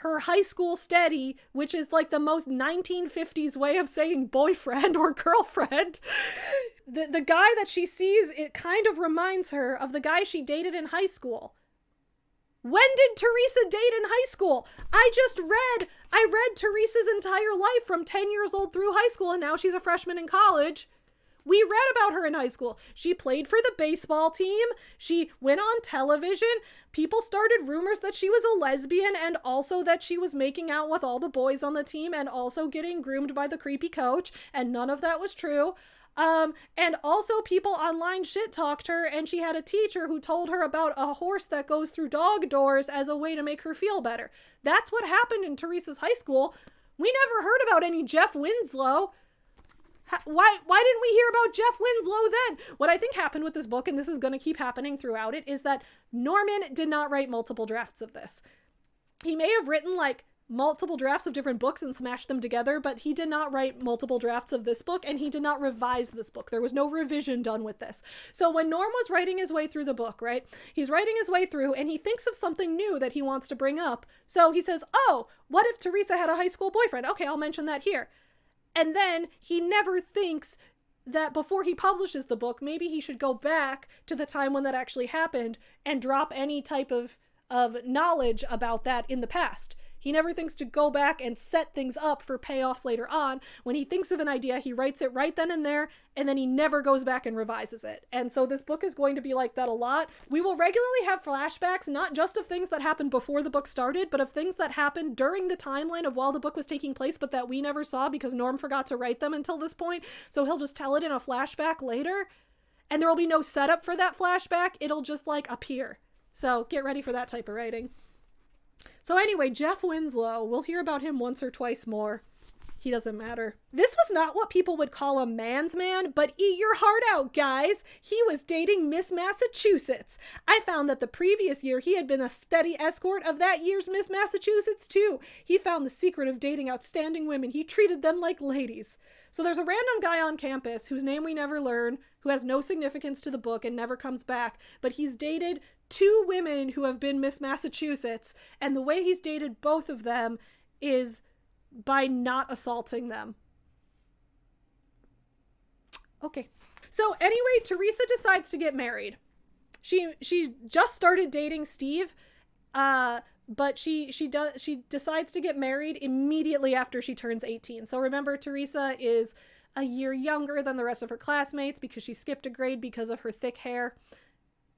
her high school steady, which is like the most 1950s way of saying boyfriend or girlfriend. The guy that she sees, it kind of reminds her of the guy she dated in high school. When did Teresa date in high school? I read Teresa's entire life from 10 years old through high school, and now she's a freshman in college. We read about her in high school. She played for the baseball team. She went on television. People started rumors that she was a lesbian and also that she was making out with all the boys on the team and also getting groomed by the creepy coach. And none of that was true. And also people online shit talked her, and she had a teacher who told her about a horse that goes through dog doors as a way to make her feel better. That's what happened in Teresa's high school. We never heard about any Jeff Winslow. Why didn't we hear about Jeff Winslow then? What I think happened with this book, and this is going to keep happening throughout it, is that Norman did not write multiple drafts of this. He may have written like multiple drafts of different books and smashed them together, but he did not write multiple drafts of this book, and he did not revise this book. There was no revision done with this. So when Norm was writing his way through the book, right, he's writing his way through and he thinks of something new that he wants to bring up. So he says, oh, what if Teresa had a high school boyfriend? Okay, I'll mention that here. And then he never thinks that before he publishes the book, maybe he should go back to the time when that actually happened and drop any type of knowledge about that in the past. He never thinks to go back and set things up for payoffs later on. When he thinks of an idea, he writes it right then and there, and then he never goes back and revises it. And so this book is going to be like that a lot. We will regularly have flashbacks, not just of things that happened before the book started, but of things that happened during the timeline of while the book was taking place, but that we never saw because Norm forgot to write them until this point. So he'll just tell it in a flashback later, and there will be no setup for that flashback. It'll just like appear. So get ready for that type of writing. So anyway, Jeff Winslow, we'll hear about him once or twice more. He doesn't matter. This was not what people would call a man's man, but eat your heart out, guys. He was dating Miss Massachusetts. I found that the previous year he had been a steady escort of that year's Miss Massachusetts too. He found the secret of dating outstanding women. He treated them like ladies. So there's a random guy on campus whose name we never learn, who has no significance to the book and never comes back, but he's dated 2 women who have been Miss Massachusetts, and the way he's dated both of them is by not assaulting them. Okay. So anyway, Teresa decides to get married. She just started dating Steve, but she decides to get married immediately after she turns 18. So remember, Teresa is a year younger than the rest of her classmates because she skipped a grade because of her thick hair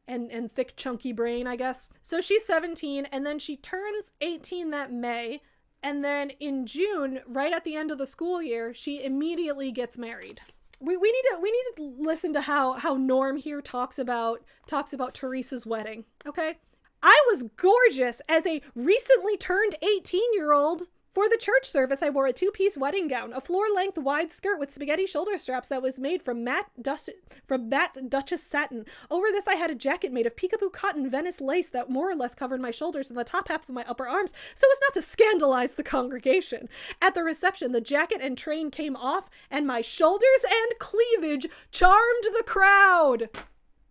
and thick chunky brain, I guess. So she's 17, and then she turns 18 that May, and then in June, right at the end of the school year, she immediately gets married. We need to listen to how Norm here talks about Teresa's wedding, okay? I was gorgeous as a recently turned 18-year-old. For the church service, I wore a 2-piece wedding gown, a floor-length wide skirt with spaghetti shoulder straps that was made from matte Duchess satin. Over this, I had a jacket made of peekaboo cotton Venice lace that more or less covered my shoulders and the top half of my upper arms, so as not to scandalize the congregation. At the reception, the jacket and train came off, and my shoulders and cleavage charmed the crowd.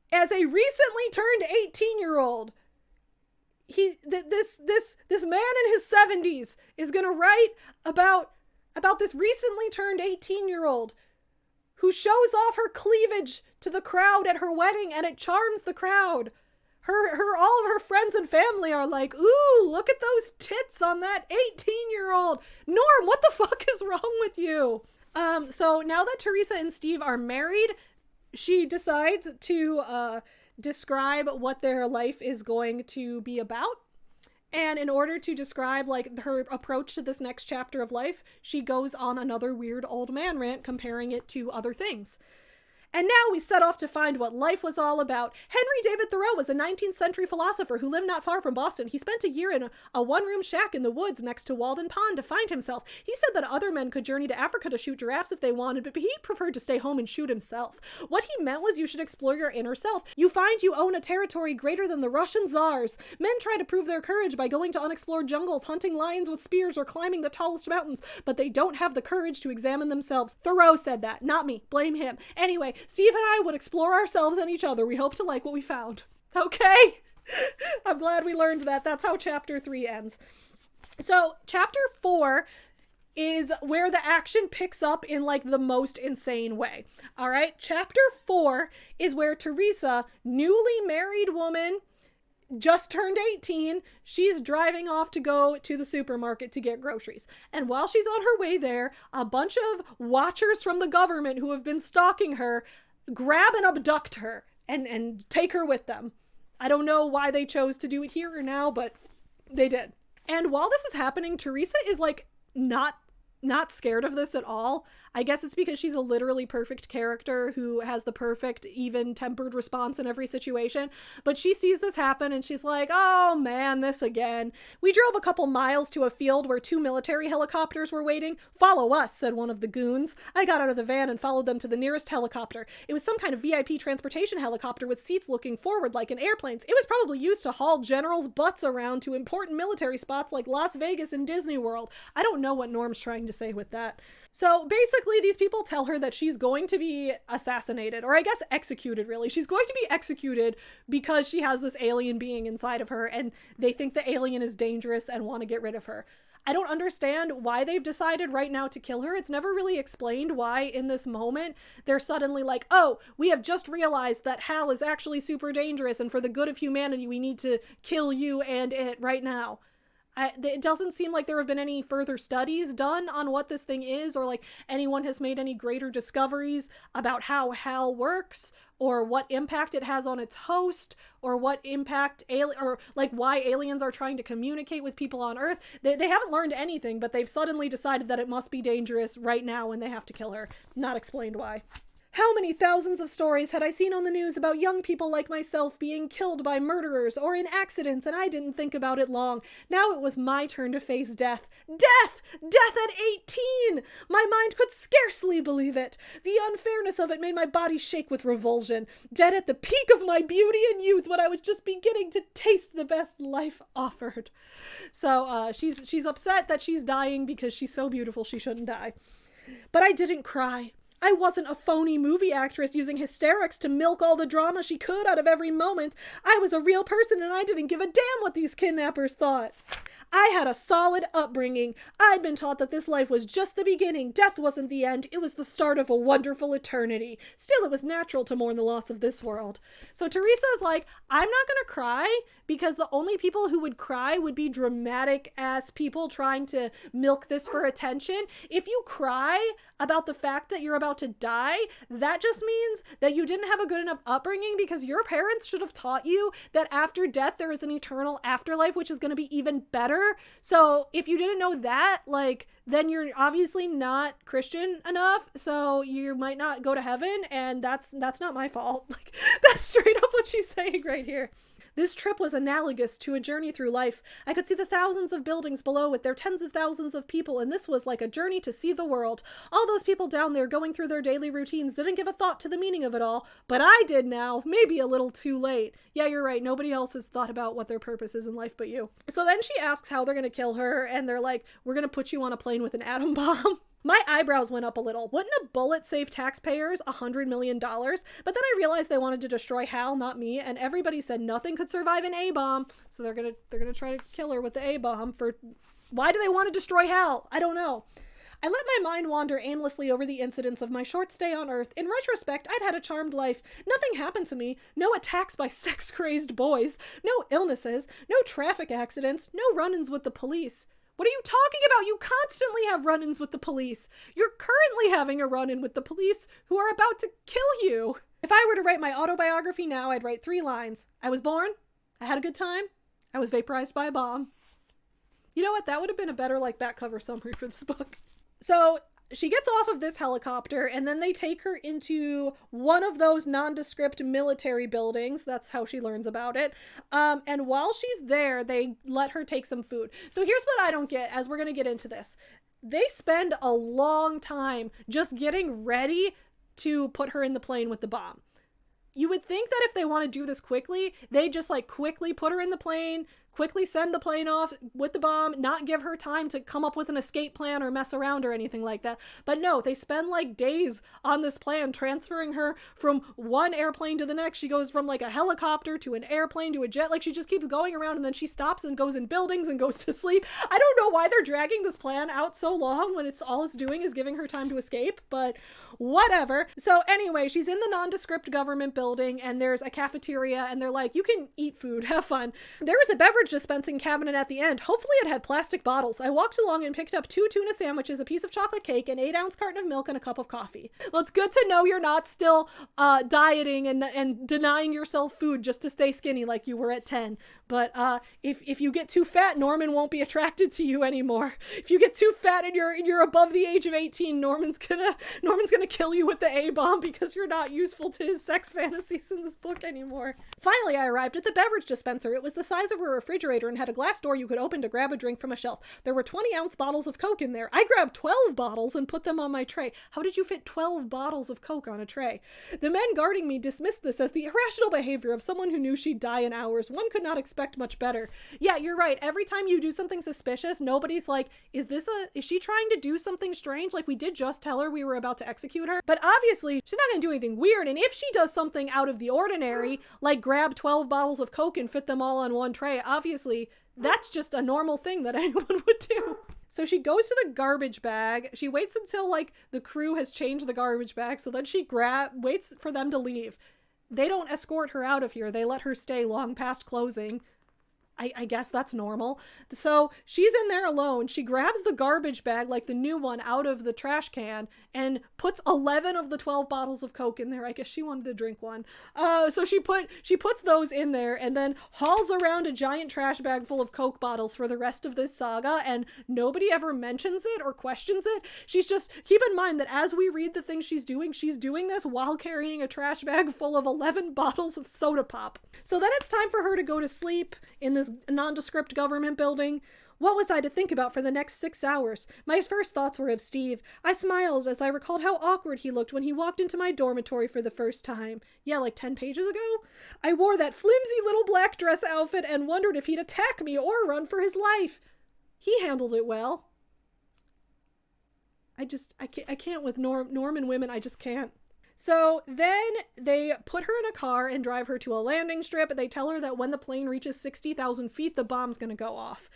As a recently turned 18-year-old, this man in his 70s is gonna write about this recently turned 18-year-old who shows off her cleavage to the crowd at her wedding, and it charms the crowd. All of her friends and family are like, ooh, look at those tits on that 18-year-old. Norm, what the fuck is wrong with you? So now that Teresa and Steve are married, she decides to describe what their life is going to be about. And in order to describe like her approach to this next chapter of life, she goes on another weird old man rant comparing it to other things. And now we set off to find what life was all about. Henry David Thoreau was a 19th century philosopher who lived not far from Boston. He spent a year in a one-room shack in the woods next to Walden Pond to find himself. He said that other men could journey to Africa to shoot giraffes if they wanted, but he preferred to stay home and shoot himself. What he meant was you should explore your inner self. You find you own a territory greater than the Russian czars. Men try to prove their courage by going to unexplored jungles, hunting lions with spears, or climbing the tallest mountains, but they don't have the courage to examine themselves. Thoreau said that, not me. Blame him. Anyway, Steve and I would explore ourselves and each other. We hope to like what we found. Okay? I'm glad we learned that. That's how chapter 3 ends. So chapter 4 is where the action picks up in like the most insane way. All right? Chapter 4 is where Teresa, newly married woman, just turned 18, she's driving off to go to the supermarket to get groceries. And while she's on her way there, a bunch of watchers from the government who have been stalking her grab and abduct her and take her with them. I don't know why they chose to do it here or now, but they did. And while this is happening, Teresa is like not scared of this at all. I guess it's because she's a literally perfect character who has the perfect even-tempered response in every situation. But she sees this happen and she's like, oh man, this again. We drove a couple miles to a field where 2 military helicopters were waiting. Follow us, said one of the goons. I got out of the van and followed them to the nearest helicopter. It was some kind of VIP transportation helicopter with seats looking forward like in airplanes. It was probably used to haul generals' butts around to important military spots like Las Vegas and Disney World. I don't know what Norm's trying to say with that. So basically these people tell her that she's going to be assassinated, or I guess executed really. She's going to be executed because she has this alien being inside of her and they think the alien is dangerous and want to get rid of her. I don't understand why they've decided right now to kill her. It's never really explained why in this moment they're suddenly like, oh, we have just realized that Hal is actually super dangerous and for the good of humanity we need to kill you and it right now. It doesn't seem like there have been any further studies done on what this thing is, or like anyone has made any greater discoveries about how Hal works, or what impact it has on its host, or what impact or like why aliens are trying to communicate with people on Earth. They haven't learned anything, but they've suddenly decided that it must be dangerous right now and they have to kill her. Not explained why. How many thousands of stories had I seen on the news about young people like myself being killed by murderers or in accidents, and I didn't think about it long. Now it was my turn to face death. Death! Death at 18! My mind could scarcely believe it. The unfairness of it made my body shake with revulsion. Dead at the peak of my beauty and youth when I was just beginning to taste the best life offered. So she's upset that she's dying because she's so beautiful she shouldn't die. But I didn't cry. I wasn't a phony movie actress using hysterics to milk all the drama she could out of every moment. I was a real person and I didn't give a damn what these kidnappers thought. I had a solid upbringing. I'd been taught that this life was just the beginning. Death wasn't the end. It was the start of a wonderful eternity. Still, it was natural to mourn the loss of this world. So Teresa is like, I'm not gonna cry because the only people who would cry would be dramatic ass people trying to milk this for attention. If you cry about the fact that you're about to die, that just means that you didn't have a good enough upbringing because your parents should have taught you that after death there is an eternal afterlife, which is going to be even better. So if you didn't know that, like, then you're obviously not Christian enough, so you might not go to heaven, and that's not my fault. Like, that's straight up what she's saying right here. This trip was analogous to a journey through life. I could see the thousands of buildings below with their tens of thousands of people, and this was like a journey to see the world. All those people down there going through their daily routines didn't give a thought to the meaning of it all, but I did now, maybe a little too late. Yeah, you're right, nobody else has thought about what their purpose is in life but you. So then she asks how they're gonna kill her, and they're like, we're gonna put you on a plane with an atom bomb. My eyebrows went up a little. Wouldn't a bullet save taxpayers $100 million? But then I realized they wanted to destroy Hal, not me, and everybody said nothing could survive an A-bomb, so they're gonna try to kill her with the A-bomb for... Why do they want to destroy Hal? I don't know. I let my mind wander aimlessly over the incidents of my short stay on Earth. In retrospect, I'd had a charmed life. Nothing happened to me. No attacks by sex-crazed boys. No illnesses. No traffic accidents. No run-ins with the police. What are you talking about? You constantly have run-ins with the police. You're currently having a run-in with the police who are about to kill you. If I were to write my autobiography now, I'd write 3 lines. I was born. I had a good time. I was vaporized by a bomb. You know what? That would have been a better, like, back cover summary for this book. So she gets off of this helicopter, and then they take her into one of those nondescript military buildings. That's how she learns about it. And while she's there, they let her take some food. So here's what I don't get, as we're going to get into this. They spend a long time just getting ready to put her in the plane with the bomb. You would think that if they want to do this quickly, they just like quickly put her in the plane, quickly send the plane off with the bomb, not give her time to come up with an escape plan or mess around or anything like that. But no, they spend like days on this plan, transferring her from one airplane to the next. She goes from like a helicopter to an airplane to a jet. Like she just keeps going around, and then she stops and goes in buildings and goes to sleep. I don't know why they're dragging this plan out so long when all it's doing is giving her time to escape, but whatever. So anyway, she's in the nondescript government building, and there's a cafeteria, and they're like, you can eat food, have fun. There was a beverage dispensing cabinet at the end. Hopefully it had plastic bottles. I walked along and picked up 2 tuna sandwiches, a piece of chocolate cake, an 8-ounce carton of milk, and a cup of coffee. Well, it's good to know you're not still dieting and denying yourself food just to stay skinny like you were at 10. But if you get too fat, Norman won't be attracted to you anymore. If you get too fat and you're above the age of 18, Norman's gonna kill you with the A-bomb because you're not useful to his sex fantasies in this book anymore. Finally, I arrived at the beverage dispenser. It was the size of a refrigerator and had a glass door you could open to grab a drink from a shelf. There were 20-ounce bottles of Coke in there. I grabbed 12 bottles and put them on my tray. How did you fit 12 bottles of Coke on a tray? The men guarding me dismissed this as the irrational behavior of someone who knew she'd die in hours. One could not expect much better. Yeah, you're right. Every time you do something suspicious, nobody's like, is she trying to do something strange? Like, we did just tell her we were about to execute her. But obviously, she's not going to do anything weird. And if she does something out of the ordinary, like grab 12 bottles of Coke and fit them all on one tray, obviously, that's just a normal thing that anyone would do. So she goes to the garbage bag. She waits until like the crew has changed the garbage bag. So then she waits for them to leave. They don't escort her out of here. They let her stay long past closing. I guess that's normal. So she's in there alone. She grabs the garbage bag, like the new one, out of the trash can and puts 11 of the 12 bottles of Coke in there. I guess she wanted to drink one. So she puts those in there and then hauls around a giant trash bag full of Coke bottles for the rest of this saga, and nobody ever mentions it or questions it. She's just, keep in mind that as we read the things she's doing this while carrying a trash bag full of 11 bottles of soda pop. So then it's time for her to go to sleep in this nondescript government building. What was I to think about for the next 6 hours? My first thoughts were of Steve. I smiled as I recalled how awkward he looked when he walked into my dormitory for the first time. Yeah, like 10 pages ago? I wore that flimsy little black dress outfit and wondered if he'd attack me or run for his life. He handled it well. I can't with Norman women, I just can't. So then they put her in a car and drive her to a landing strip. They tell her that when the plane reaches 60,000 feet, the bomb's going to go off.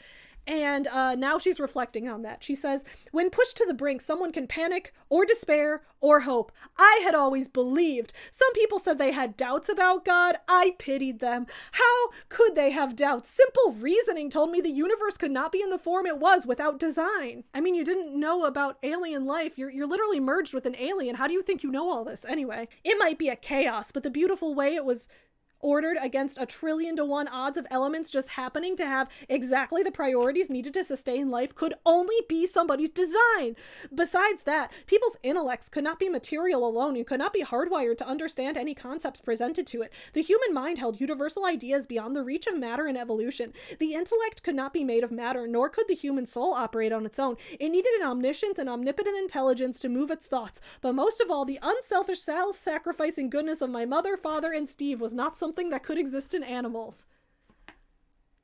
And now she's reflecting on that. She says, when pushed to the brink, someone can panic or despair or hope. I had always believed. Some people said they had doubts about God. I pitied them. How could they have doubts? Simple reasoning told me the universe could not be in the form it was without design. I mean, you didn't know about alien life. You're literally merged with an alien. How do you think you know all this? Anyway, it might be a chaos, but the beautiful way it was ordered against 1,000,000,000,000 odds of elements just happening to have exactly the priorities needed to sustain life could only be somebody's design. Besides that, people's intellects could not be material alone. You could not be hardwired to understand any concepts presented to it. The human mind held universal ideas beyond the reach of matter and evolution. The intellect could not be made of matter, nor could the human soul operate on its own. It needed an omniscient and omnipotent intelligence to move its thoughts. But most of all, the unselfish, self-sacrificing goodness of my mother, father, and Steve was not something that could exist in animals.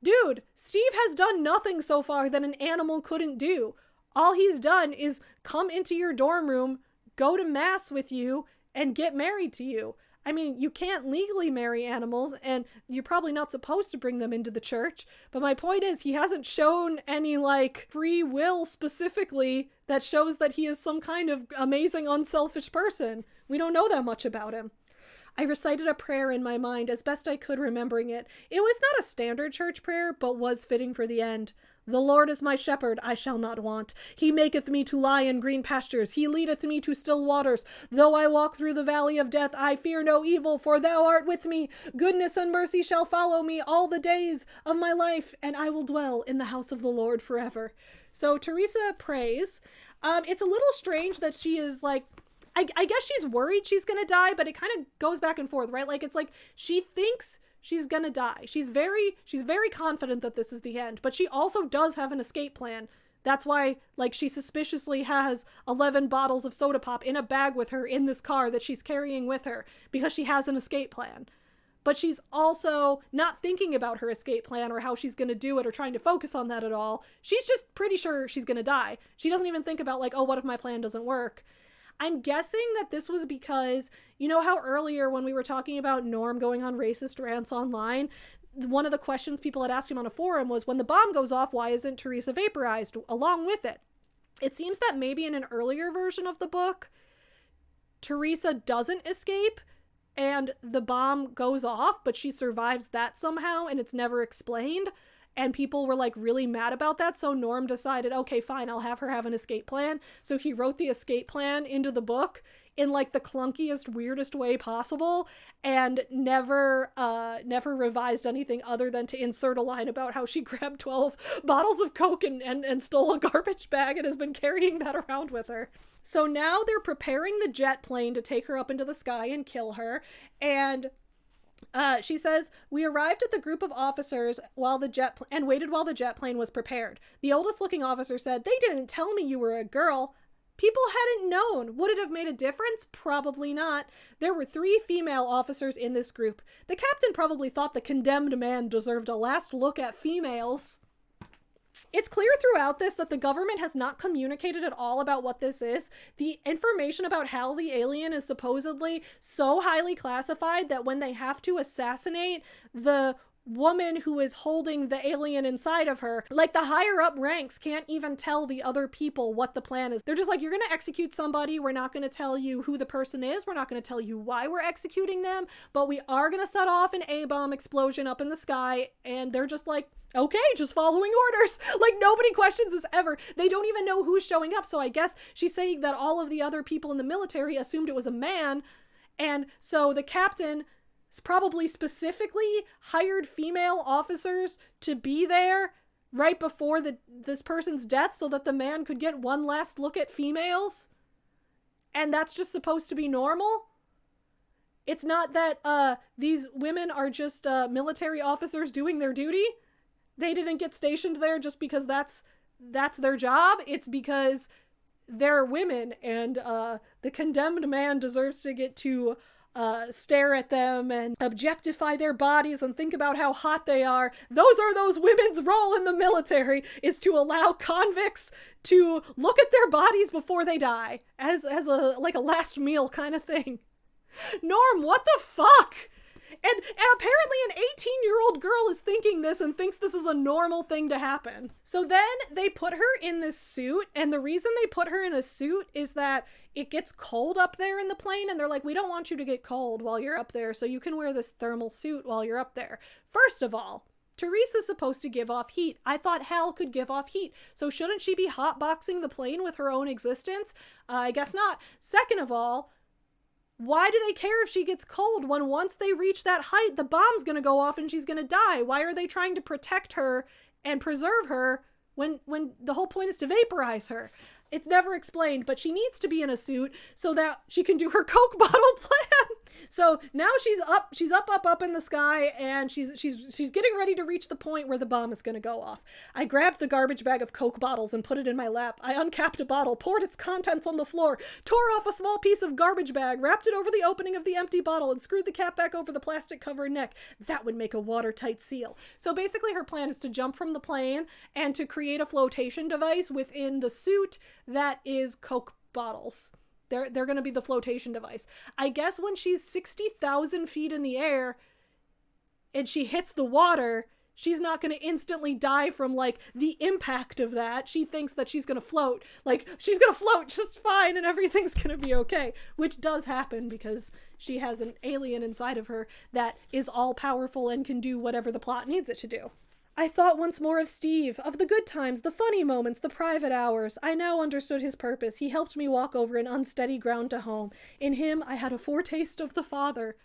Dude, Steve has done nothing so far that an animal couldn't do. All he's done is come into your dorm room, go to mass with you, and get married to you. I mean, you can't legally marry animals, and you're probably not supposed to bring them into the church. But my point is, he hasn't shown any, like, free will specifically that shows that he is some kind of amazing, unselfish person. We don't know that much about him. I recited a prayer in my mind as best I could, remembering it. It was not a standard church prayer, but was fitting for the end. The Lord is my shepherd, I shall not want. He maketh me to lie in green pastures. He leadeth me to still waters. Though I walk through the valley of death, I fear no evil, for thou art with me. Goodness and mercy shall follow me all the days of my life, and I will dwell in the house of the Lord forever. So Teresa prays. It's a little strange that she is like, I guess she's worried she's gonna die, but it kind of goes back and forth, right? Like, it's like she thinks she's gonna die. She's very confident that this is the end, but she also does have an escape plan. That's why, like, she suspiciously has 11 bottles of soda pop in a bag with her in this car that she's carrying with her, because she has an escape plan. But she's also not thinking about her escape plan or how she's going to do it or trying to focus on that at all. She's just pretty sure she's going to die. She doesn't even think about, like, oh, what if my plan doesn't work? I'm guessing that this was because, you know how earlier when we were talking about Norm going on racist rants online, one of the questions people had asked him on a forum was, when the bomb goes off, why isn't Teresa vaporized along with it? It seems that maybe in an earlier version of the book, Teresa doesn't escape and the bomb goes off, but she survives that somehow and it's never explained. And people were like really mad about that. So Norm decided, okay, fine, I'll have her have an escape plan. So he wrote the escape plan into the book in like the clunkiest, weirdest way possible, and never revised anything other than to insert a line about how she grabbed 12 bottles of Coke and stole a garbage bag and has been carrying that around with her. So now they're preparing the jet plane to take her up into the sky and kill her. And she says, we arrived at the group of officers and waited while the jet plane was prepared. The oldest looking officer said, they didn't tell me you were a girl. People hadn't known. Would it have made a difference? Probably not. There were 3 female officers in this group. The captain probably thought the condemned man deserved a last look at females. It's clear throughout this that the government has not communicated at all about what this is. The information about Hal the alien is supposedly so highly classified that when they have to assassinate the woman who is holding the alien inside of her, like the higher up ranks can't even tell the other people what the plan is. They're just like, you're going to execute somebody. We're not going to tell you who the person is. We're not going to tell you why we're executing them, but we are going to set off an A-bomb explosion up in the sky. And they're just like, okay, just following orders. Like, nobody questions this ever. They don't even know who's showing up. So I guess she's saying that all of the other people in the military assumed it was a man. And so the captain probably specifically hired female officers to be there right before this person's death so that the man could get one last look at females. And that's just supposed to be normal. It's not that these women are just military officers doing their duty. They didn't get stationed there just because that's their job. It's because they're women, and the condemned man deserves to get to stare at them and objectify their bodies and think about how hot they are. Those women's role in the military, is to allow convicts to look at their bodies before they die as a last meal kind of thing. Norm, what the fuck? And apparently an 18-year-old girl is thinking this and thinks this is a normal thing to happen. So then they put her in this suit, and the reason they put her in a suit is that it gets cold up there in the plane, and they're like, we don't want you to get cold while you're up there, so you can wear this thermal suit while you're up there. First of all, Teresa's supposed to give off heat. I thought Hal could give off heat, so shouldn't she be hotboxing the plane with her own existence? I guess not. Second of all, why do they care if she gets cold when once they reach that height, the bomb's gonna go off and she's gonna die? Why are they trying to protect her and preserve her when the whole point is to vaporize her? It's never explained, but she needs to be in a suit so that she can do her Coke bottle plan. So now she's up in the sky, and she's getting ready to reach the point where the bomb is going to go off. I grabbed the garbage bag of Coke bottles and put it in my lap. I uncapped a bottle, poured its contents on the floor, tore off a small piece of garbage bag, wrapped it over the opening of the empty bottle, and screwed the cap back over the plastic cover and neck. That would make a watertight seal. So basically her plan is to jump from the plane and to create a flotation device within the suit that is Coke bottles. They're going to be the flotation device. I guess when she's 60,000 feet in the air and she hits the water, she's not going to instantly die from, like, the impact of that. She thinks that she's going to float. Like, she's going to float just fine and everything's going to be okay. Which does happen because she has an alien inside of her that is all-powerful and can do whatever the plot needs it to do. I thought once more of Steve, of the good times, the funny moments, the private hours. I now understood his purpose. He helped me walk over an unsteady ground to home. In him, I had a foretaste of the Father.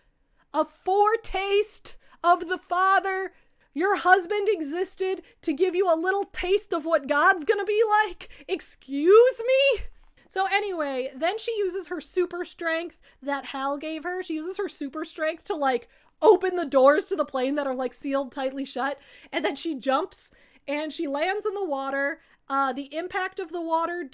A foretaste of the Father! Your husband existed to give you a little taste of what God's gonna be like? Excuse me? So anyway, then she uses her super strength that Hal gave her. She uses her super strength to like open the doors to the plane that are like sealed tightly shut. And then she jumps and she lands in the water. The impact of the water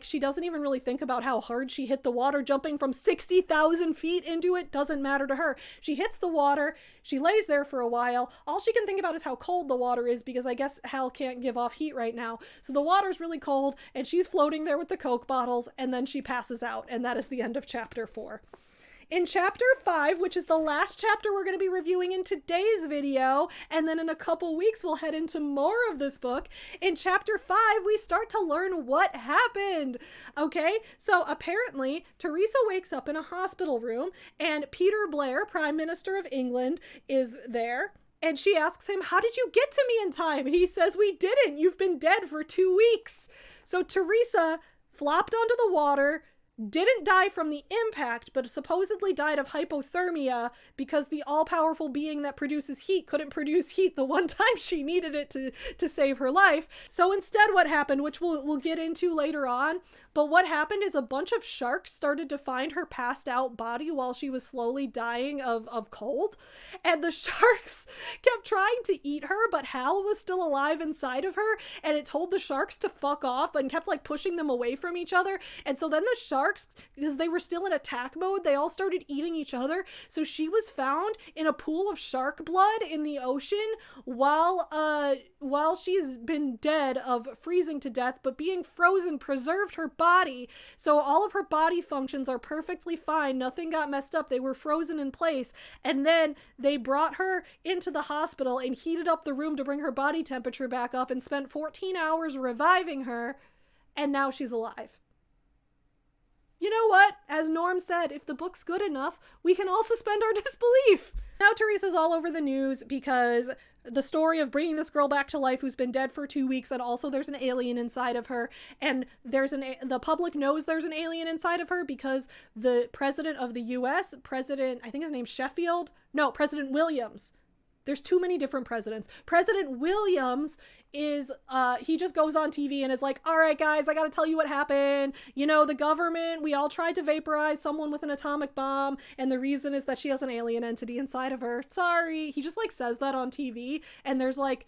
she doesn't even really think about how hard she hit the water. Jumping from 60,000 feet into it doesn't matter to her. She hits the water, she lays there for a while. All she can think about is how cold the water is, because I guess Hal can't give off heat right now. So the water's really cold and she's floating there with the Coke bottles, and then she passes out, and that is the end of chapter 4. In chapter 5, which is the last chapter we're going to be reviewing in today's video, and then in a couple weeks we'll head into more of this book. In chapter 5, we start to learn what happened. Okay, so apparently Teresa wakes up in a hospital room, and Peter Blair, Prime Minister of England, is there. And she asks him, how did you get to me in time? And he says, we didn't. You've been dead for 2 weeks. So Teresa flopped onto the water, didn't die from the impact, but supposedly died of hypothermia because the all-powerful being that produces heat couldn't produce heat the one time she needed it to save her life. So instead what happened, which we'll get into later on, but what happened is a bunch of sharks started to find her passed out body while she was slowly dying of cold. And the sharks kept trying to eat her, but Hal was still alive inside of her, and it told the sharks to fuck off and kept like pushing them away from each other. And so then the sharks, because they were still in attack mode, they all started eating each other. So she was found in a pool of shark blood in the ocean while she's been dead of freezing to death, but being frozen preserved her body. So all of her body functions are perfectly fine. Nothing got messed up. They were frozen in place. And then they brought her into the hospital and heated up the room to bring her body temperature back up and spent 14 hours reviving her. And now she's alive. You know what? As Norm said, if the book's good enough, we can all suspend our disbelief. Now Teresa's all over the news because the story of bringing this girl back to life who's been dead for 2 weeks, and also there's an alien inside of her, and the public knows there's an alien inside of her because the president of the US, I think his name's President Williams. There's too many different presidents. President Williams is, he just goes on TV and is like, all right, guys, I got to tell you what happened. You know, the government, we all tried to vaporize someone with an atomic bomb, and the reason is that she has an alien entity inside of her. Sorry. He just like says that on TV, and there's like,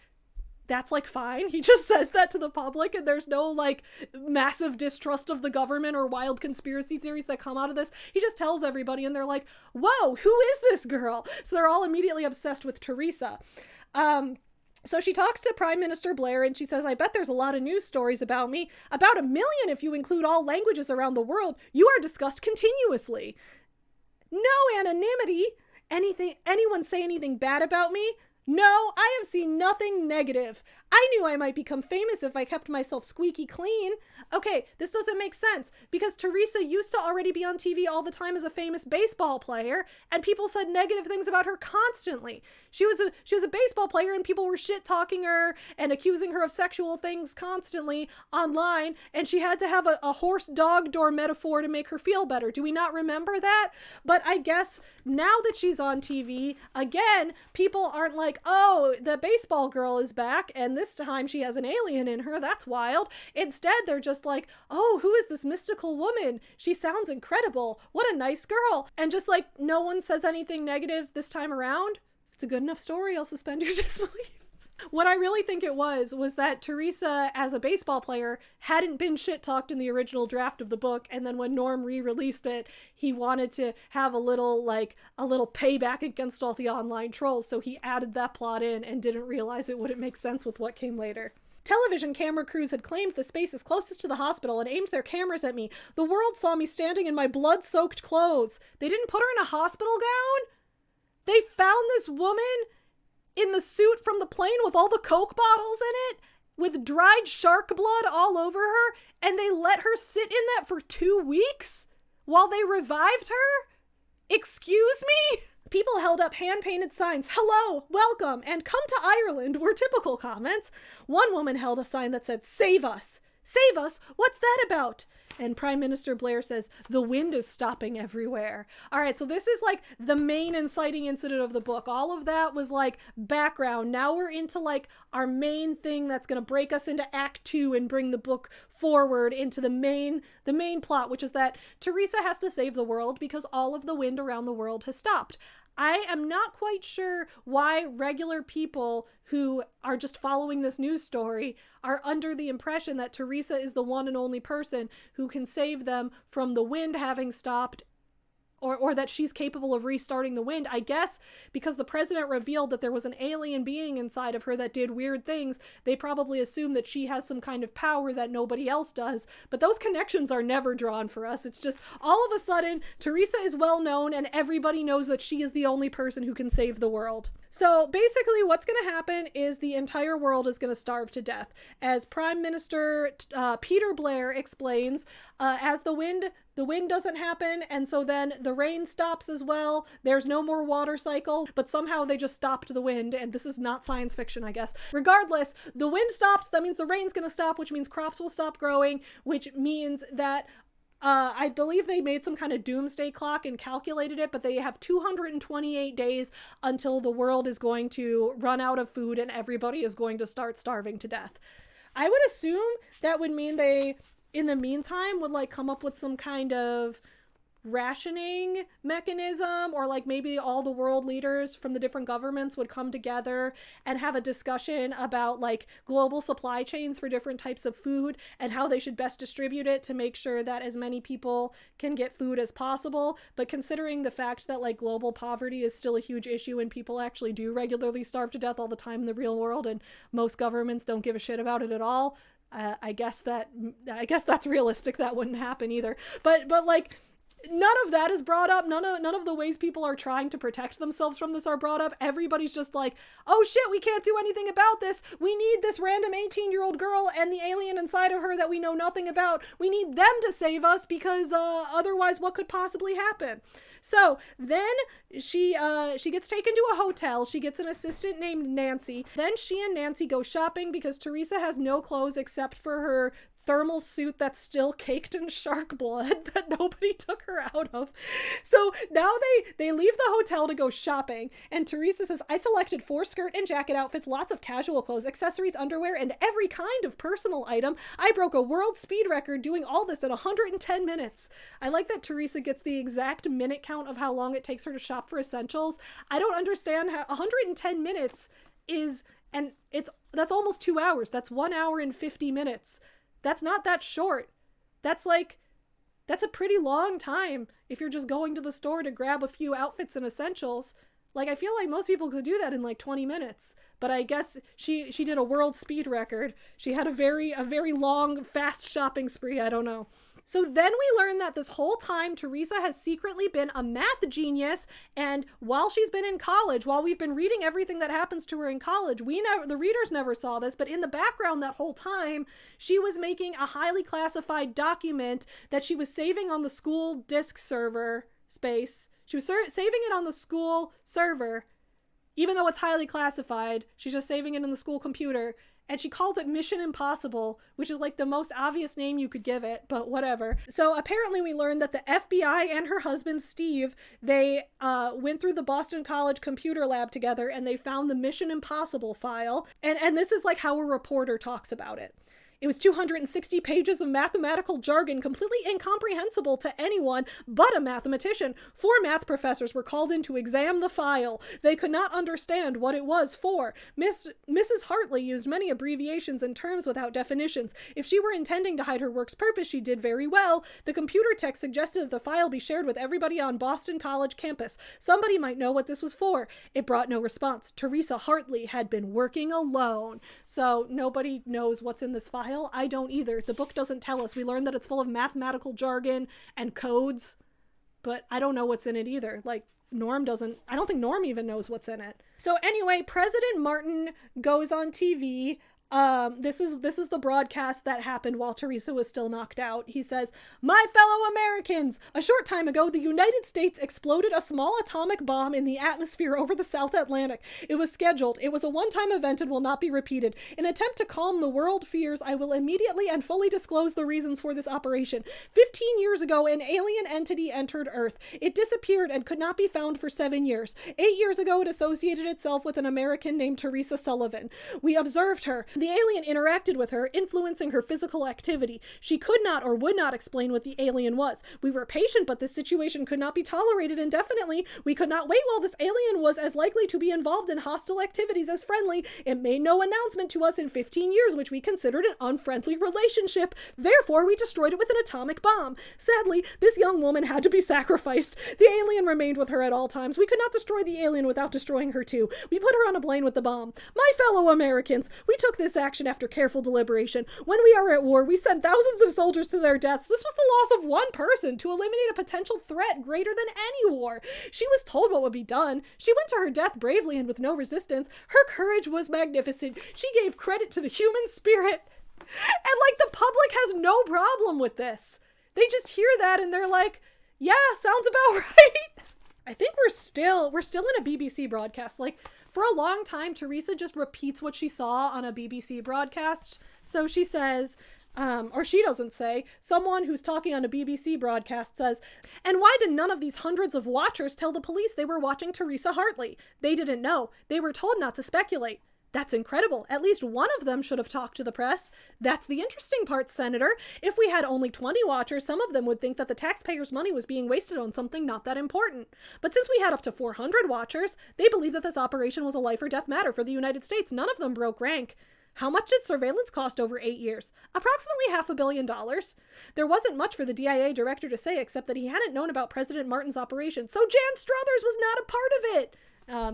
that's like fine. He just says that to the public, and there's no like massive distrust of the government or wild conspiracy theories that come out of this. He just tells everybody, and they're like, whoa, who is this girl? So they're all immediately obsessed with Teresa. So she talks to Prime Minister Blair, and she says, I bet there's a lot of news stories about me. About 1 million if you include all languages around the world. You are discussed continuously. No anonymity. Anyone say anything bad about me? No, I have seen nothing negative. I knew I might become famous if I kept myself squeaky clean. Okay, this doesn't make sense because Teresa used to already be on TV all the time as a famous baseball player, and people said negative things about her constantly. She was a baseball player, and people were shit talking her and accusing her of sexual things constantly online, and she had to have a horse dog door metaphor to make her feel better. Do we not remember that? But I guess now that she's on TV again, people aren't like, oh, the baseball girl is back, and this time she has an alien in her. That's wild. Instead, they're just like, oh, who is this mystical woman? She sounds incredible. What a nice girl. And just like no one says anything negative this time around, it's a good enough story. I'll suspend your disbelief. What I really think it was that Teresa, as a baseball player, hadn't been shit-talked in the original draft of the book, and then when Norm re-released it, he wanted to have a little payback against all the online trolls, so he added that plot in and didn't realize it wouldn't make sense with what came later. Television camera crews had claimed the spaces closest to the hospital and aimed their cameras at me. The world saw me standing in my blood-soaked clothes. They didn't put her in a hospital gown? They found this woman in the suit from the plane with all the Coke bottles in it, with dried shark blood all over her, and they let her sit in that for 2 weeks while they revived her? Excuse me? People held up hand-painted signs, hello, welcome, and come to Ireland were typical comments. One woman held a sign that said, save us. Save us? What's that about? And Prime Minister Blair says, the wind is stopping everywhere. All right, so this is like the main inciting incident of the book. All of that was like background. Now we're into like our main thing that's going to break us into Act 2 and bring the book forward into the main plot, which is that Teresa has to save the world because all of the wind around the world has stopped. I am not quite sure why regular people who are just following this news story are under the impression that Teresa is the one and only person who can save them from the wind having stopped, or that she's capable of restarting the wind. I guess because the president revealed that there was an alien being inside of her that did weird things, they probably assume that she has some kind of power that nobody else does. But those connections are never drawn for us. It's just all of a sudden, Teresa is well known and everybody knows that she is the only person who can save the world. So basically what's going to happen is the entire world is going to starve to death. As Prime Minister Peter Blair explains, as the wind doesn't happen, and so then the rain stops as well. There's no more water cycle, but somehow they just stopped the wind, and this is not science fiction, I guess. Regardless, the wind stops, that means the rain's gonna stop, which means crops will stop growing, which means that I believe they made some kind of doomsday clock and calculated it, but they have 228 days until the world is going to run out of food and everybody is going to start starving to death. I would assume that would mean they, in the meantime, would like come up with some kind of rationing mechanism, or like maybe all the world leaders from the different governments would come together and have a discussion about like global supply chains for different types of food and how they should best distribute it to make sure that as many people can get food as possible. But considering the fact that like global poverty is still a huge issue and people actually do regularly starve to death all the time in the real world, and most governments don't give a shit about it at all, I guess that's realistic. That wouldn't happen either. But like, none of that is brought up. None of the ways people are trying to protect themselves from this are brought up. Everybody's just like, oh shit, we can't do anything about this. We need this random 18-year-old girl and the alien inside of her that we know nothing about. We need them to save us because otherwise what could possibly happen? So then she gets taken to a hotel. She gets an assistant named Nancy. Then she and Nancy go shopping because Teresa has no clothes except for her thermal suit that's still caked in shark blood that nobody took her out of. So now they leave the hotel to go shopping, and Teresa says, I selected 4 skirt and jacket outfits, lots of casual clothes, accessories, underwear, and every kind of personal item. I broke a world speed record doing all this in 110 minutes. I like that Teresa gets the exact minute count of how long it takes her to shop for essentials. I don't understand how 110 minutes is, and that's almost 2 hours. That's 1 hour and 50 minutes. That's not that short. That's a pretty long time if you're just going to the store to grab a few outfits and essentials. Like, I feel like most people could do that in like 20 minutes, but I guess she did a world speed record. She had a very long, fast shopping spree. I don't know. So then we learn that this whole time Teresa has secretly been a math genius, and while she's been in college, while we've been reading everything that happens to her in college, the readers never saw this, but in the background that whole time, she was making a highly classified document that she was saving on the school disk server space. She was saving it on the school server, even though it's highly classified. She's just saving it in the school computer. And she calls it Mission Impossible, which is like the most obvious name you could give it, but whatever. So apparently we learned that the FBI and her husband, Steve, they went through the Boston College computer lab together and they found the Mission Impossible file. And this is like how a reporter talks about it. It was 260 pages of mathematical jargon, completely incomprehensible to anyone but a mathematician. 4 math professors were called in to examine the file. They could not understand what it was for. Mrs. Hartley used many abbreviations and terms without definitions. If she were intending to hide her work's purpose, she did very well. The computer tech suggested that the file be shared with everybody on Boston College campus. Somebody might know what this was for. It brought no response. Teresa Hartley had been working alone. So nobody knows what's in this file. I don't either. The book doesn't tell us. We learned that it's full of mathematical jargon and codes, but I don't know what's in it either. Like, I don't think Norm even knows what's in it. So anyway, President Martin goes on TV This is the broadcast that happened while Teresa was still knocked out. He says, "My fellow Americans, a short time ago, the United States exploded a small atomic bomb in the atmosphere over the South Atlantic. It was scheduled. It was a one-time event and will not be repeated. In an attempt to calm the world fears, I will immediately and fully disclose the reasons for this operation. 15 years ago, an alien entity entered Earth. It disappeared and could not be found for 7 years. 8 years ago, it associated itself with an American named Teresa Sullivan. We observed her. The alien interacted with her, influencing her physical activity. She could not or would not explain what the alien was. We were patient, but this situation could not be tolerated indefinitely. We could not wait while this alien was as likely to be involved in hostile activities as friendly. It made no announcement to us in 15 years, which we considered an unfriendly relationship. Therefore, we destroyed it with an atomic bomb. Sadly, this young woman had to be sacrificed. The alien remained with her at all times. We could not destroy the alien without destroying her too. We put her on a plane with the bomb. My fellow Americans, we took this action after careful deliberation. When we are at war, we send thousands of soldiers to their deaths. This was the loss of one person to eliminate a potential threat greater than any war. She was told what would be done. She went to her death bravely and with no resistance. Her courage was magnificent. She gave credit to the human spirit. And the public has no problem with this. They just hear that and they're like, yeah, sounds about right. I think we're still in a BBC broadcast. For a long time, Teresa just repeats what she saw on a BBC broadcast. So she says, or she doesn't say, someone who's talking on a BBC broadcast says, "And why did none of these hundreds of watchers tell the police they were watching Teresa Hartley? They didn't know. They were told not to speculate. That's incredible. At least one of them should have talked to the press. That's the interesting part, Senator. If we had only 20 watchers, some of them would think that the taxpayers' money was being wasted on something not that important. But since we had up to 400 watchers, they believed that this operation was a life or death matter for the United States. None of them broke rank. How much did surveillance cost over 8 years? Approximately $500 million. There wasn't much for the DIA director to say except that he hadn't known about President Martin's operation, so Jan Struthers was not a part of it."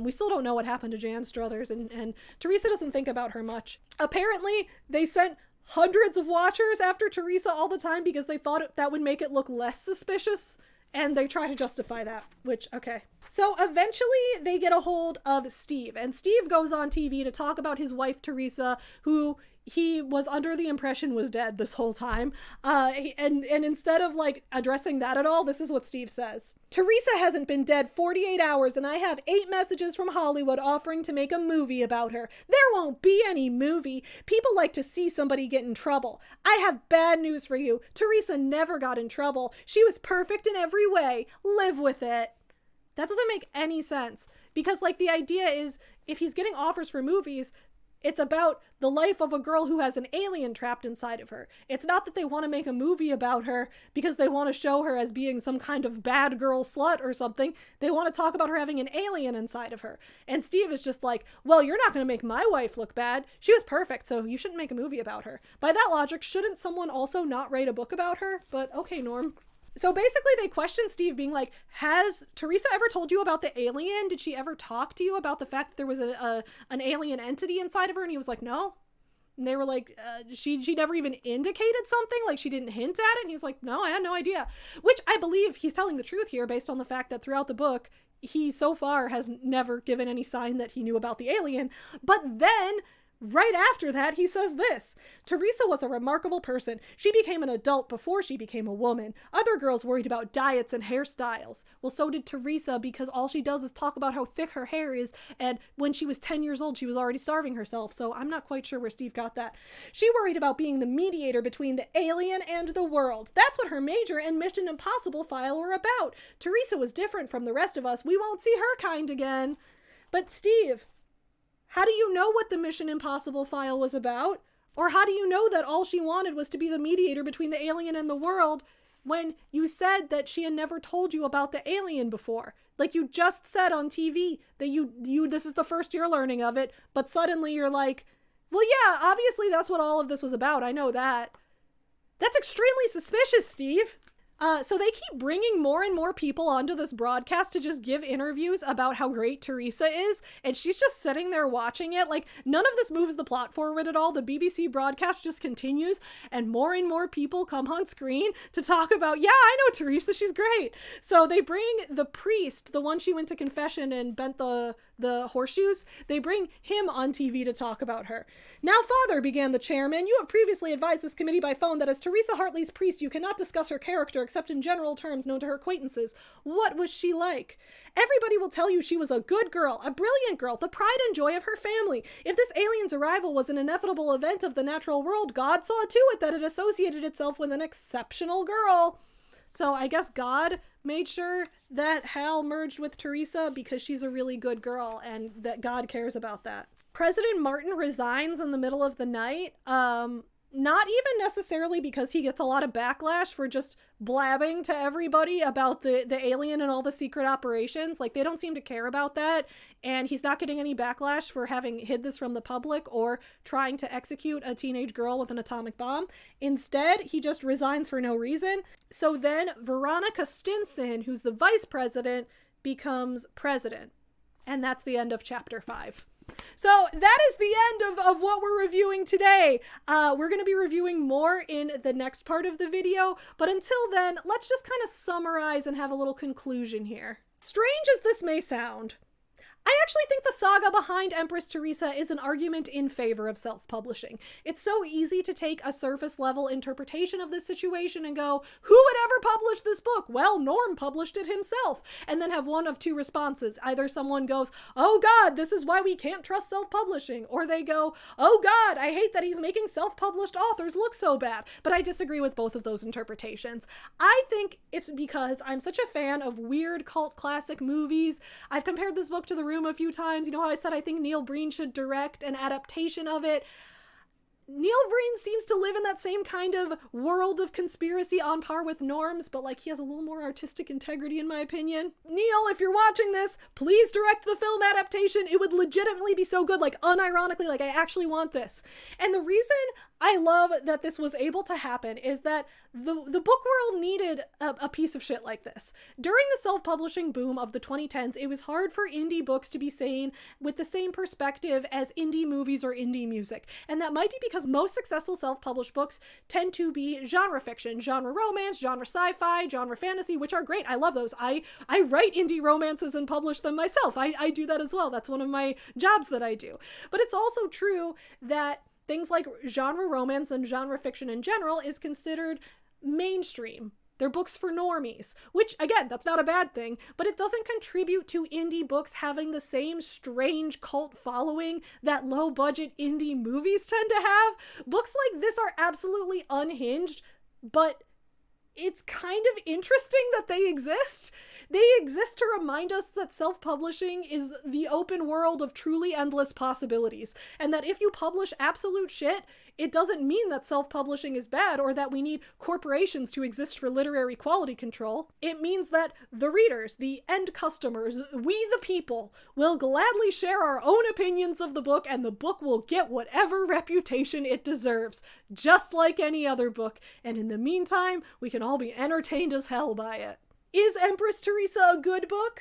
We still don't know what happened to Jan Struthers, and Teresa doesn't think about her much. Apparently, they sent hundreds of watchers after Teresa all the time because they thought that would make it look less suspicious, and they try to justify that, which, okay. So eventually, they get a hold of Steve, and Steve goes on TV to talk about his wife, Teresa, who he was under the impression was dead this whole time. And instead of addressing that at all, this is what Steve says. "Teresa hasn't been dead 48 hours and I have 8 messages from Hollywood offering to make a movie about her. There won't be any movie. People like to see somebody get in trouble. I have bad news for you. Teresa never got in trouble. She was perfect in every way. Live with it." That doesn't make any sense because the idea is if he's getting offers for movies, it's about the life of a girl who has an alien trapped inside of her. It's not that they want to make a movie about her because they want to show her as being some kind of bad girl slut or something. They want to talk about her having an alien inside of her. And Steve is just like, well, you're not going to make my wife look bad. She was perfect, so you shouldn't make a movie about her. By that logic, shouldn't someone also not write a book about her? But okay, Norm. So basically they question Steve being like, has Teresa ever told you about the alien? Did she ever talk to you about the fact that there was an alien entity inside of her? And he was like, no. And they were like, she never even indicated something, she didn't hint at it. And he's like, no, I had no idea. Which I believe he's telling the truth here based on the fact that throughout the book, he so far has never given any sign that he knew about the alien. But then right after that, he says this: "Teresa was a remarkable person. She became an adult before she became a woman. Other girls worried about diets and hairstyles. Well, so did Teresa, because all she does is talk about how thick her hair is, and when she was 10 years old, she was already starving herself, so I'm not quite sure where Steve got that. She worried about being the mediator between the alien and the world. That's what her major and Mission Impossible file were about. Teresa was different from the rest of us. We won't see her kind again." But Steve, how do you know what the Mission Impossible file was about? Or how do you know that all she wanted was to be the mediator between the alien and the world when you said that she had never told you about the alien before? You just said on TV that you this is the first you're learning of it, but suddenly you're like, well, yeah, obviously that's what all of this was about. I know that. That's extremely suspicious, Steve. So they keep bringing more and more people onto this broadcast to just give interviews about how great Teresa is, and she's just sitting there watching it. None of this moves the plot forward at all. The BBC broadcast just continues, and more people come on screen to talk about, yeah, I know Teresa, she's great. So they bring the priest, the one she went to confession and bent the the horseshoes, they bring him on TV to talk about her. "Now, Father," began the chairman, "you have previously advised this committee by phone that as Teresa Hartley's priest, you cannot discuss her character except in general terms known to her acquaintances. What was she like? Everybody will tell you she was a good girl, a brilliant girl, the pride and joy of her family. If this alien's arrival was an inevitable event of the natural world, God saw to it that it associated itself with an exceptional girl." So I guess God made sure that Hale merged with Teresa because she's a really good girl and that God cares about that. President Martin resigns in the middle of the night. Not even necessarily because he gets a lot of backlash for just blabbing to everybody about the alien and all the secret operations. Like, they don't seem to care about that. And he's not getting any backlash for having hid this from the public or trying to execute a teenage girl with an atomic bomb. Instead, he just resigns for no reason. So then Veronica Stinson, who's the vice president, becomes president. And that's the end of chapter 5. So that is the end of what we're reviewing today. We're going to be reviewing more in the next part of the video, but until then, let's just kind of summarize and have a little conclusion here. Strange as this may sound, I actually think the saga behind Empress Theresa is an argument in favor of self-publishing. It's so easy to take a surface-level interpretation of this situation and go, who would ever publish this book? Well, Norm published it himself. And then have one of two responses. Either someone goes, oh God, this is why we can't trust self-publishing. Or they go, oh God, I hate that he's making self-published authors look so bad. But I disagree with both of those interpretations. I think it's because I'm such a fan of weird cult classic movies. I've compared this book to The Room a few times. You know how I said I think Neil Breen should direct an adaptation of it? Neil Breen seems to live in that same kind of world of conspiracy on par with Norm's, but like he has a little more artistic integrity in my opinion. Neil, if you're watching this, please direct the film adaptation. It would legitimately be so good, like unironically, like I actually want this. And the reason I love that this was able to happen is that the book world needed a piece of shit like this. During the self-publishing boom of the 2010s, it was hard for indie books to be seen with the same perspective as indie movies or indie music. And that might be because most successful self-published books tend to be genre fiction, genre romance, genre sci-fi, genre fantasy, which are great. I love those. I write indie romances and publish them myself. I do that as well. That's one of my jobs that I do. But it's also true that things like genre romance and genre fiction in general is considered mainstream. They're books for normies, which, again, that's not a bad thing, but it doesn't contribute to indie books having the same strange cult following that low-budget indie movies tend to have. Books like this are absolutely unhinged, but it's kind of interesting that they exist. They exist to remind us that self-publishing is the open world of truly endless possibilities, and that if you publish absolute shit, it doesn't mean that self-publishing is bad or that we need corporations to exist for literary quality control. It means that the readers, the end customers, we the people, will gladly share our own opinions of the book, and the book will get whatever reputation it deserves, just like any other book. And in the meantime, we can all be entertained as hell by it. Is Empress Theresa a good book?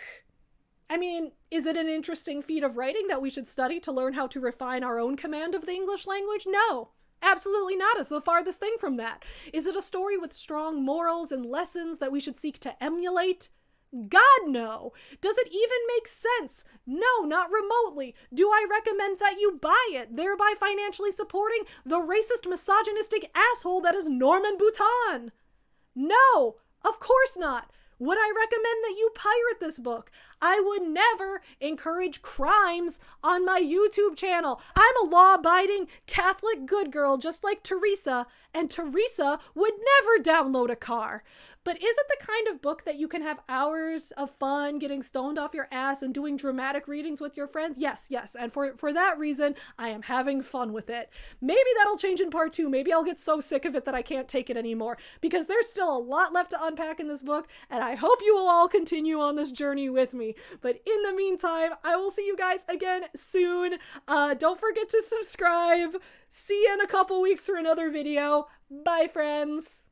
I mean, is it an interesting feat of writing that we should study to learn how to refine our own command of the English language? No. Absolutely not. It's the farthest thing from that. Is it a story with strong morals and lessons that we should seek to emulate? God, no. Does it even make sense? No, not remotely. Do I recommend that you buy it, thereby financially supporting the racist, misogynistic asshole that is Norman Boutin? No, of course not. Would I recommend that you pirate this book? I would never encourage crimes on my YouTube channel. I'm a law-abiding Catholic good girl just like Teresa, and Teresa would never download a car. But is it the kind of book that you can have hours of fun getting stoned off your ass and doing dramatic readings with your friends? Yes. And for that reason, I am having fun with it. Maybe that'll change in part 2. Maybe I'll get so sick of it that I can't take it anymore, because there's still a lot left to unpack in this book, and I hope you will all continue on this journey with me. But in the meantime, I will see you guys again soon. Don't forget to subscribe. See you in a couple weeks for another video. Bye, friends.